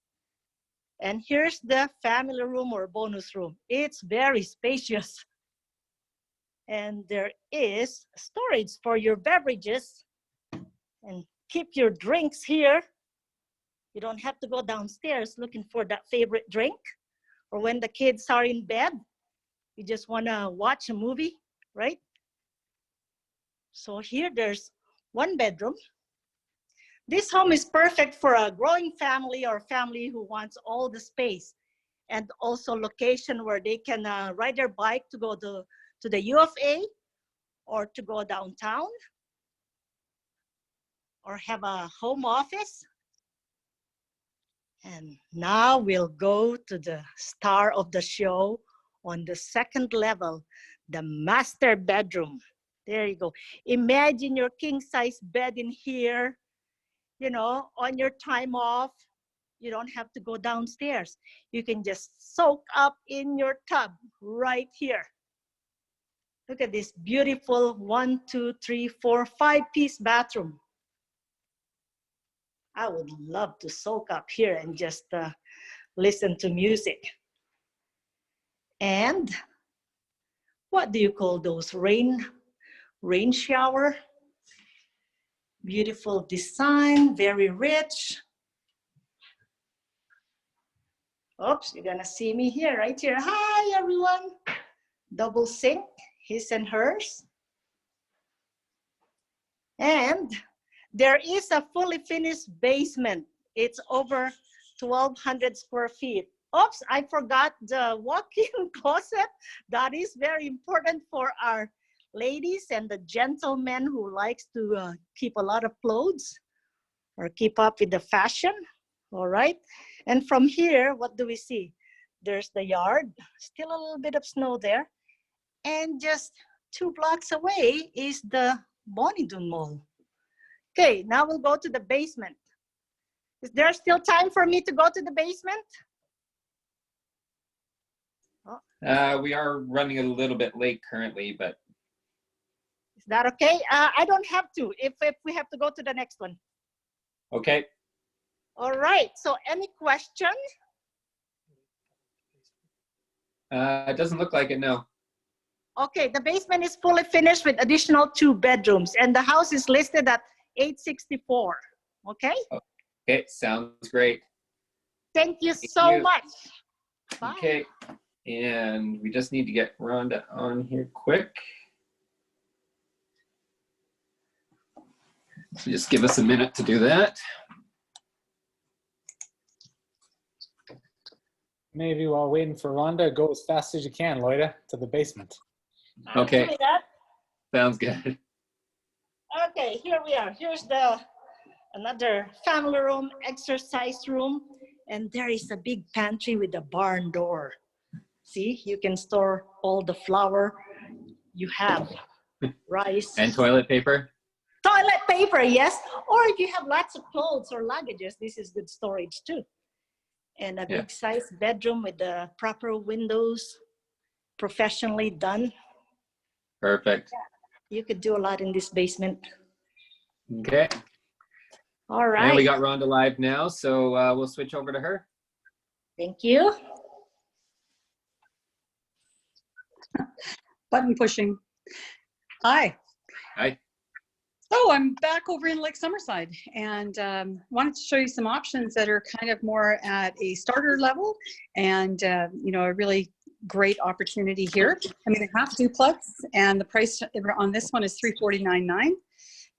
And here's the family room or bonus room. It's very spacious. And there is storage for your beverages, and keep your drinks here. You don't have to go downstairs looking for that favorite drink, or when the kids are in bed, you just want to watch a movie, right? So here there's 1 bedroom. This home is perfect for a growing family or family who wants all the space, and also location where they can ride their bike to go to the U of A, or to go downtown, or have a home office. And now we'll go to the star of the show on the 2nd level, the master bedroom. There you go. Imagine your king-size bed in here, you know, on your time off. You don't have to go downstairs. You can just soak up in your tub right here. Look at this beautiful 1, 2, 3, 4, 5-piece bathroom. I would love to soak up here and just listen to music. And what do you call those? Rain shower. Beautiful design, very rich. Oops, you're gonna see me here, right here. Hi, everyone. Double sink, his and hers. And there is a fully finished basement. It's over 1,200 square feet. Oops, I forgot the walk-in closet. That is very important for our ladies and the gentlemen who likes to keep a lot of clothes or keep up with the fashion. All right. And from here, what do we see? There's the yard, still a little bit of snow there. And just 2 blocks away is the Bonnie-Doon Mall. Okay, now we'll go to the basement. Is there still time for me to go to the basement? Oh. We are running a little bit late currently, but. Is that okay? I don't have to if we have to go to the next one. Okay. All right, so any questions? It doesn't look like it, no. Okay, the basement is fully finished with additional 2 bedrooms and the house is listed at 864, okay? Okay, sounds great. Thank you so much. Bye. Okay, and we just need to get Rhonda on here quick. So just give us a minute to do that. Maybe while waiting for Rhonda, go as fast as you can, Loida, to the basement. Okay. Sounds good. Okay, here we are. Here's another family room, exercise room, and there is a big pantry with a barn door. See, you can store all the flour you have, rice. And toilet paper? Toilet paper, yes. Or if you have lots of clothes or luggages, this is good storage too. And a big size bedroom with the proper windows, professionally done. Perfect. You could do a lot in this basement. Okay. All right. And we got Rhonda live now, so we'll switch over to her. Thank you. Button pushing. Hi. Hi. So I'm back over in Lake Summerside and wanted to show you some options that are kind of more at a starter level and, you know, a really great opportunity here. I mean, a half duplex and the price on this one is $349.9.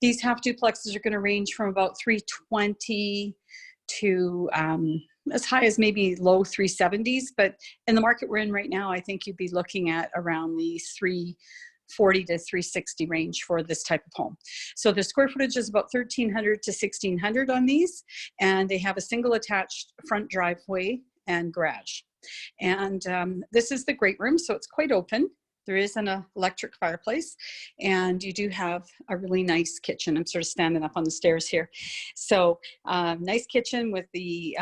These half duplexes are going to range from about $320 to as high as maybe low 370s, but in the market we're in right now, I think you'd be looking at around the $340 to $360 range for this type of home. So the square footage is about 1,300 to 1,600 on these, and they have a single attached front driveway and garage. And this is the great room, so it's quite open. There is an electric fireplace, and you do have a really nice kitchen. I'm sort of standing up on the stairs here. So nice kitchen with the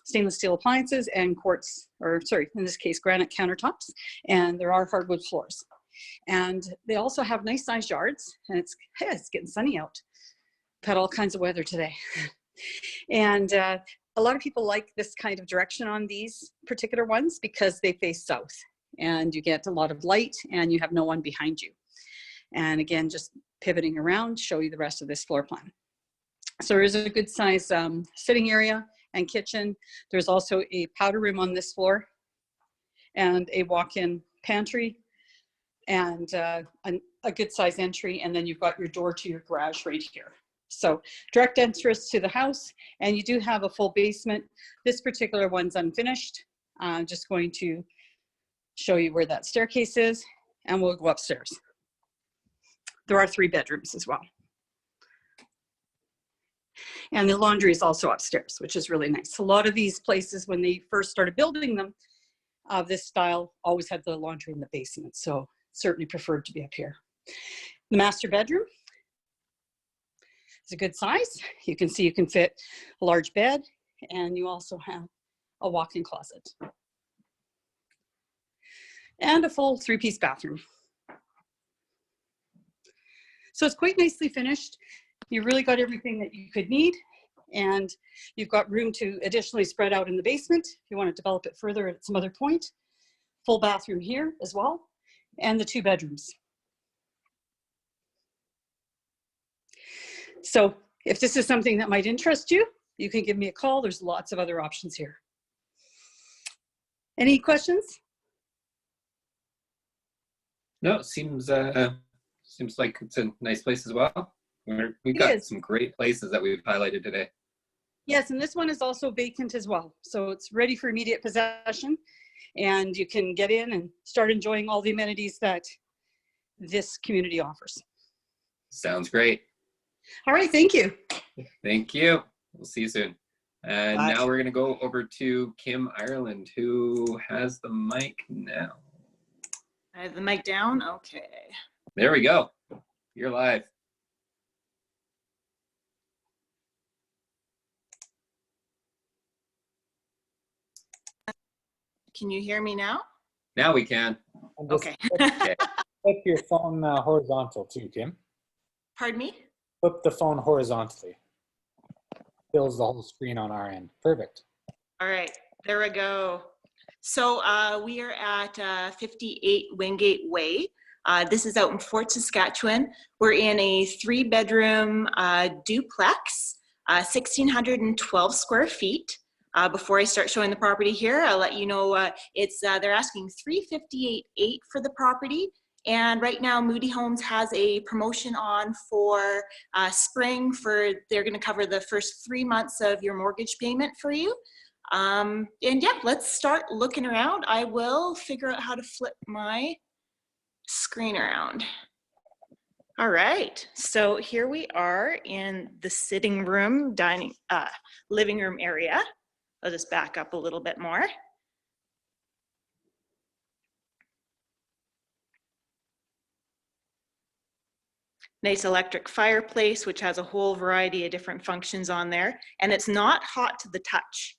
stainless steel appliances and quartz, or sorry, in this case, granite countertops, and there are hardwood floors. And they also have nice sized yards, and it's getting sunny out. We've had all kinds of weather today. And a lot of people like this kind of direction on these particular ones because they face south and you get a lot of light and you have no one behind you. And again, just pivoting around, show you the rest of this floor plan. So there is a good size sitting area and kitchen. There's also a powder room on this floor and a walk-in pantry and a good size entry. And then you've got your door to your garage right here. So direct entrance to the house, and you do have a full basement. This particular one's unfinished. I'm just going to show you where that staircase is, and we'll go upstairs. There are 3 bedrooms as well. And the laundry is also upstairs, which is really nice. A lot of these places, when they first started building them, of this style, always had the laundry in the basement. So certainly preferred to be up here. The master bedroom is a good size. You can see you can fit a large bed, and you also have a walk-in closet. And a full 3-piece bathroom. So it's quite nicely finished. You really got everything that you could need. And you've got room to additionally spread out in the basement if you want to develop it further at some other point. Full bathroom here as well, and the 2 bedrooms. So if this is something that might interest you, you can give me a call. There's lots of other options here. Any questions? No, it seems like it's a nice place as well. We've got some great places that we've highlighted today. Yes, and this one is also vacant as well. So it's ready for immediate possession, and you can get in and start enjoying all the amenities that this community offers. Sounds great. All right, thank you. Thank you. We'll see you soon. And Bye. now we're going to go over to Kim Ireland, who has the mic now. I have the mic down. Okay. There we go. You're live. Can you hear me now? Now we can. Okay. Flip your phone horizontal too, Kim. Pardon me? Flip the phone horizontally. Fills the whole screen on our end. Perfect. All right, there we go. So we are at 58 Wingate Way. This is out in Fort Saskatchewan. We're in a 3-bedroom duplex, 1,612 square feet. Before I start showing the property here, I'll let you know they're asking $358,800 for the property. And right now, Moody Homes has a promotion on for spring. They're going to cover the first 3 months of your mortgage payment for you. And yeah, let's start looking around. I will figure out how to flip my screen around. All right, so here we are in the sitting room, living room area. I'll just back up a little bit more. Nice electric fireplace, which has a whole variety of different functions on there. And it's not hot to the touch,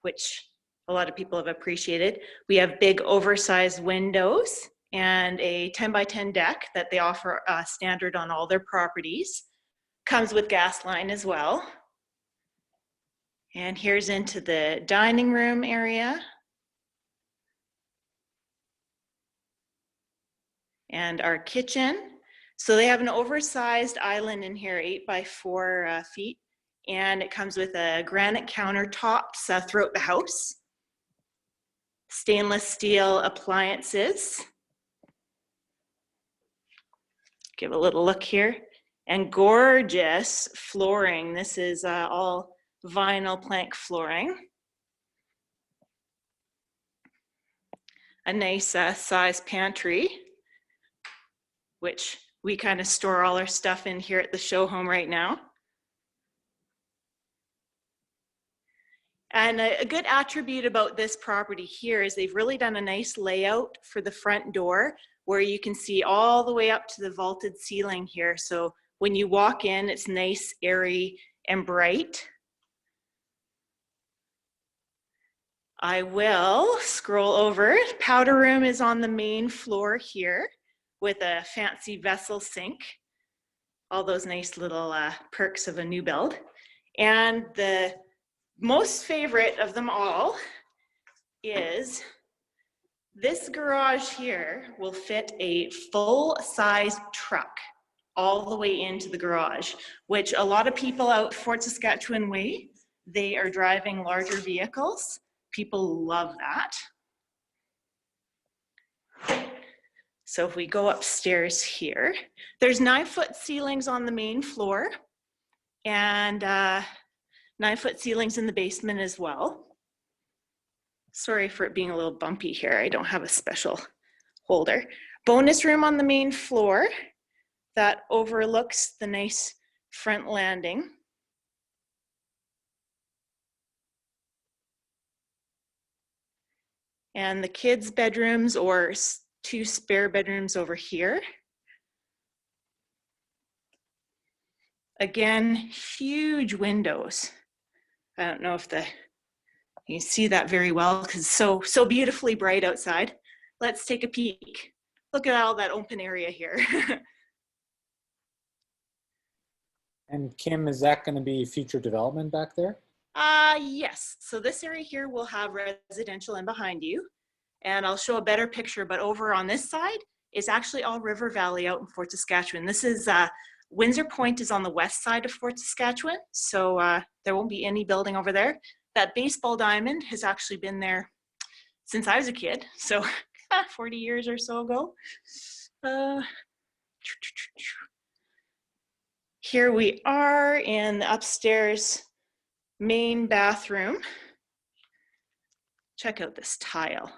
which a lot of people have appreciated. We have big oversized windows and a 10 by 10 deck that they offer standard on all their properties. Comes with gas line as well. And here's into the dining room area. And our kitchen. So they have an oversized island in here, 8 by 4 feet. And it comes with a granite countertops throughout the house. Stainless steel appliances. Give a little look here. And gorgeous flooring. This is all vinyl plank flooring. A nice size pantry, which we kind of store all our stuff in here at the show home right now. And a good attribute about this property here is they've really done a nice layout for the front door where you can see all the way up to the vaulted ceiling here. So when you walk in, it's nice, airy, and bright. I will scroll over. Powder room is on the main floor here with a fancy vessel sink. All those nice little perks of a new build. And the most favorite of them all is this garage here will fit a full-size truck all the way into the garage, which a lot of people out Fort Saskatchewan way, they are driving larger vehicles. People love that. So if we go upstairs here, there's 9-foot ceilings on the main floor and 9-foot ceilings in the basement as well. Sorry for it being a little bumpy here. I don't have a special holder. Bonus room on the main floor that overlooks the nice front landing. And the kids' bedrooms or 2 spare bedrooms over here. Again, huge windows. I don't know if you can see that very well because it's so beautifully bright outside. Let's take a peek. Look at all that open area here. And Kim, is that going to be future development back there? Yes. So this area here will have residential in behind you. And I'll show a better picture, but over on this side is actually all River Valley out in Fort Saskatchewan. This is, Windsor Point is on the west side of Fort Saskatchewan. So there won't be any building over there. That baseball diamond has actually been there since I was a kid. So 40 years or so ago. Here we are in the upstairs main bathroom. Check out this tile.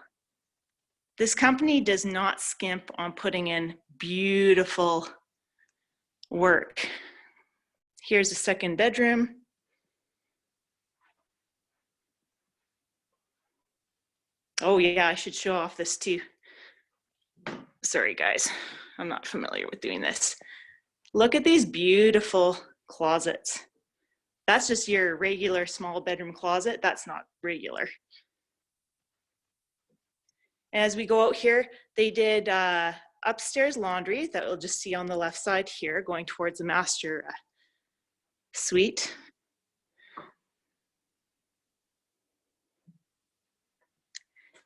This company does not skimp on putting in beautiful work. Here's a second bedroom. Oh yeah, I should show off this too. Sorry guys, I'm not familiar with doing this. Look at these beautiful closets. That's just your regular small bedroom closet. That's not regular. As we go out here, they did upstairs laundry that we'll just see on the left side here, going towards the master suite.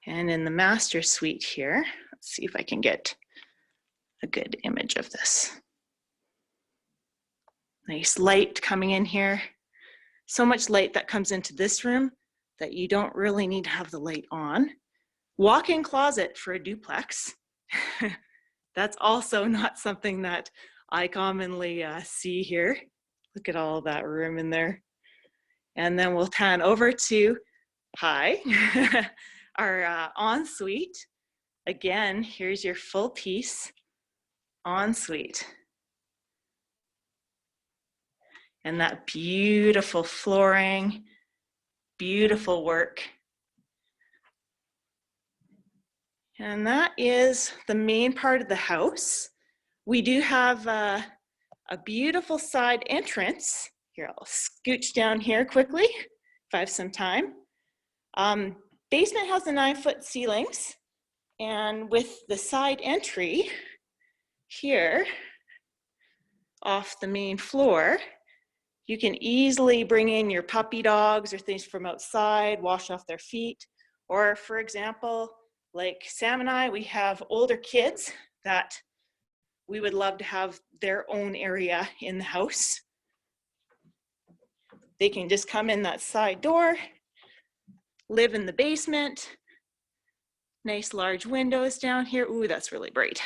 And in the master suite here, let's see if I can get a good image of this. Nice light coming in here. So much light that comes into this room that you don't really need to have the light on. Walk-in closet for a duplex. That's also not something that I commonly see here. Look at all that room in there. And then we'll pan over to, our ensuite. Again, here's your full piece ensuite. And that beautiful flooring, beautiful work. And that is the main part of the house. We do have a beautiful side entrance. Here, I'll scooch down here quickly if I have some time. Basement has the 9-foot ceilings, and with the side entry here off the main floor, you can easily bring in your puppy dogs or things from outside, wash off their feet. Or for example, like Sam and I, we have older kids that we would love to have their own area in the house. They can just come in that side door, live in the basement. Nice large windows down here. Ooh, that's really bright.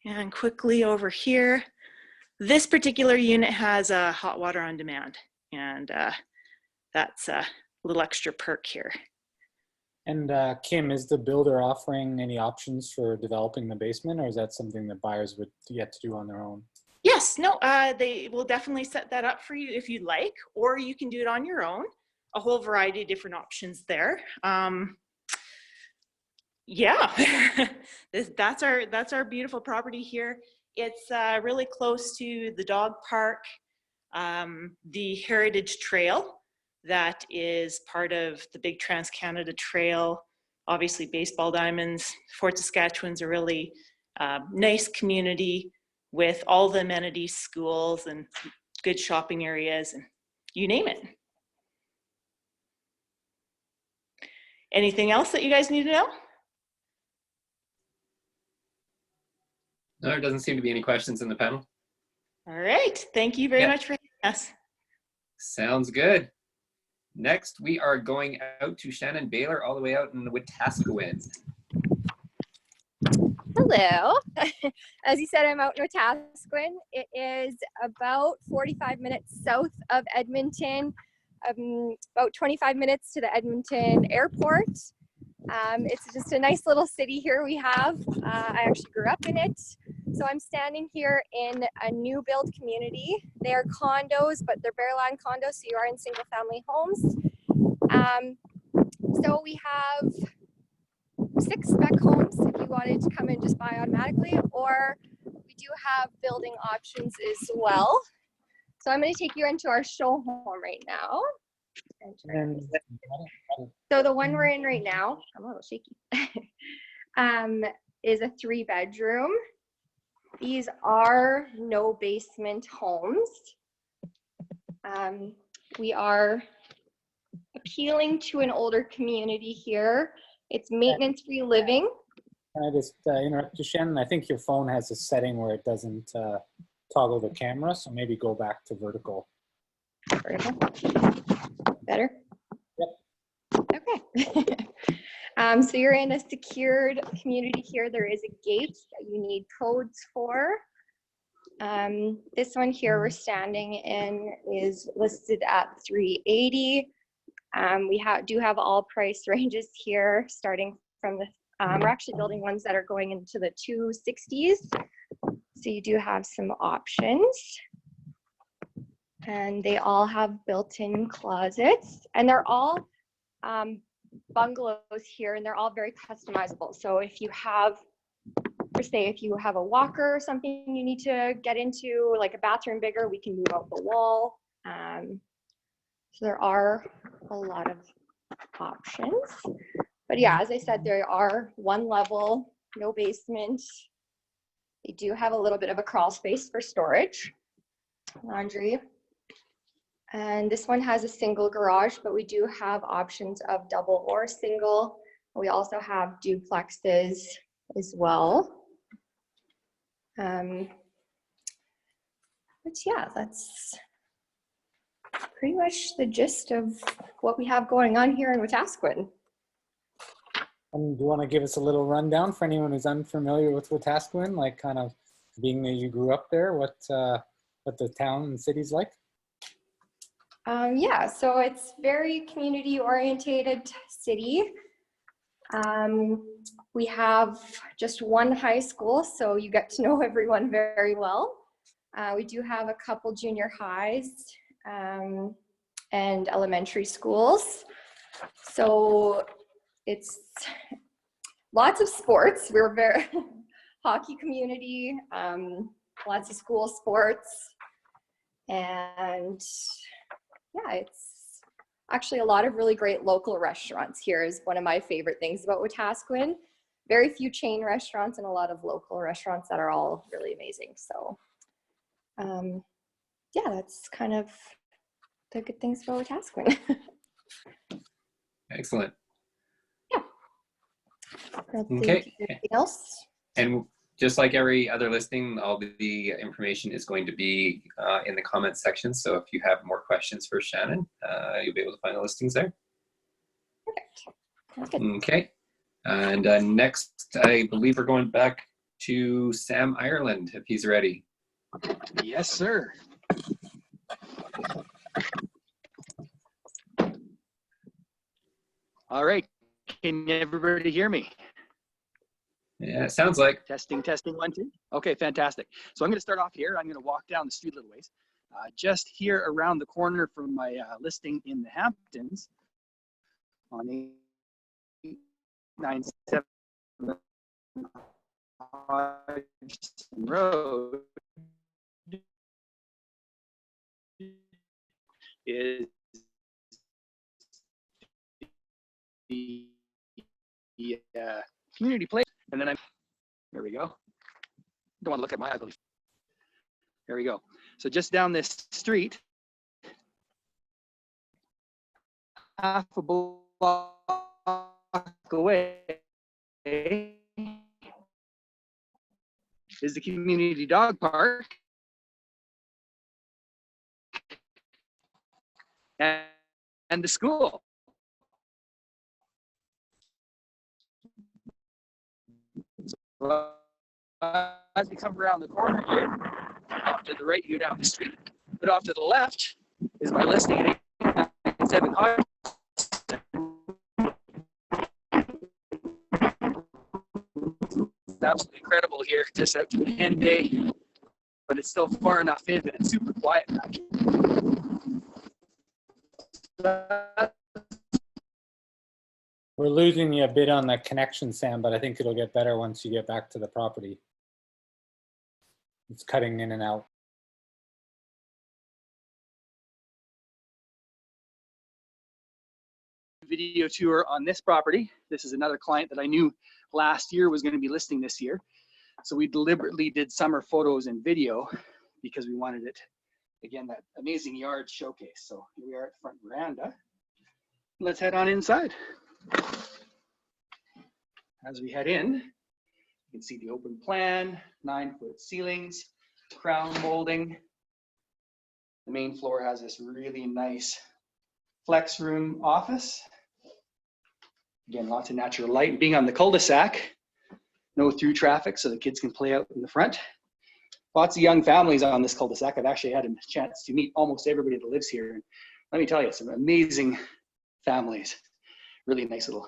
And quickly over here, this particular unit has a hot water on demand, and that's a little extra perk here. And Kim, is the builder offering any options for developing the basement, or is that something that buyers would yet to do on their own? Yes, no, they will definitely set that up for you if you'd like, or you can do it on your own. A whole variety of different options there. Yeah, that's our beautiful property here. It's really close to the dog park, the Heritage Trail that is part of the big Trans-Canada Trail. Obviously, baseball diamonds. Fort Saskatchewan's a really nice community with all the amenities, schools, and good shopping areas, and you name it. Anything else that you guys need to know? No, there doesn't seem to be any questions in the panel. All right, thank you very much for having us. Sounds good. Next, we are going out to Shannon Baylor, all the way out in the Wetaskiwin. Hello. As you said, I'm out in Wetaskiwin. It is about 45 minutes south of Edmonton, about 25 minutes to the Edmonton airport. It's just a nice little city here we have. I actually grew up in it. So I'm standing here in a new build community. They are condos, but they're bare land condos, so you are in single family homes. So we have 6 spec homes if you wanted to come and just buy automatically, or we do have building options as well. So I'm going to take you into our show home right now. So the one we're in right now, I'm a little shaky, is a 3-bedroom. These are no basement homes. We are appealing to an older community here. It's maintenance-free living. Can I just interrupt you, Shannon? I think your phone has a setting where it doesn't toggle the camera, so maybe go back to vertical. Vertical? Better? Yep. Okay. So you're in a secured community here. There is a gate that you need codes for. This one here we're standing in is listed at $380. We do have all price ranges here, starting from the, we're actually building ones that are going into the 260s. So you do have some options. And they all have built-in closets, and they're all bungalows here, and they're all very customizable. So if you have, or say if you have a walker or something you need to get into, like a bathroom bigger, we can move out the wall. So there are a lot of options. But yeah, as I said, there are one level, no basement. They do have a little bit of a crawl space for storage, laundry. And this one has a single garage, but we do have options of double or single. We also have duplexes as well. But yeah, that's pretty much the gist of what we have going on here in Wetaskiwin. And do you want to give us a little rundown for anyone who's unfamiliar with Wetaskiwin, like kind of being that you grew up there, what the town and city's like? Yeah, so it's very community oriented city. We have just one high school, so you get to know everyone very well. We do have a couple junior highs and elementary schools. So it's lots of sports. We're very hockey community, lots of school sports, and yeah, it's actually a lot of really great local restaurants here is one of my favorite things about Wetaskiwin. Very few chain restaurants and a lot of local restaurants that are all really amazing. So yeah, that's kind of the good things about Wetaskiwin. Excellent. Yeah. Okay. Anything else? And just like every other listing, all the information is going to be in the comments section. So if you have more questions for Shannon, you'll be able to find the listings there. Perfect. Okay. And next, I believe we're going back to Sam Ireland, if he's ready. Yes, sir. All right. Can everybody hear me? Yeah, it sounds like. Testing, 1, 2. Okay, fantastic. So I'm going to start off here. I'm going to walk down the street a little ways. Just here around the corner from my listing in the Hamptons on 897 Hodgson Road is the community place. And then there we go. Don't want to look at my ugly. There we go. So just down this street, half a block away is the community dog park. And the school. So, as we come around the corner here, off to the right, you go down the street. But off to the left is my listing at 897 Hodgson. It's absolutely incredible here, just out to the end day, but it's still far enough in that it's super quiet back here. We're losing you a bit on the connection, Sam, but I think it'll get better once you get back to the property. It's cutting in and out. Video tour on this property. This is another client that I knew last year was going to be listing this year. So we deliberately did summer photos and video because we wanted it, again, that amazing yard showcase. So here we are at the front veranda. Let's head on inside. As we head in, you can see the open plan, 9-foot ceilings, crown molding. The main floor has this really nice flex room office. Again, lots of natural light. Being on the cul-de-sac, no through traffic, so the kids can play out in the front. Lots of young families on this cul-de-sac. I've actually had a chance to meet almost everybody that lives here. And let me tell you, some amazing families. Really nice little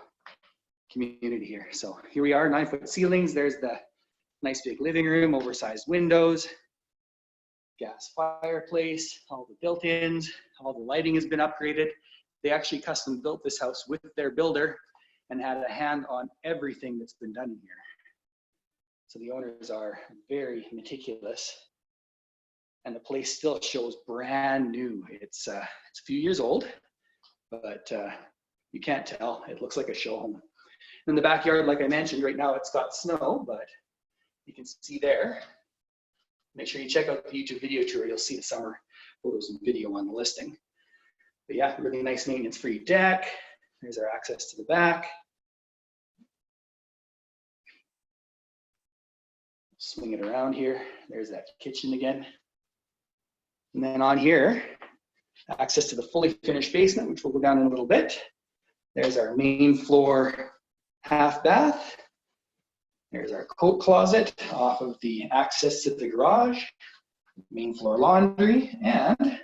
community here. So here we are, 9-foot ceilings. There's the nice big living room, oversized windows, gas fireplace, all the built-ins, all the lighting has been upgraded. They actually custom built this house with their builder and had a hand on everything that's been done in here. So the owners are very meticulous, and the place still shows brand new. It's a few years old, but you can't tell. It looks like a show home. In the backyard, like I mentioned, right now it's got snow, but you can see there. Make sure you check out the YouTube video tour. You'll see the summer photos and video on the listing. But yeah, really nice maintenance-free deck. There's our access to the back. Swing it around here. There's that kitchen again. And then on here, access to the fully finished basement, which we'll go down in a little bit. There's our main floor half bath. There's our coat closet off of the access to the garage. Main floor laundry, and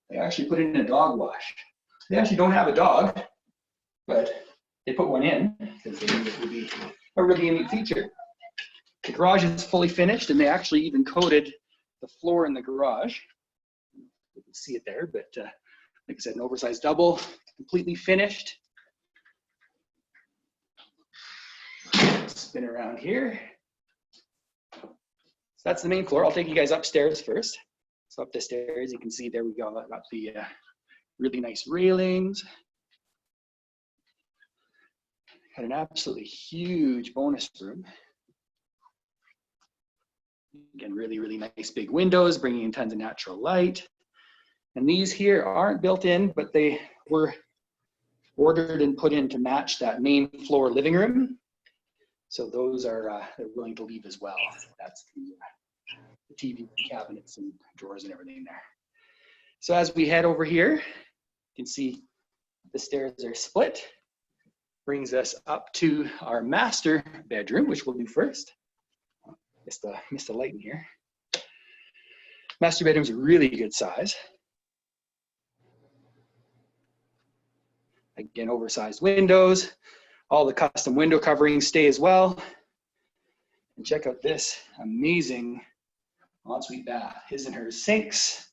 they actually put in a dog wash. They actually don't have a dog, but they put one in because they knew it would be a really neat feature. The garage is fully finished, and they actually even coated the floor in the garage. You can see it there, but like I said, an oversized double, completely finished. Spin around here. So that's the main floor. I'll take you guys upstairs first. So up the stairs, you can see there we go. I've got the really nice railings. Got an absolutely huge bonus room. Again, really, really nice big windows, bringing in tons of natural light. And these here aren't built in, but they were ordered and put in to match that main floor living room. So those are they're willing to leave as well. That's the TV cabinets and drawers and everything there. So as we head over here, you can see the stairs are split. Brings us up to our master bedroom, which we'll do first. Missed the light in here. Master bedroom's a really good size. Again, oversized windows. All the custom window coverings stay as well. And check out this amazing ensuite bath. His and hers sinks,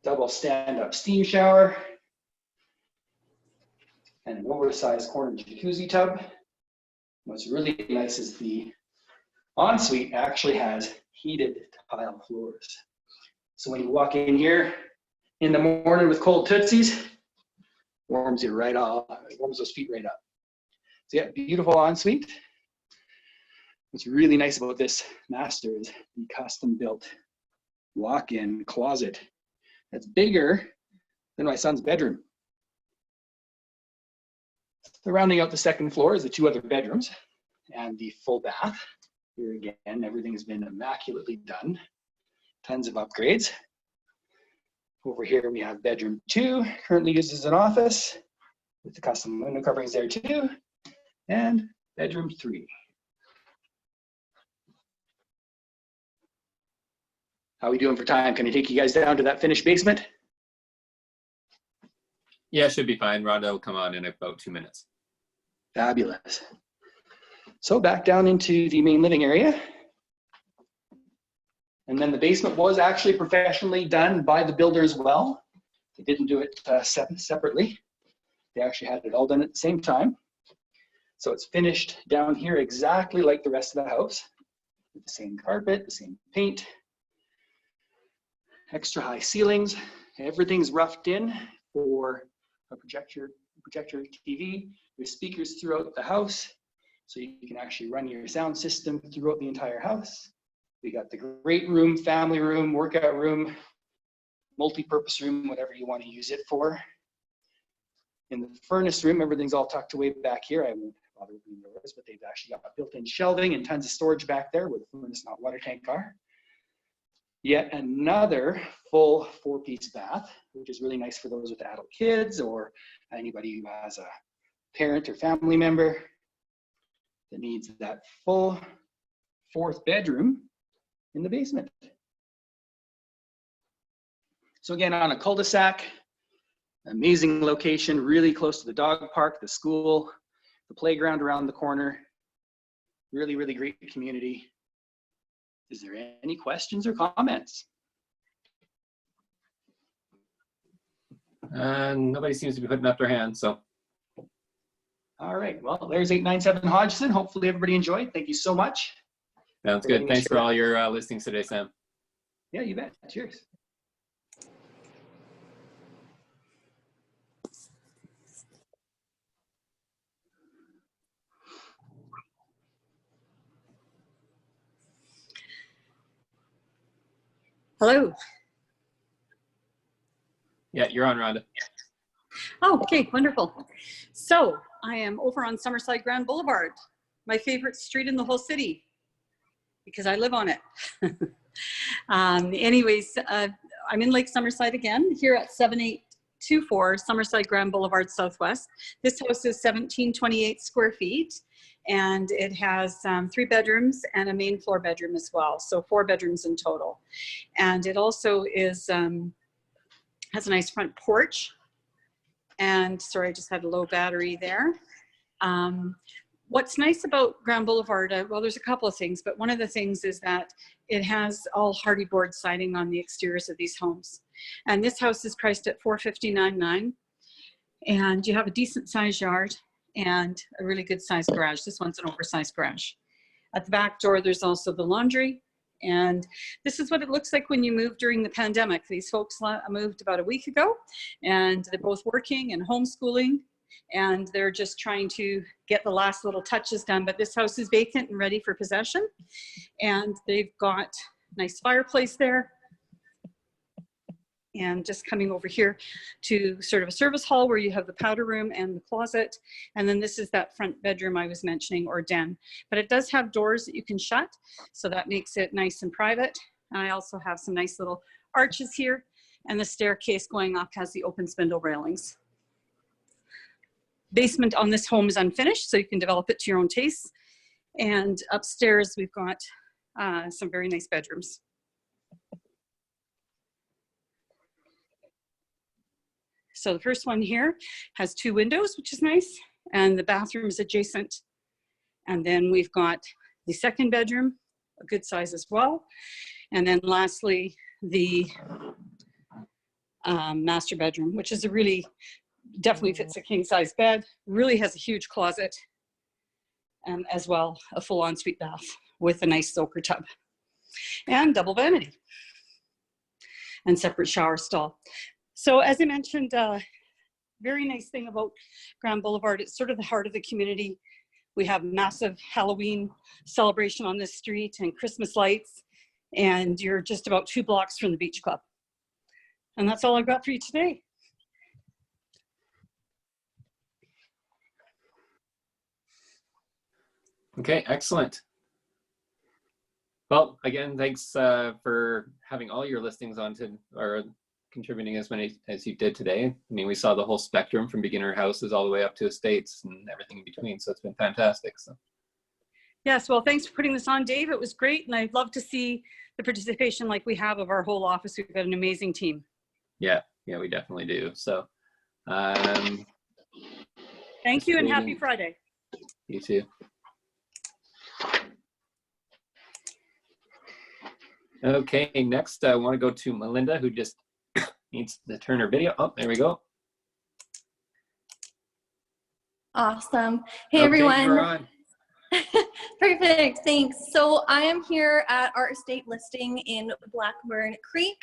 double stand-up steam shower, and an oversized corner jacuzzi tub. What's really nice is the ensuite actually has heated tile floors. So when you walk in here in the morning with cold tootsies, warms you right off, warms those feet right up. So yeah, beautiful ensuite. What's really nice about this master is the custom built walk-in closet that's bigger than my son's bedroom. So rounding out the second floor is the 2 other bedrooms and the full bath. Here again, everything has been immaculately done. Tons of upgrades. Over here we have bedroom 2, currently used as an office with the custom window coverings there too. And bedroom 3. How are we doing for time? Can I take you guys down to that finished basement? Yeah, should be fine. Rhonda will come on in about 2 minutes. Fabulous. So back down into the main living area. And then the basement was actually professionally done by the builder as well. They didn't do it separately. They actually had it all done at the same time. So it's finished down here exactly like the rest of the house, with the same carpet, the same paint, extra high ceilings. Everything's roughed in for a projector TV. There's speakers throughout the house. So you can actually run your sound system throughout the entire house. We got the great room, family room, workout room, multi-purpose room, whatever you want to use it for. In the furnace room, everything's all tucked away back here. I won't bother opening the doors, but they've actually got built-in shelving and tons of storage back there where the furnace and hot water tank are. Yet another full 4-piece bath, which is really nice for those with adult kids or anybody who has a parent or family member that needs that full 4th bedroom in the basement. So again, on a cul-de-sac, amazing location, really close to the dog park, the school, the playground around the corner. Really, really great community. Is there any questions or comments? Nobody seems to be putting up their hand, so. All right, well, there's 897 Hodgson. Hopefully everybody enjoyed. Thank you so much. Sounds good. Thanks for all your listings today, Sam. Yeah, you bet. Cheers. Hello. Yeah, you're on, Rhonda. Oh, okay, wonderful. So I am over on Summerside Grand Boulevard, my favorite street in the whole city, because I live on it. Anyways, I'm in Lake Summerside again, here at 7824 Summerside Grand Boulevard Southwest. This house is 1728 square feet, and it has 3 bedrooms and a main floor bedroom as well, so 4 bedrooms in total. And it also is has a nice front porch. And sorry, I just had a low battery there. What's nice about Grand Boulevard, well, there's a couple of things, but one of the things is that it has all hardy board siding on the exteriors of these homes. And this house is priced at $459,900. And you have a decent sized yard and a really good sized garage. This one's an oversized garage. At the back door, there's also the laundry. And this is what it looks like when you move during the pandemic. These folks moved about a week ago, and they're both working and homeschooling, and they're just trying to get the last little touches done. But this house is vacant and ready for possession. And they've got a nice fireplace there. And just coming over here to sort of a service hall where you have the powder room and the closet. And then this is that front bedroom I was mentioning, or den. But it does have doors that you can shut, so that makes it nice and private. And I also have some nice little arches here, and the staircase going up has the open spindle railings. Basement on this home is unfinished, so you can develop it to your own taste. And upstairs we've got some very nice bedrooms. So the first one here has 2 windows, which is nice, and the bathroom is adjacent. And then we've got the second bedroom, a good size as well. And then lastly, the master bedroom, which is a really, definitely fits a king size bed, really has a huge closet, and as well, a full ensuite bath with a nice soaker tub and double vanity and separate shower stall. So as I mentioned, very nice thing about Grand Boulevard, it's sort of the heart of the community. We have massive Halloween celebration on this street and Christmas lights, and you're just about 2 blocks from the beach club. And that's all I've got for you today. Okay, excellent. Well, again, thanks for having all your listings onto, or contributing as many as you did today. I mean, we saw the whole spectrum from beginner houses all the way up to estates and everything in between. So it's been fantastic. So. Yes, well, thanks for putting this on, Dave. It was great. And I'd love to see the participation like we have of our whole office. We've got an amazing team. Yeah, we definitely do. So thank you and happy Friday. You too. Okay, next I want to go to Melinda, who just needs to turn her video. Oh, there we go. Awesome. Hey, okay, everyone. You're on. Perfect, thanks. So I am here at our estate listing in Blackburn Creek.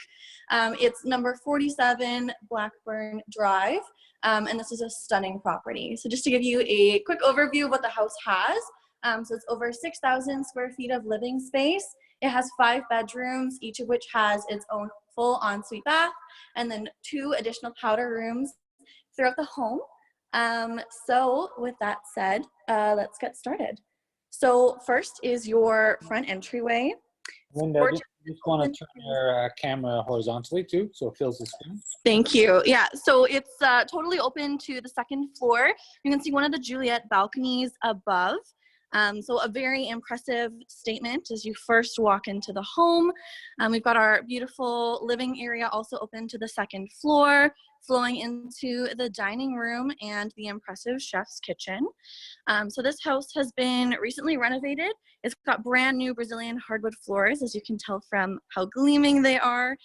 It's number 47 Blackburn Drive, and this is a stunning property. So just to give you a quick overview of what the house has, So it's over 6,000 square feet of living space. It has 5 bedrooms, each of which has its own full ensuite bath, and then 2 additional powder rooms throughout the home. So with that said, let's get started. So first is your front entryway. Linda, I just want to turn your camera horizontally too, so it fills the screen. Thank you. Yeah, so it's totally open to the 2nd floor. You can see one of the Juliet balconies above. So a very impressive statement as you first walk into the home. We've got our beautiful living area also open to the 2nd floor, flowing into the dining room and the impressive chef's kitchen. So this house has been recently renovated. It's got brand new Brazilian hardwood floors, as you can tell from how gleaming they are.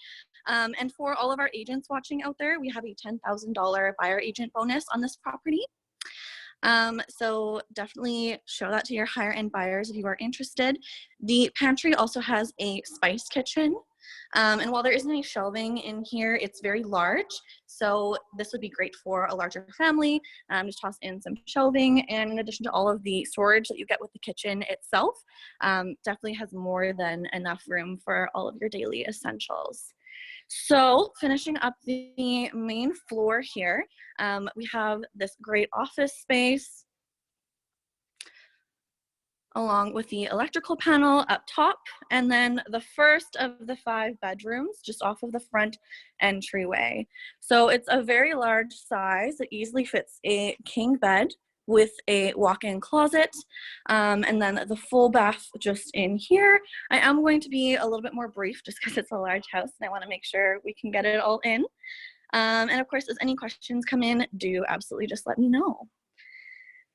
And for all of our agents watching out there, we have a $10,000 buyer agent bonus on this property. So definitely show that to your higher end buyers if you are interested. The pantry also has a spice kitchen. And while there isn't any shelving in here, it's very large. So this would be great for a larger family. Just toss in some shelving, and in addition to all of the storage that you get with the kitchen itself, definitely has more than enough room for all of your daily essentials. So finishing up the main floor here, we have this great office space along with the electrical panel up top, and then the first of the 5 bedrooms just off of the front entryway. So it's a very large size. It easily fits a king bed with a walk-in closet, and then the full bath just in here. I am going to be a little bit more brief just because it's a large house and I want to make sure we can get it all in. And of course, as any questions come in, do absolutely just let me know.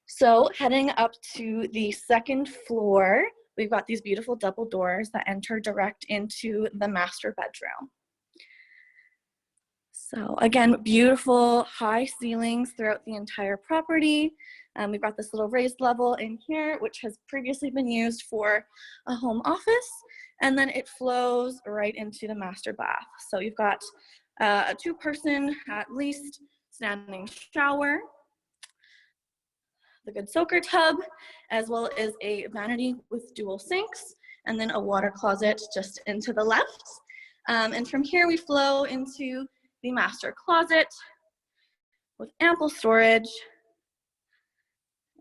So heading up to the 2nd floor, we've got these beautiful double doors that enter direct into the master bedroom. So again, beautiful high ceilings throughout the entire property. We've got this little raised level in here, which has previously been used for a home office, and then it flows right into the master bath. So you've got a 2-person, at least, standing shower, the good soaker tub, as well as a vanity with dual sinks, and then a water closet just into the left. And from here we flow into the master closet with ample storage,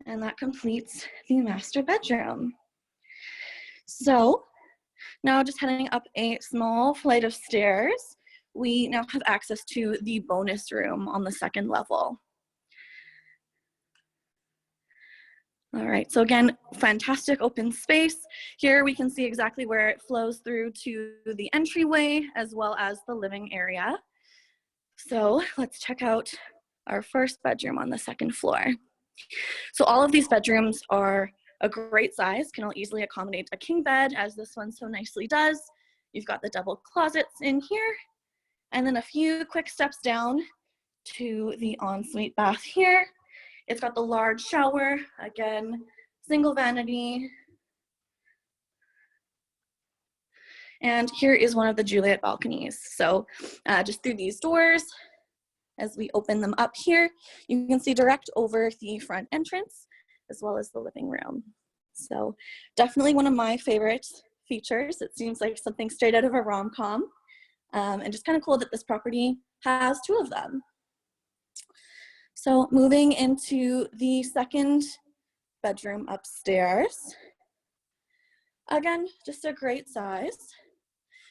and that completes the master bedroom. So now just heading up a small flight of stairs, we now have access to the bonus room on the 2nd level. All right, so again, fantastic open space. Here we can see exactly where it flows through to the entryway as well as the living area. So let's check out our first bedroom on the 2nd floor. So all of these bedrooms are a great size, can all easily accommodate a king bed, as this one so nicely does. You've got the double closets in here, and then a few quick steps down to the ensuite bath here. It's got the large shower, again, single vanity. And here is one of the Juliet balconies. So just through these doors, as we open them up here, you can see direct over the front entrance, as well as the living room. So definitely one of my favorite features. It seems like something straight out of a rom-com, and just kind of cool that this property has 2 of them. So moving into the 2nd bedroom upstairs. Again, just a great size.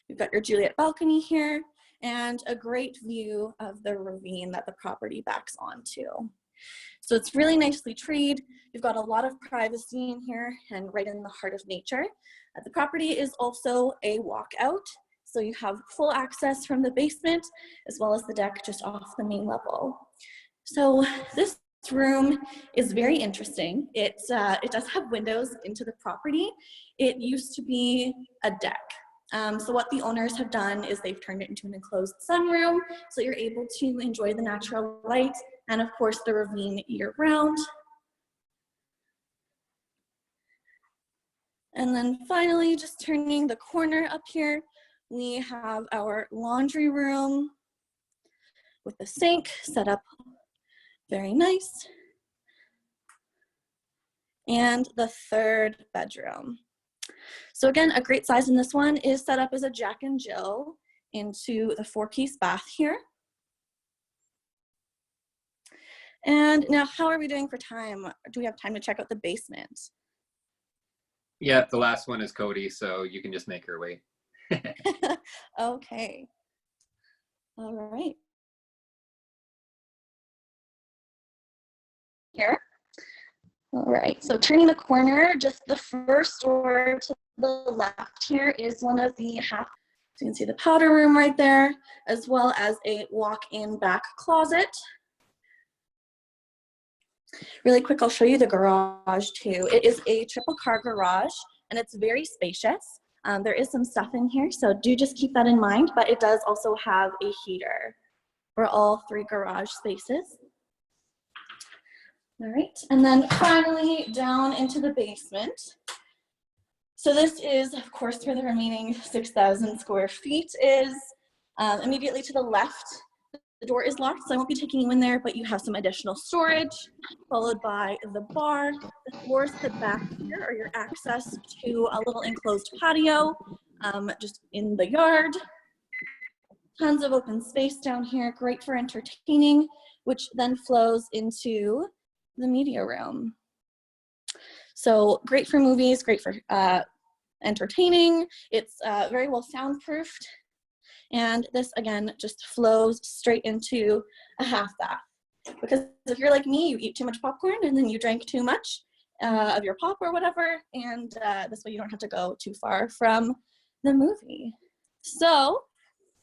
You've got your Juliet balcony here and a great view of the ravine that the property backs onto. So it's really nicely treed. You've got a lot of privacy in here and right in the heart of nature. The property is also a walkout, so you have full access from the basement as well as the deck just off the main level. So this room is very interesting. It does have windows into the property. It used to be a deck. So what the owners have done is they've turned it into an enclosed sunroom, so you're able to enjoy the natural light and of course the ravine year round. And then finally, just turning the corner up here, we have our laundry room with the sink set up very nice. and the third bedroom. So again, a great size in this one is set up as a Jack and Jill into the 4-piece bath here. And now, how are we doing for time? Do we have time to check out the basement? Yeah, the last one is Cody, so you can just make her wait. Okay. All right. Here. All right, so turning the corner, just the first door to the left here is one of the half, so you can see the powder room right there, as well as a walk-in back closet. Really quick, I'll show you the garage too. It is a triple car garage and it's very spacious. There is some stuff in here, so do just keep that in mind, but it does also have a heater for all 3 garage spaces. All right, and then finally down into the basement. So this is, of course, where the remaining 6,000 square feet is. Immediately to the left, the door is locked, so I won't be taking you in there, but you have some additional storage, followed by the bar. The floors to the back here are your access to a little enclosed patio, just in the yard. Tons of open space down here, great for entertaining, which then flows into the media room. So great for movies, great for entertaining. It's very well soundproofed. And this, again, just flows straight into a half bath. Because if you're like me, you eat too much popcorn and then you drank too much of your pop or whatever, and this way you don't have to go too far from the movie. So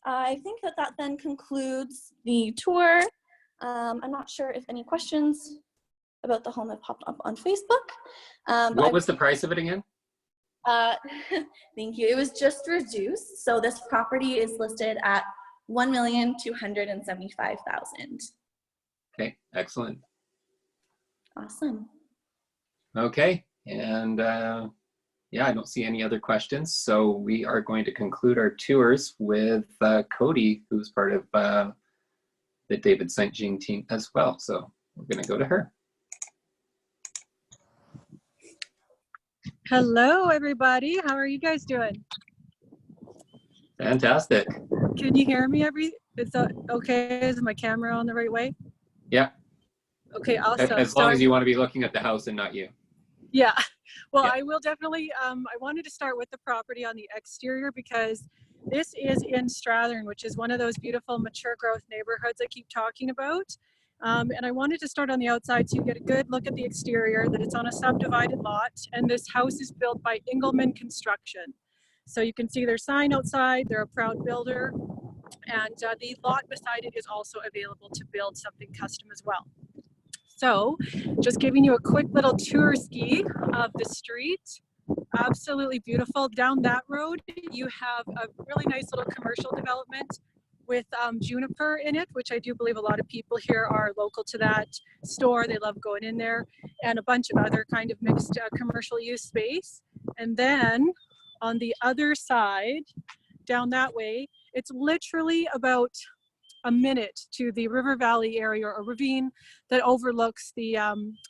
I think that that then concludes the tour. I'm not sure if any questions about the home have popped up on Facebook. What was the price of it again? Thank you. It was just reduced. So this property is listed at $1,275,000. Okay, excellent. Awesome. Okay, and yeah, I don't see any other questions. So we are going to conclude our tours with Cody, who's part of the David St. Jean team as well. So we're going to go to her. Hello, everybody. How are you guys doing? Fantastic. Can you hear me? Is that okay? Is my camera on the right way? Yeah. Okay, awesome. As long as you want to be looking at the house and not you. Yeah. Well, Yeah. I will definitely, I wanted to start with the property on the exterior because this is in Strathern, which is one of those beautiful mature growth neighborhoods I keep talking about. And I wanted to start on the outside so you get a good look at the exterior, that it's on a subdivided lot, and this house is built by Engelman Construction. So you can see their sign outside, they're a proud builder, and the lot beside it is also available to build something custom as well. So just giving you a quick little tour ski of the street. Absolutely beautiful. Down that road, you have a really nice little commercial development with juniper in it, which I do believe a lot of people here are local to that store. They love going in there, and a bunch of other kind of mixed commercial use space. And then on the other side, down that way, it's literally about a minute to the River Valley area or ravine that overlooks the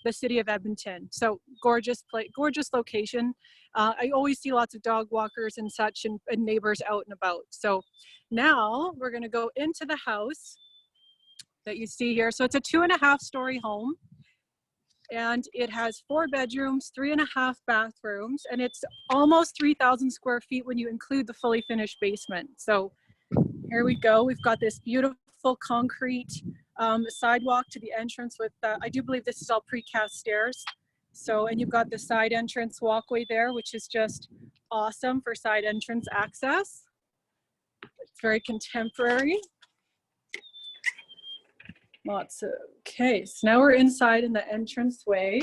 city of Edmonton. So gorgeous place, gorgeous location. I always see lots of dog walkers and such and neighbors out and about. So now we're going to go into the house that you see here. So it's a 2.5-story home, and it has 4 bedrooms, 3.5 bathrooms, and it's almost 3,000 square feet when you include the fully finished basement. So here we go. We've got this beautiful concrete sidewalk to the entrance with, I do believe this is all precast stairs. So, and you've got the side entrance walkway there, which is just awesome for side entrance access. It's very contemporary. Lots of, okay, so now we're inside in the entranceway.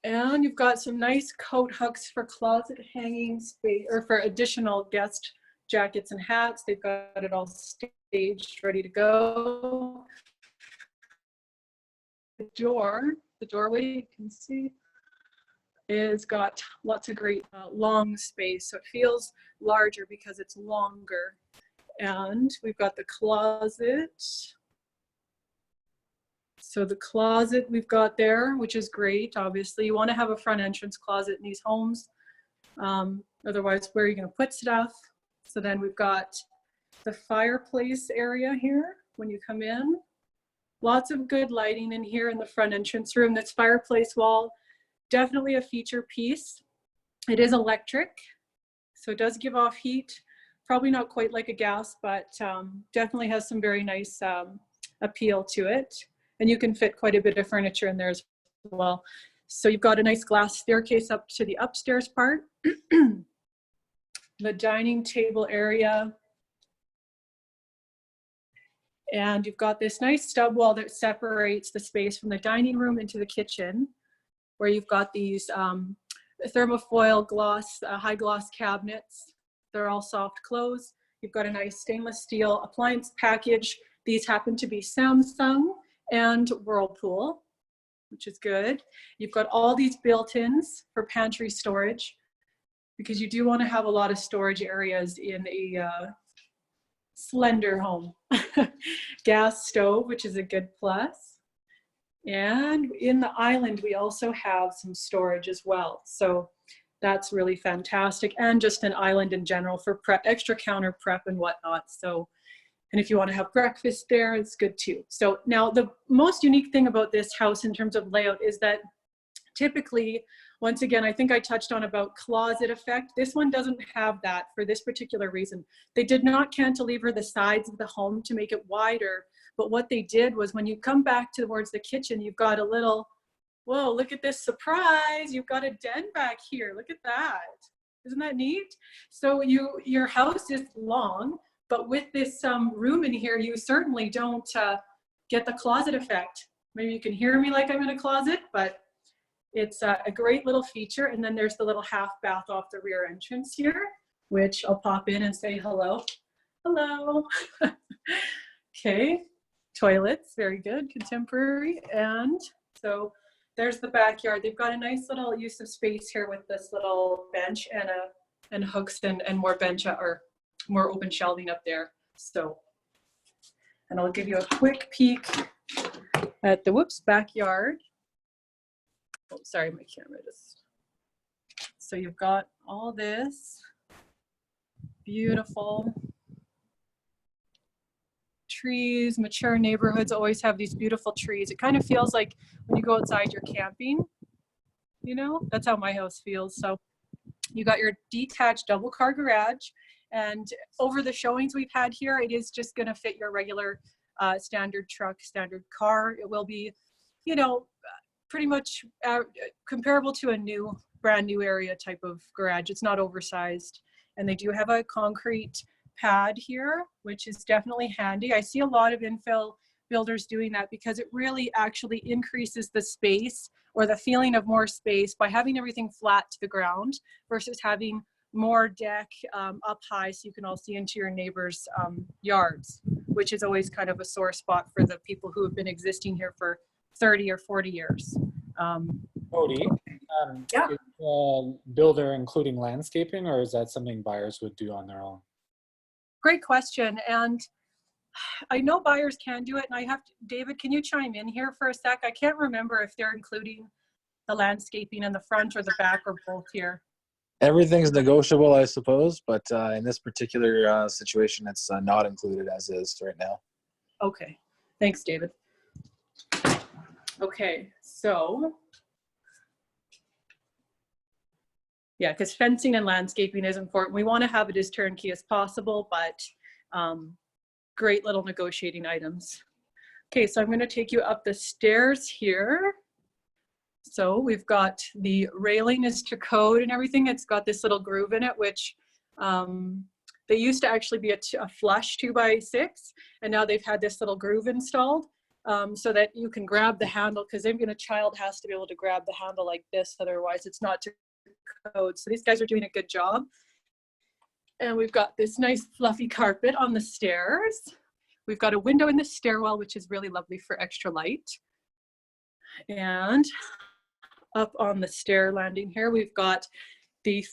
And you've got some nice coat hooks for closet hanging space, or for additional guest jackets and hats. They've got it all staged, ready to go. The doorway, you can see, is got lots of great long space. So it feels larger because it's longer. And we've got the closet. So the closet we've got there, which is great. Obviously, you want to have a front entrance closet in these homes. Otherwise, where are you going to put stuff? So then we've got the fireplace area here when you come in. Lots of good lighting in here in the front entrance room. This fireplace wall, definitely a feature piece. It is electric, so it does give off heat. Probably not quite like a gas, but definitely has some very nice appeal to it. And you can fit quite a bit of furniture in there as well. So you've got a nice glass staircase up to the upstairs part. The dining table area. And you've got this nice stub wall that separates the space from the dining room into the kitchen, where you've got these thermofoil gloss, high gloss cabinets. They're all soft close. You've got a nice stainless steel appliance package. These happen to be Samsung and Whirlpool, which is good. You've got all these built-ins for pantry storage, because you do want to have a lot of storage areas in a slender home. Gas stove, which is a good plus. And in the island, we also have some storage as well. So that's really fantastic. And just an island in general for prep, extra counter prep and whatnot. So, and if you want to have breakfast there, it's good too. So now the most unique thing about this house in terms of layout is that typically, once again, I think I touched on about closet effect. This one doesn't have that for this particular reason. They did not cantilever the sides of the home to make it wider. But what they did was when you come back towards the kitchen, you've got a little, whoa, look at this surprise. You've got a den back here. Look at that. Isn't that neat? So your house is long, but with this room in here, you certainly don't get the closet effect. Maybe you can hear me like I'm in a closet, but it's a great little feature. And then there's the little half bath off the rear entrance here, which I'll pop in and say hello. Hello. Okay, toilets, very good, contemporary. And so there's the backyard. They've got a nice little use of space here with this little bench and hooks and more bench or more open shelving up there. So, and I'll give you a quick peek at the backyard. Oh, sorry, my camera just. So you've got all this beautiful trees. Mature neighborhoods always have these beautiful trees. It kind of feels like when you go outside, you're camping, you know, that's how my house feels. So you got your detached double car garage, and over the showings we've had here, it is just going to fit your regular standard truck, standard car. It will be, you know, pretty much comparable to a brand new area type of garage. It's not oversized. And they do have a concrete pad here, which is definitely handy. I see a lot of infill builders doing that because it really actually increases the space or the feeling of more space by having everything flat to the ground versus having more deck up high so you can all see into your neighbors' yards, which is always kind of a sore spot for the people who have been existing here for 30 or 40 years. Cody, yeah. Is builder including landscaping, or is that something buyers would do on their own? Great question. And I know buyers can do it. And I have to, David, can you chime in here for a sec? I can't remember if they're including the landscaping in the front or the back or both here. Everything's negotiable, I suppose, but in this particular situation, it's not included as is right now. Okay, thanks, David. Okay, so yeah, because fencing and landscaping is important. We want to have it as turnkey as possible, but great little negotiating items. Okay, so I'm going to take you up the stairs here. So we've got the railing is to code and everything. It's got this little groove in it, which they used to actually be a flush 2x6, and now they've had this little groove installed so that you can grab the handle, because even a child has to be able to grab the handle like this, otherwise it's not to code. So these guys are doing a good job. And we've got this nice fluffy carpet on the stairs. We've got a window in the stairwell, which is really lovely for extra light. And up on the stair landing here, we've got the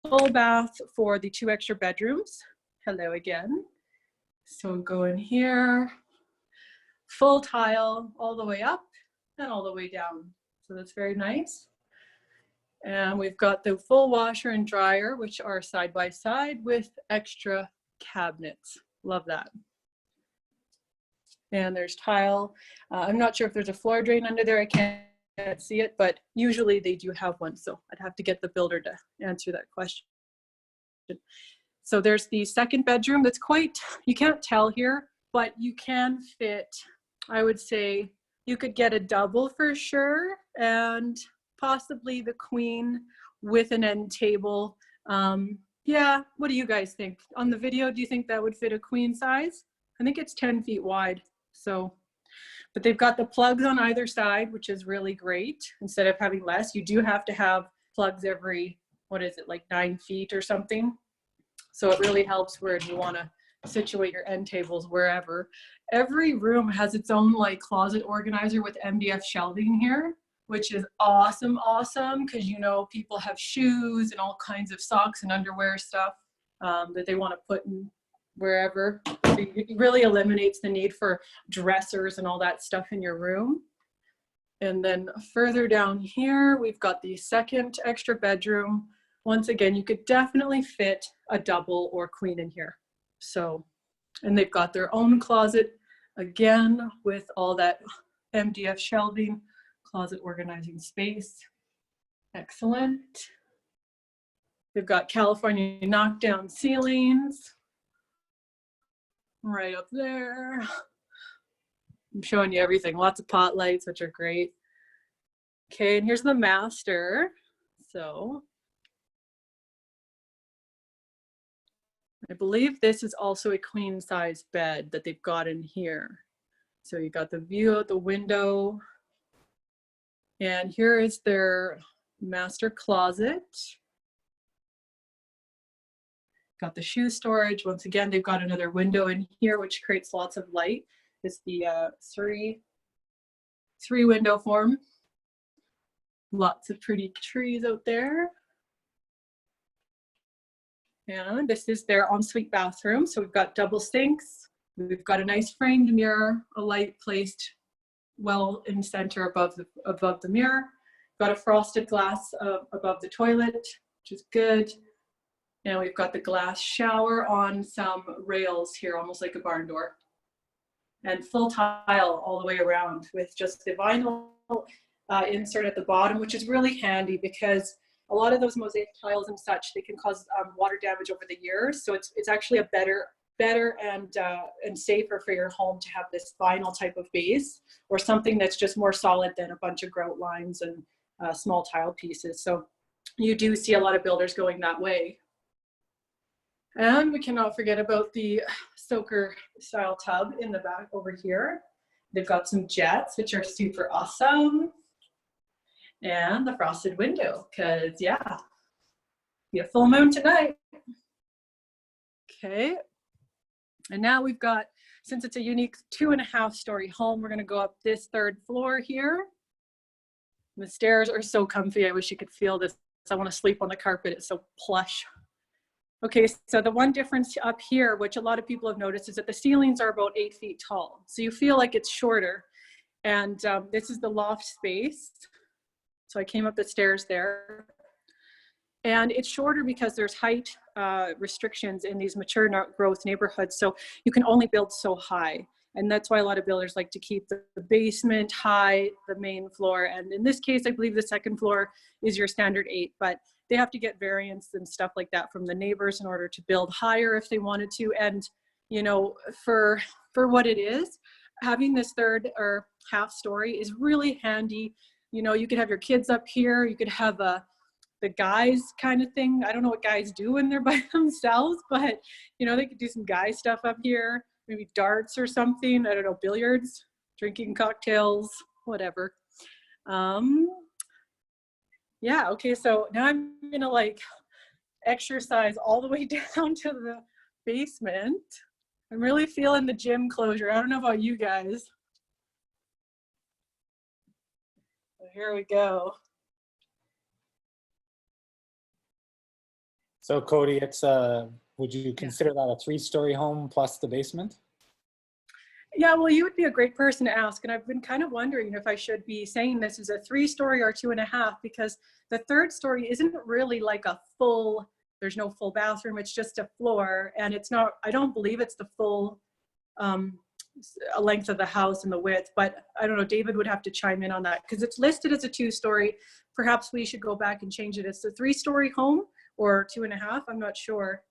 full bath for the 2 extra bedrooms. Hello again. So go in here. full tile all the way up and all the way down. So that's very nice. And we've got the full washer and dryer, which are side by side with extra cabinets. Love that. And there's tile. I'm not sure if there's a floor drain under there. I can't see it, but usually they do have one. So I'd have to get the builder to answer that question. So there's the second bedroom that's quite, you can't tell here, but you can fit, I would say, you could get a double for sure, and possibly the queen with an end table. Yeah, what do you guys think? On the video, do you think that would fit a queen size? I think it's 10 feet wide. So, but they've got the plugs on either side, which is really great. Instead of having less, you do have to have plugs every, what is it, like 9 feet or something. So it really helps where you want to situate your end tables wherever. Every room has its own like closet organizer with MDF shelving here, which is awesome, because you know people have shoes and all kinds of socks and underwear stuff that they want to put in wherever. It really eliminates the need for dressers and all that stuff in your room. And then further down here, we've got the second extra bedroom. Once again, you could definitely fit a double or queen in here. So, and they've got their own closet again with all that MDF shelving, closet organizing space. Excellent. They've got California knockdown ceilings right up there. I'm showing you everything. Lots of pot lights, which are great. Okay, and here's the master. So I believe this is also a queen size bed that they've got in here. So you got the view out the window. And here is their master closet. Got the shoe storage. Once again, they've got another window in here, which creates lots of light. It's the three window form. Lots of pretty trees out there. And this is their ensuite bathroom. So we've got double sinks. We've got a nice framed mirror, a light placed well in center above the mirror. Got a frosted glass above the toilet, which is good. And we've got the glass shower on some rails here, almost like a barn door. And full tile all the way around with just the vinyl insert at the bottom, which is really handy because a lot of those mosaic tiles and such, they can cause water damage over the years. So it's actually a better and safer for your home to have this vinyl type of base or something that's just more solid than a bunch of grout lines and small tile pieces. So you do see a lot of builders going that way. And we cannot forget about the soaker style tub in the back over here. They've got some jets, which are super awesome. And the frosted window, because yeah, be a full moon tonight. Okay. And now we've got, since it's a unique 2.5 story home, we're gonna go up this 3rd floor here. The stairs are so comfy. I wish you could feel this. I wanna sleep on the carpet, it's so plush. Okay, so the one difference up here, which a lot of people have noticed, is that the ceilings are about 8 feet tall. So you feel like it's shorter. And this is the loft space. So I came up the stairs there. And it's shorter because there's height restrictions in these mature growth neighborhoods. So you can only build so high. And that's why a lot of builders like to keep the basement high, the main floor. And in this case, I believe the 2nd floor is your standard 8, but they have to get variance and stuff like that from the neighbors in order to build higher if they wanted to. And, you know, for what it is, having this 3rd or half story is really handy. You know, you could have your kids up here. You could have the guys kind of thing. I don't know what guys do when they're by themselves, but, you know, they could do some guy stuff up here, maybe darts or something. I don't know, billiards, drinking cocktails, whatever. Yeah, okay, so now I'm gonna like exercise all the way down to the basement. I'm really feeling the gym closure. I don't know about you guys. So here we go. So Cody, it's would you consider that a 3-story home plus the basement? Yeah, well, you would be a great person to ask. And I've been kind of wondering if I should be saying this is a 3-story or 2.5, because the 3rd story isn't really like a full, there's no full bathroom. It's just a floor. And it's not, I don't believe it's the full length of the house and the width, but I don't know, David would have to chime in on that because it's listed as a 2-story. Perhaps we should go back and change it. It's a 3-story home or 2.5. I'm not sure.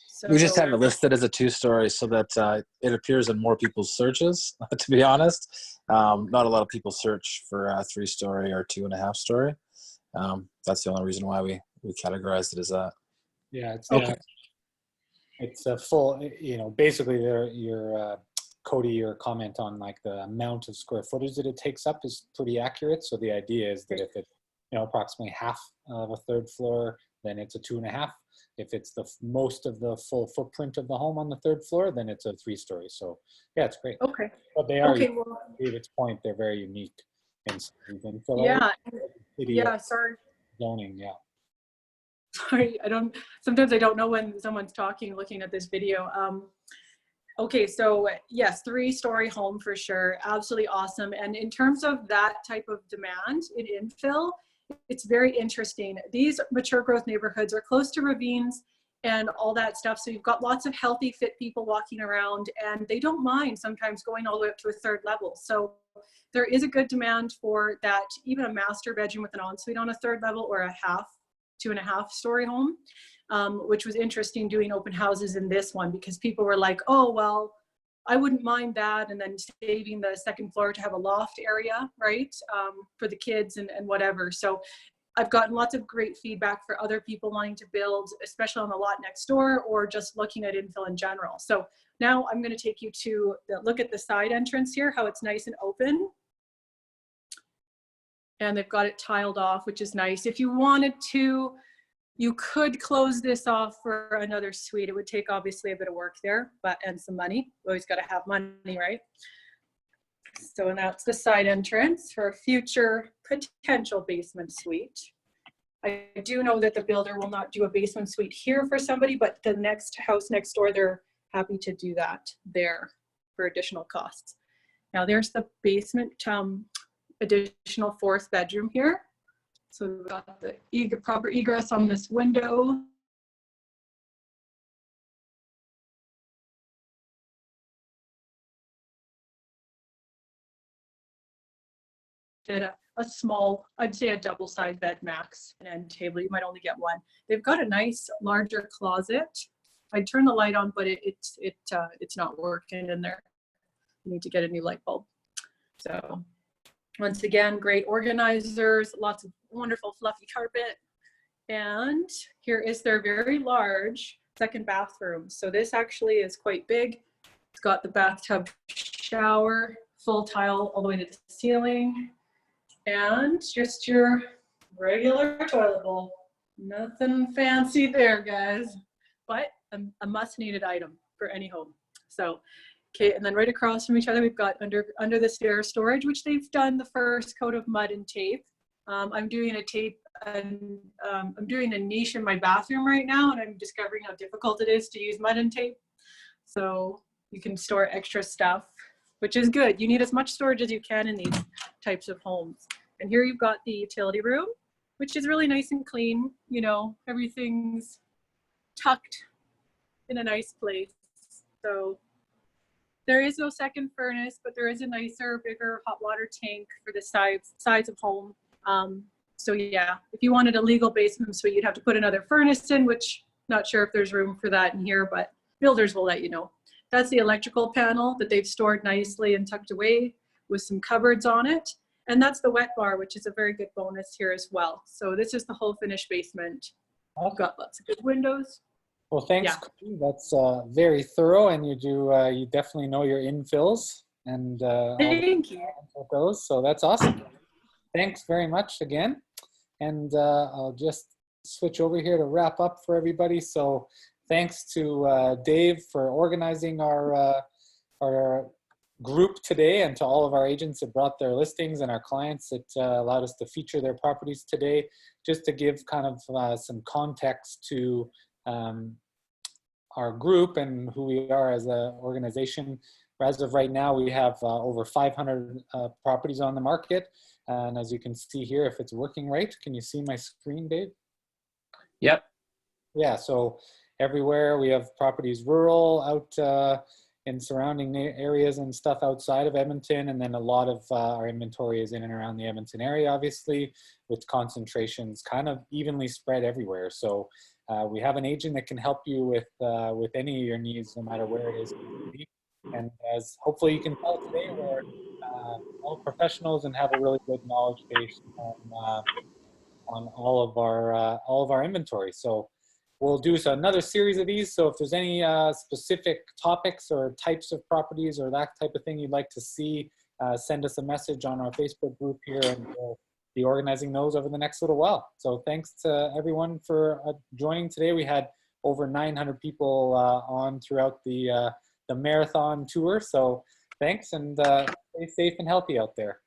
So, we just have it listed as a 2-story so that it appears in more people's searches, to be honest. Not a lot of people search for a 3-story or 2.5-story. That's the only reason why we categorized it as that. Yeah, it's okay. It's a full, you know, basically your Cody, your comment on like the amount of square footage that it takes up is pretty accurate. So the idea is that if it's, you know, approximately half of a 3rd floor, then it's a 2.5. If it's the most of the full footprint of the home on the 3rd floor, then it's a 3-story. So yeah, it's great. Okay. But they are, okay, well, David's point, they're very unique. And yeah. Yeah, sorry. Zoning, yeah. Sorry, sometimes I don't know when someone's talking, looking at this video. Okay, so yes, 3-story home for sure. Absolutely awesome. And in terms of that type of demand in infill, it's very interesting. These mature growth neighborhoods are close to ravines and all that stuff. So you've got lots of healthy, fit people walking around, and they don't mind sometimes going all the way up to a 3rd level. So there is a good demand for that, even a master bedroom with an ensuite on a 3rd level or a 2.5-story home, which was interesting doing open houses in this one because people were like, oh, well, I wouldn't mind that. And then saving the 2nd floor to have a loft area, right, for the kids and whatever. So I've gotten lots of great feedback for other people wanting to build, especially on the lot next door or just looking at infill in general. So now I'm going to take you to look at the side entrance here, how it's nice and open. And they've got it tiled off, which is nice. If you wanted to, you could close this off for another suite. It would take obviously a bit of work there, and some money. You always got to have money, right? So that's the side entrance for a future potential basement suite. I do know that the builder will not do a basement suite here for somebody, but the next house next door, they're happy to do that there for additional costs. Now there's the basement additional 4th bedroom here. So we've got the proper egress on this window. Did a small, I'd say a double-sized bed max, and end table. You might only get one. They've got a nice larger closet. I'd turn the light on, but it's not working in there. You need to get a new light bulb. So once again, great organizers, lots of wonderful fluffy carpet. And here is their very large 2nd bathroom. So this actually is quite big. It's got the bathtub shower, full tile all the way to the ceiling, and just your regular toilet bowl. Nothing fancy there, guys, but a must-needed item for any home. So, okay, and then right across from each other, we've got under the stairs storage, which they've done the first coat of mud and tape. I'm doing a tape, and I'm doing a niche in my bathroom right now, and I'm discovering how difficult it is to use mud and tape. So you can store extra stuff, which is good. You need as much storage as you can in these types of homes. And here you've got the utility room, which is really nice and clean. You know, everything's tucked in a nice place. So there is no 2nd furnace, but there is a nicer, bigger hot water tank for the size of home. So yeah, if you wanted a legal basement suite, you'd have to put another furnace in, which not sure if there's room for that in here, but builders will let you know. That's the electrical panel that they've stored nicely and tucked away with some cupboards on it. And that's the wet bar, which is a very good bonus here as well. So this is the whole finished basement. I've got lots of good windows. Well, thanks, Yeah. Cody. That's very thorough, and you definitely know your infills and thank you. Those. So that's awesome. Thanks very much again. And I'll just switch over here to wrap up for everybody. So thanks to Dave for organizing our group today, and to all of our agents that brought their listings and our clients that allowed us to feature their properties today. Just to give kind of some context to our group and who we are as an organization. as of right now, we have over 500 properties on the market. And as you can see here, if it's working right, can you see my screen, Dave? Yep. Yeah, so everywhere we have properties rural out in surrounding areas and stuff outside of Edmonton, and then a lot of our inventory is in and around the Edmonton area, obviously, with concentrations kind of evenly spread everywhere. So we have an agent that can help you with any of your needs, no matter where it is. And as hopefully you can tell today, we're all professionals and have a really good knowledge base on all of our inventory. So we'll do another series of these. So if there's any specific topics or types of properties or that type of thing you'd like to see, send us a message on our Facebook group here, and we'll be organizing those over the next little while. So thanks to everyone for joining today. We had over 900 people on throughout the marathon tour. So thanks, and stay safe and healthy out there.